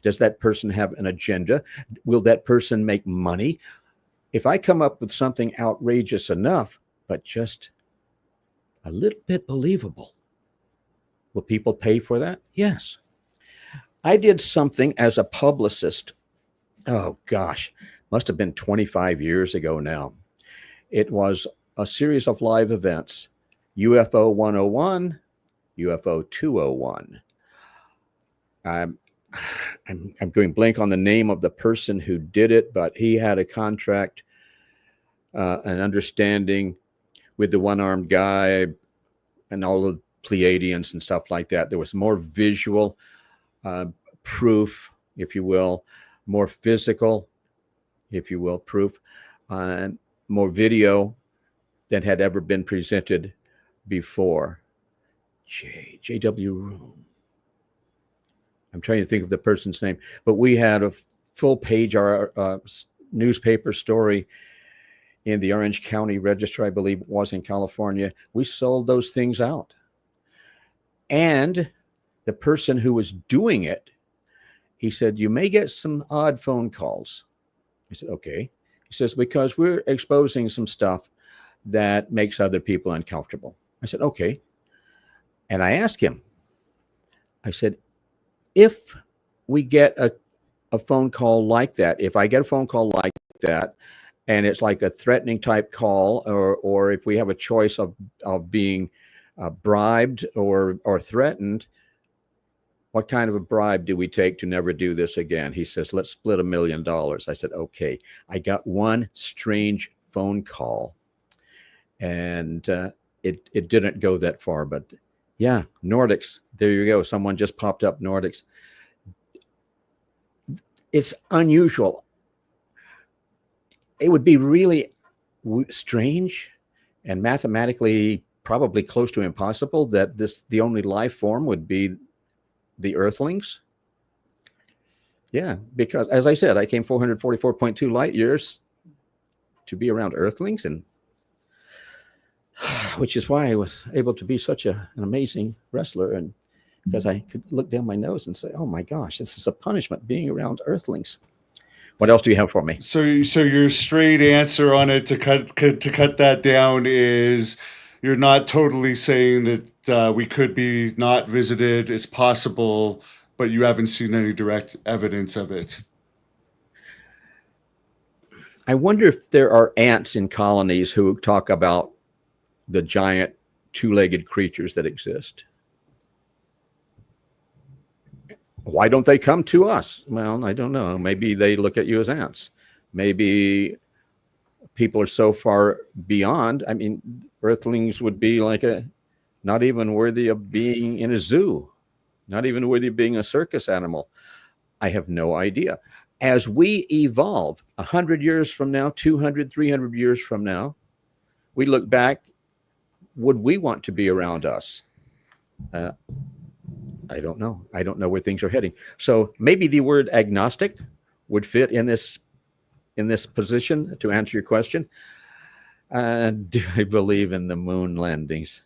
Does that person have an agenda? Will that person make money? If I come up with something outrageous enough, but just a little bit believable, will people pay for that? Yes. I did something as a publicist. Oh gosh, must have been 25 years ago now. It was a series of live events, UFO 101, UFO 201. I'm going blank on the name of the person who did it, but he had a contract, an understanding with the one-armed guy and all the Pleiadians and stuff like that. There was more visual proof, if you will, more physical, if you will, proof, more video than had ever been presented before. J.W. Room. I'm trying to think of the person's name, but we had a full page, our newspaper story in the Orange County Register, I believe it was, in California. We sold those things out. And the person who was doing it, he said, you may get some odd phone calls. I said, okay. He says, because we're exposing some stuff that makes other people uncomfortable. I said, okay. And I asked him, I said, if we get a phone call like that, if I get a phone call like that, and it's like a threatening type call, or if we have a choice of being bribed or threatened, what kind of a bribe do we take to never do this again? He says, let's split $1 million. I said, okay. I got one strange phone call, and it didn't go that far, but yeah, Nordics. There you go. Someone just popped up, Nordics. It's unusual. It would be really strange and mathematically probably close to impossible that the only life form would be the Earthlings. Yeah, because as I said, I came 444.2 light years to be around Earthlings, and which is why I was able to be such an amazing wrestler, and because I could look down my nose and say, oh my gosh, this is a punishment being around Earthlings. What else do you have for me? So your straight answer on it to cut that down is you're not totally saying that we could be not visited. It's possible, but you haven't seen any direct evidence of it. I wonder if there are ants in colonies who talk about the giant two-legged creatures that exist. Why don't they come to us? Well, I don't know. Maybe they look at you as ants. Maybe people are so far beyond. I mean, Earthlings would be like not even worthy of being in a zoo, not even worthy of being a circus animal. I have no idea. As we evolve 100 years from now, 200, 300 years from now, we look back, would we want to be around us? I don't know. I don't know where things are heading. So maybe the word agnostic would fit in this position to answer your question. Do I believe in the moon landings?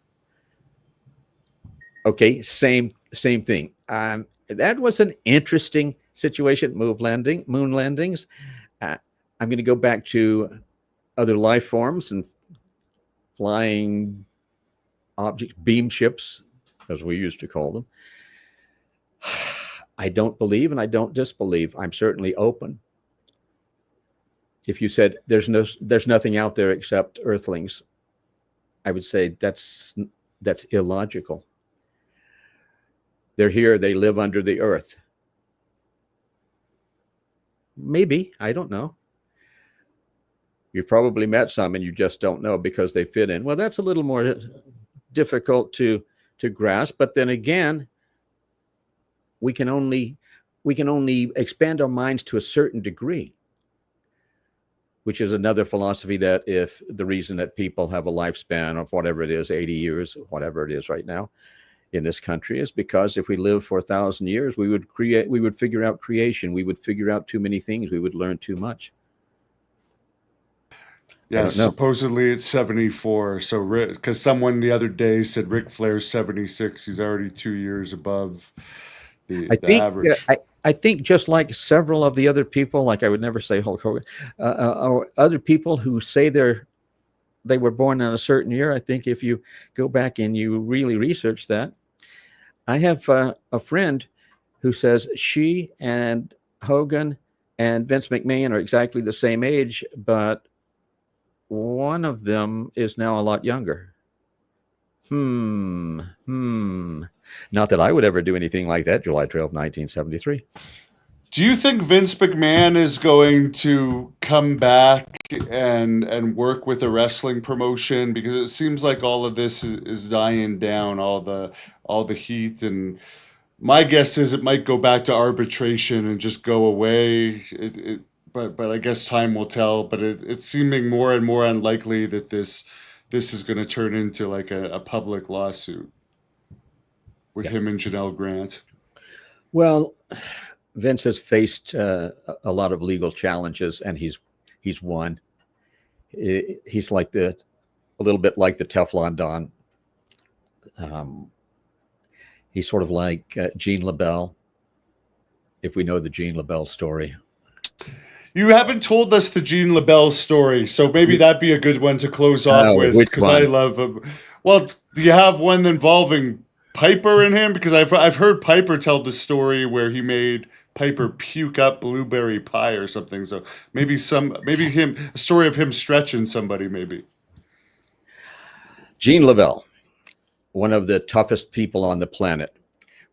Okay, same thing. That was an interesting situation. Moon landings. I'm going to go back to other life forms and flying objects, beam ships, as we used to call them. I don't believe and I don't disbelieve. I'm certainly open. If you said there's nothing out there except Earthlings, I would say that's illogical. They're here. They live under the earth. Maybe, I don't know. You've probably met some and you just don't know because they fit in. Well, that's a little more difficult to grasp. But then again, we can only expand our minds to a certain degree. which is another philosophy that if the reason that people have a lifespan of whatever it is, 80 years, whatever it is right now in this country, is because if we live for 1,000 years, we would figure out creation. We would figure out too many things. We would learn too much. I Yeah, don't know. supposedly it's 74. So, because someone the other day said Ric Flair's 76, he's already 2 years above I the think average. I think just like several of the other people, like I would never say Hulk Hogan, or other people who say they were born in a certain year. I think if you go back and you really research that, I have a friend who says she and Hogan and Vince McMahon are exactly the same age, but one of them is now a lot younger. Not that I would ever do anything like that, July 12th, 1973. Do you think Vince McMahon is going to come back and work with a wrestling promotion? Because it seems like all of this is dying down, all the heat, and my guess is it might go back to arbitration and just go away. But I guess time will tell. But it's seeming more and more unlikely that this is going to turn into like a public lawsuit with him and Janelle Grant. Well, Vince has faced a lot of legal challenges, and he's won. He's like a little bit like the Teflon Don. He's sort of like Gene LeBell, if we know the Gene LeBell story. You haven't told us the Gene LeBell story, so maybe that'd be a good one to close off with, because I love him. Well, do you have one involving Piper in him? Because I've heard Piper tell the story where he made Piper puke up blueberry pie or something. So maybe a story of him stretching somebody, maybe. Gene LeBell, one of the toughest people on the planet.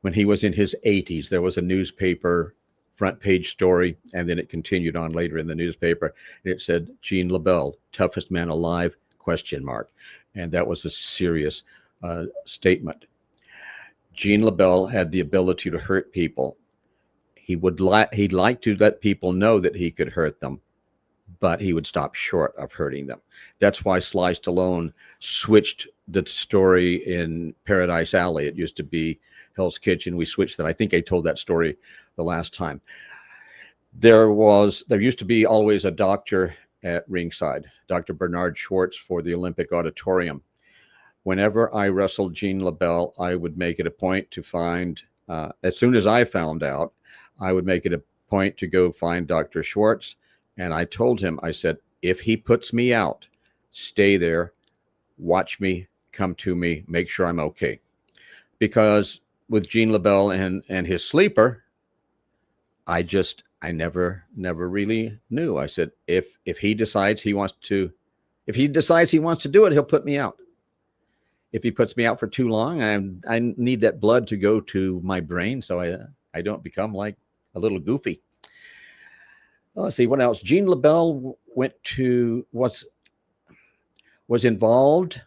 When he was in his 80s, there was a newspaper front page story, and then it continued on later in the newspaper. And it said, Gene LeBell, toughest man alive, ? And that was a serious statement. Gene LeBell had the ability to hurt people. He'd like to let people know that he could hurt them, but he would stop short of hurting them. That's why Sly Stallone switched the story in Paradise Alley. It used to be Hell's Kitchen. We switched that. I think I told that story the last time. There used to be always a doctor at ringside, Dr. Bernard Schwartz for the Olympic Auditorium. Whenever I wrestled Gene LeBell, I would make it a point to find, as soon as I found out, I would make it a point to go find Dr. Schwartz. And I told him, I said, if he puts me out, stay there, watch me, come to me, make sure I'm okay. Because with Gene LeBell and his sleeper, I never really knew. I said, if he decides he wants to do it, he'll put me out. If he puts me out for too long, I need that blood to go to my brain so I don't become like a little goofy. Let's see what else. Gene LeBell was involved.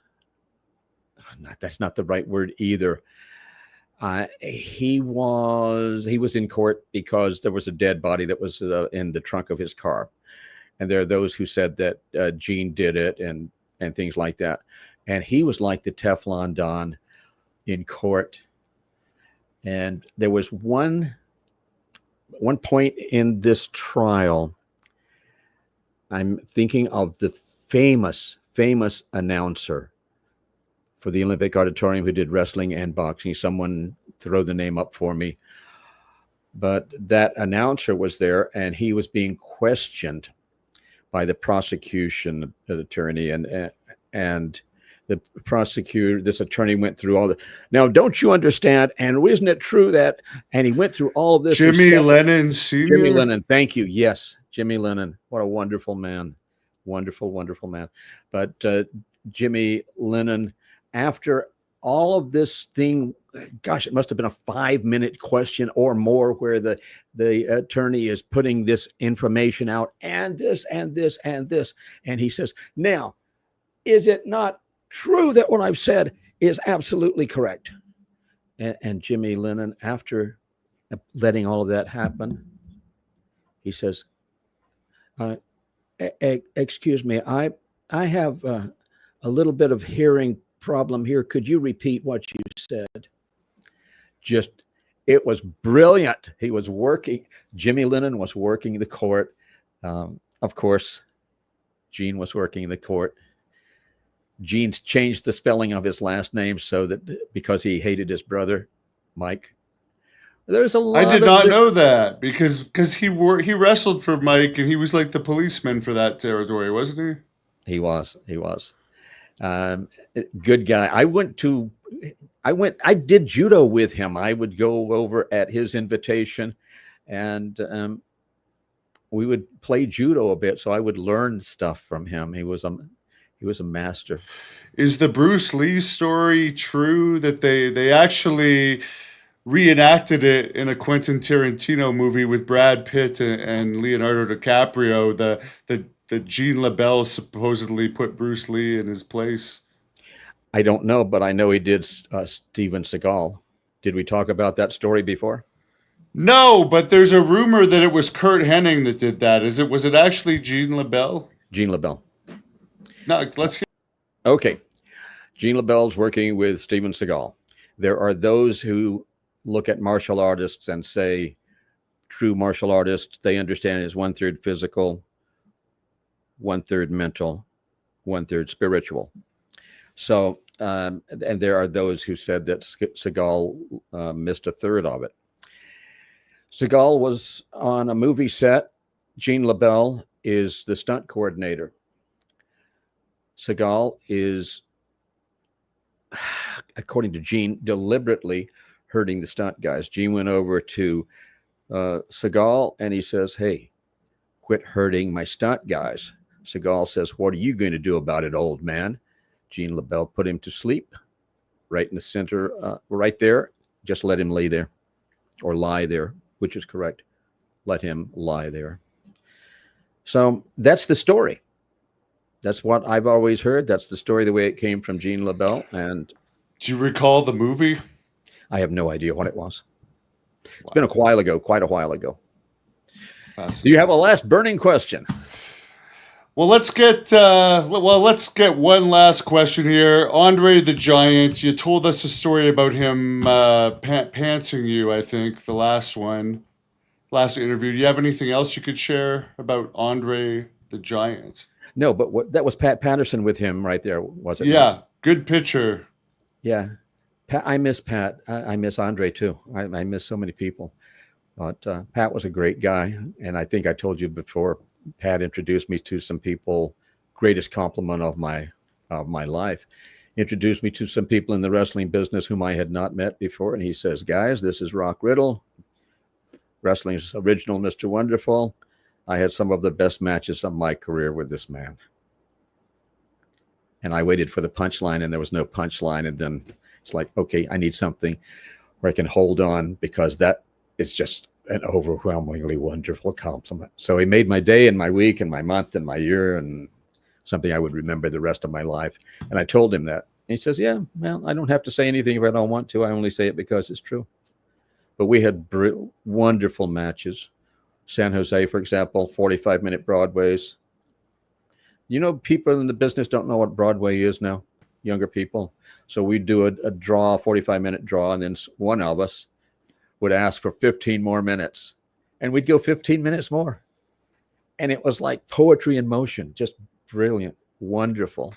That's not the right word either. He was in court because there was a dead body that was in the trunk of his car, and there are those who said that Gene did it and things like that. And he was like the Teflon Don in court. And there was one point in this trial. I'm thinking of the famous announcer for the Olympic Auditorium who did wrestling and boxing. Someone throw the name up for me. But that announcer was there, and he was being questioned by the prosecution attorney, and the prosecutor, this attorney went through all the, now, don't you understand? And isn't it true that, and he went through all of this. Jimmy Lennon Sr. Jimmy Lennon. Thank you. Yes. Jimmy Lennon. What a wonderful man. Wonderful, wonderful man. But Jimmy Lennon, after all of this thing, gosh, it must have been a 5-minute question or more where the attorney is putting this information out and this and this and this. And he says, now, is it not true that what I've said is absolutely correct? And Jimmy Lennon, after letting all of that happen, he says, Excuse me. I have a little bit of hearing problem here. Could you repeat what you said? Just, it was brilliant. He was working. Jimmy Lennon was working the court. Of course, Gene was working the court. Gene changed the spelling of his last name so that because he hated his brother, Mike. There's a lot. I did not know that because he wrestled for Mike and he was like the policeman for that territory, wasn't he? He was. Good guy. I did judo with him. I would go over at his invitation and we would play judo a bit. So I would learn stuff from him. He was a master. Is the Bruce Lee story true that they actually reenacted it in a Quentin Tarantino movie with Brad Pitt and Leonardo DiCaprio? The Gene LeBell supposedly put Bruce Lee in his place. I don't know, but I know he did Steven Seagal. Did we talk about that story before? No, but there's a rumor that it was Kurt Hennig that did that. Was it actually Gene LeBell? Gene LeBell. No, let's hear. Okay. Gene LeBell's working with Steven Seagal. There are those who look at martial artists and say, true martial artists, they understand it as 1/3 physical, 1/3 mental, 1/3 spiritual. So, and there are those who said that Seagal missed 1/3 of it. Seagal was on a movie set. Gene LeBell is the stunt coordinator. Seagal is, according to Gene, deliberately hurting the stunt guys. Gene went over to Seagal and he says, "Hey, quit hurting my stunt guys." Seagal says, "What are you going to do about it, old man?" Gene LeBell put him to sleep right in the center, right there. Just let him lay there or lie there, which is correct. Let him lie there. So that's the story. That's what I've always heard. That's the story, the way it came from Gene LeBell. And do you recall the movie? I have no idea what it was. It's been a while ago, quite a while ago. Do you have a last burning question? Well, let's get one last question here. Andre the Giant, you told us a story about him pantsing you, I think, the last interview. Do you have anything else you could share about Andre the Giant? No, but that was Pat Patterson with him right there, was it? Yeah, good picture. Yeah. I miss Pat. I miss Andre too. I miss so many people. But Pat was a great guy. And I think I told you before, Pat introduced me to some people, greatest compliment of my life. Introduced me to some people in the wrestling business whom I had not met before. And he says, "Guys, this is Rock Riddle, wrestling's original Mr. Wonderful. I had some of the best matches of my career with this man." And I waited for the punchline and there was no punchline. And then it's like, okay, I need something where I can hold on because that is just an overwhelmingly wonderful compliment. So he made my day and my week and my month and my year and something I would remember the rest of my life. And I told him that. And he says, "Yeah, well, I don't have to say anything if I don't want to. I only say it because it's true." But we had wonderful matches. San Jose, for example, 45-minute Broadways. You know, people in the business don't know what Broadway is now, younger people. So we'd do a draw, 45-minute draw, and then one of us would ask for 15 more minutes. And we'd go 15 minutes more. And it was like poetry in motion, just brilliant, wonderful.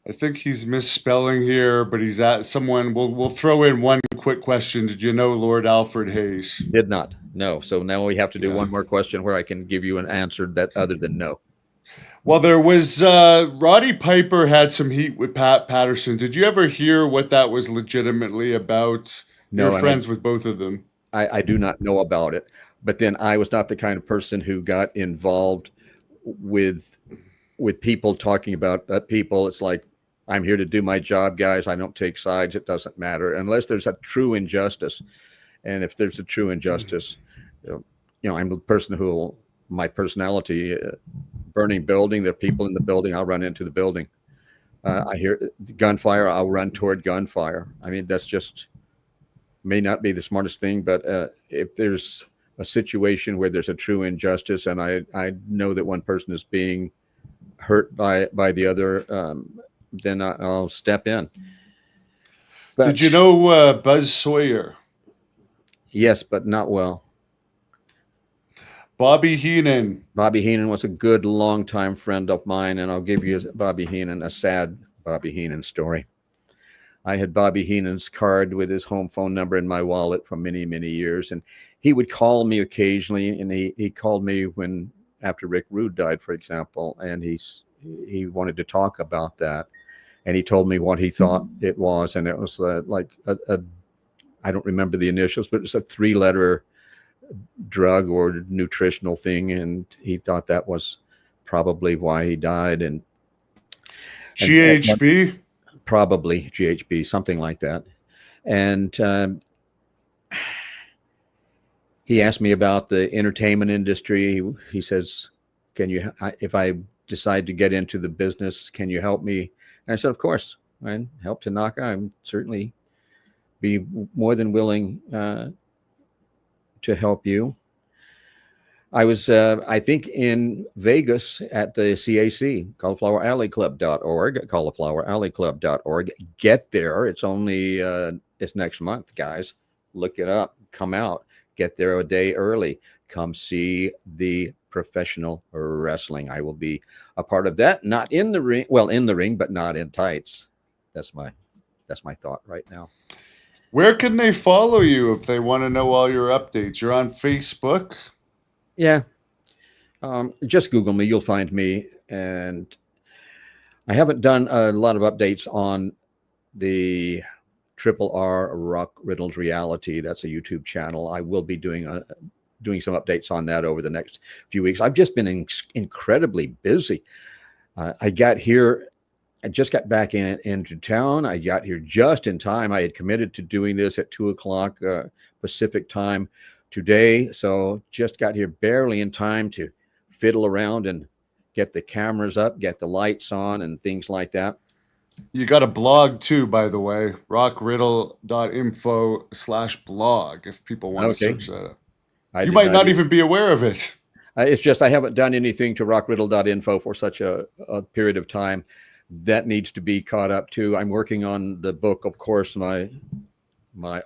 I think he's misspelling here, but he's at someone. We'll throw in one quick question. Did you know Lord Alfred Hayes? Did not. No. So now we have to do one more question where I can give you an answer that other than no. Well, there was Rowdy Piper had some heat with Pat Patterson. Did you ever hear what that was legitimately about? No, you're friends with both of them. I do not know about it. But then I was not the kind of person who got involved with people talking about people. It's like, I'm here to do my job, guys. I don't take sides. It doesn't matter unless there's a true injustice. And if there's a true injustice, you know, I'm the person who will, my personality, burning building, there are people in the building, I'll run into the building. I hear gunfire, I'll run toward gunfire. I mean, that's just, may not be the smartest thing, but if there's a situation where there's a true injustice, and I know that one person is being hurt by the other, then I'll step in. But Did you know Buzz Sawyer? yes, but not well. Bobby Heenan. Bobby Heenan was a good longtime friend of mine, and I'll give you Bobby Heenan, a sad Bobby Heenan story. I had Bobby Heenan's card with his home phone number in my wallet for many, many years, and he would call me occasionally, and he called me when after Rick Rude died, for example, and he wanted to talk about that, and he told me what he thought it was, and it was like a I don't remember the initials, but it's a 3-letter drug or nutritional thing, and he thought that was probably why he died. And GHB? Probably GHB, something like that. And he asked me about the entertainment industry. He says, "Can you, if I decide to get into the business, can you help me?" And I said, "Of course, I help Tanaka. I'm certainly be more than willing to help you." I was, I think, in Vegas at the CAC, caulifloweralleyclub.org, caulifloweralleyclub.org. Get there. It's only, it's next month, guys. Look it up. Come out. Get there a day early. Come see the professional wrestling. I will be a part of that. Not in the ring. Well, in the ring, but not in tights. That's my thought right now. Where can they follow you if they want to know all your updates? You're on Facebook? Yeah. Just Google me. You'll find me. And I haven't done a lot of updates on the Triple R Rock Riddle's Reality. That's a YouTube channel. I will be doing some updates on that over the next few weeks. I've just been incredibly busy. I just got back into town. I got here just in time. I had committed to doing this at 2:00 Pacific time today. So just got here barely in time to fiddle around and get the cameras up, get the lights on and things like that. You got a blog too, by the way, rockriddle.info/blog, if people want to search that up. You might not even be aware of it. It's just I haven't done anything to rockriddle.info for such a period of time. That needs to be caught up too. I'm working on the book, of course, my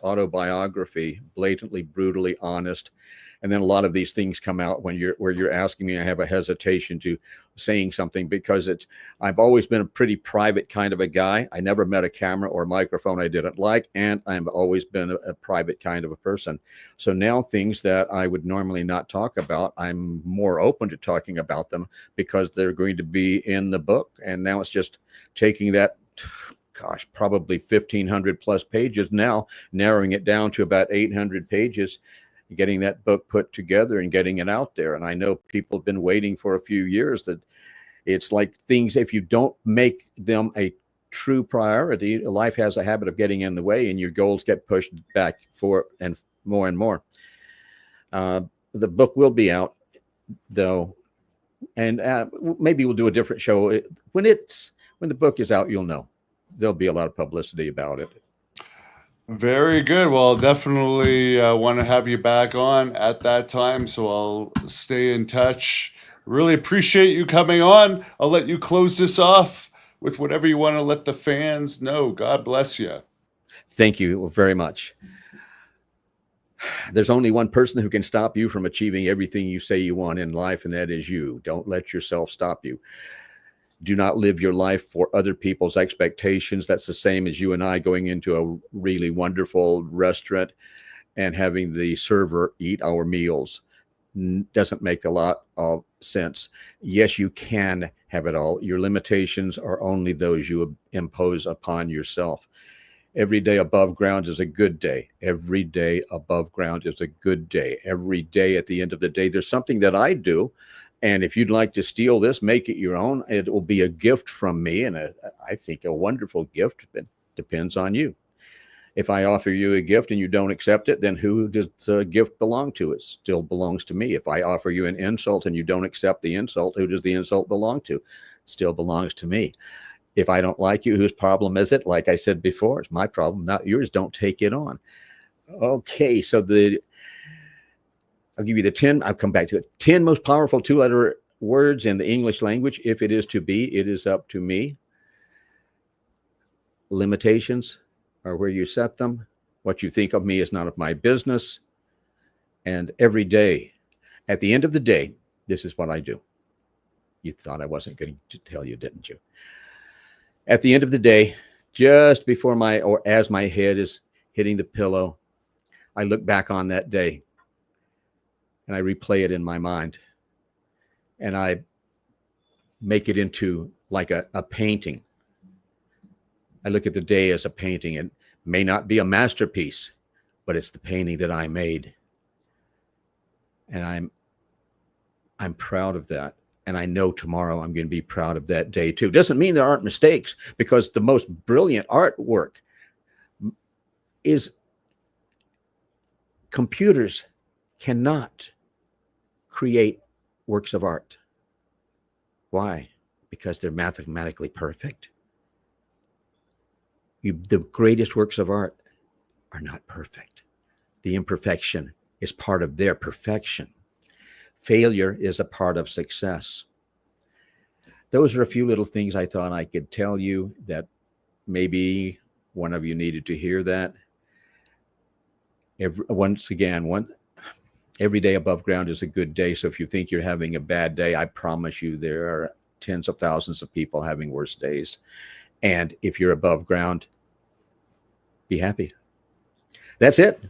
autobiography, Blatantly, Brutally Honest. And then a lot of these things come out where you're asking me. I have a hesitation to saying something because I've always been a pretty private kind of a guy. I never met a camera or microphone I didn't like, and I've always been a private kind of a person. So now things that I would normally not talk about, I'm more open to talking about them because they're going to be in the book. And now it's just taking that, gosh, probably 1,500 plus pages now, narrowing it down to about 800 pages, getting that book put together and getting it out there. And I know people have been waiting for a few years. That it's like things, if you don't make them a true priority, life has a habit of getting in the way and your goals get pushed back for and more. The book will be out though. And maybe we'll do a different show. When the book is out, you'll know. There'll be a lot of publicity about it. Very good. Well, definitely want to have you back on at that time. So I'll stay in touch. Really appreciate you coming on. I'll let you close this off with whatever you want to let the fans know. God bless you. Thank you very much. There's only one person who can stop you from achieving everything you say you want in life, and that is you. Don't let yourself stop you. Do not live your life for other people's expectations. That's the same as you and I going into a really wonderful restaurant and having the server eat our meals. Doesn't make a lot of sense. Yes, you can have it all. Your limitations are only those you impose upon yourself. Every day above ground is a good day. Every day above ground is a good day. Every day at the end of the day, there's something that I do. And if you'd like to steal this, make it your own. It will be a gift from me, and I think a wonderful gift, but depends on you. If I offer you a gift and you don't accept it, then who does the gift belong to? It still belongs to me. If I offer you an insult and you don't accept the insult, who does the insult belong to? It still belongs to me. If I don't like you, whose problem is it? Like I said before, it's my problem, not yours. Don't take it on. Okay, so I'll give you the 10. I'll come back to the 10 most powerful 2-letter words in the English language. If it is to be, it is up to me. Limitations are where you set them. What you think of me is none of my business. And every day, at the end of the day, this is what I do. You thought I wasn't going to tell you, didn't you? At the end of the day, just before as my head is hitting the pillow, I look back on that day and I replay it in my mind. And I make it into like a painting. I look at the day as a painting. It may not be a masterpiece, but it's the painting that I made. And I'm proud of that. And I know tomorrow I'm going to be proud of that day too. Doesn't mean there aren't mistakes, because the most brilliant artwork is computers cannot create works of art. Why? Because they're mathematically perfect. The greatest works of art are not perfect. The imperfection is part of their perfection. Failure is a part of success. Those are a few little things I thought I could tell you that maybe one of you needed to hear that. Every day above ground is a good day. So if you think you're having a bad day, I promise you there are tens of thousands of people having worse days. And if you're above ground, be happy. That's it.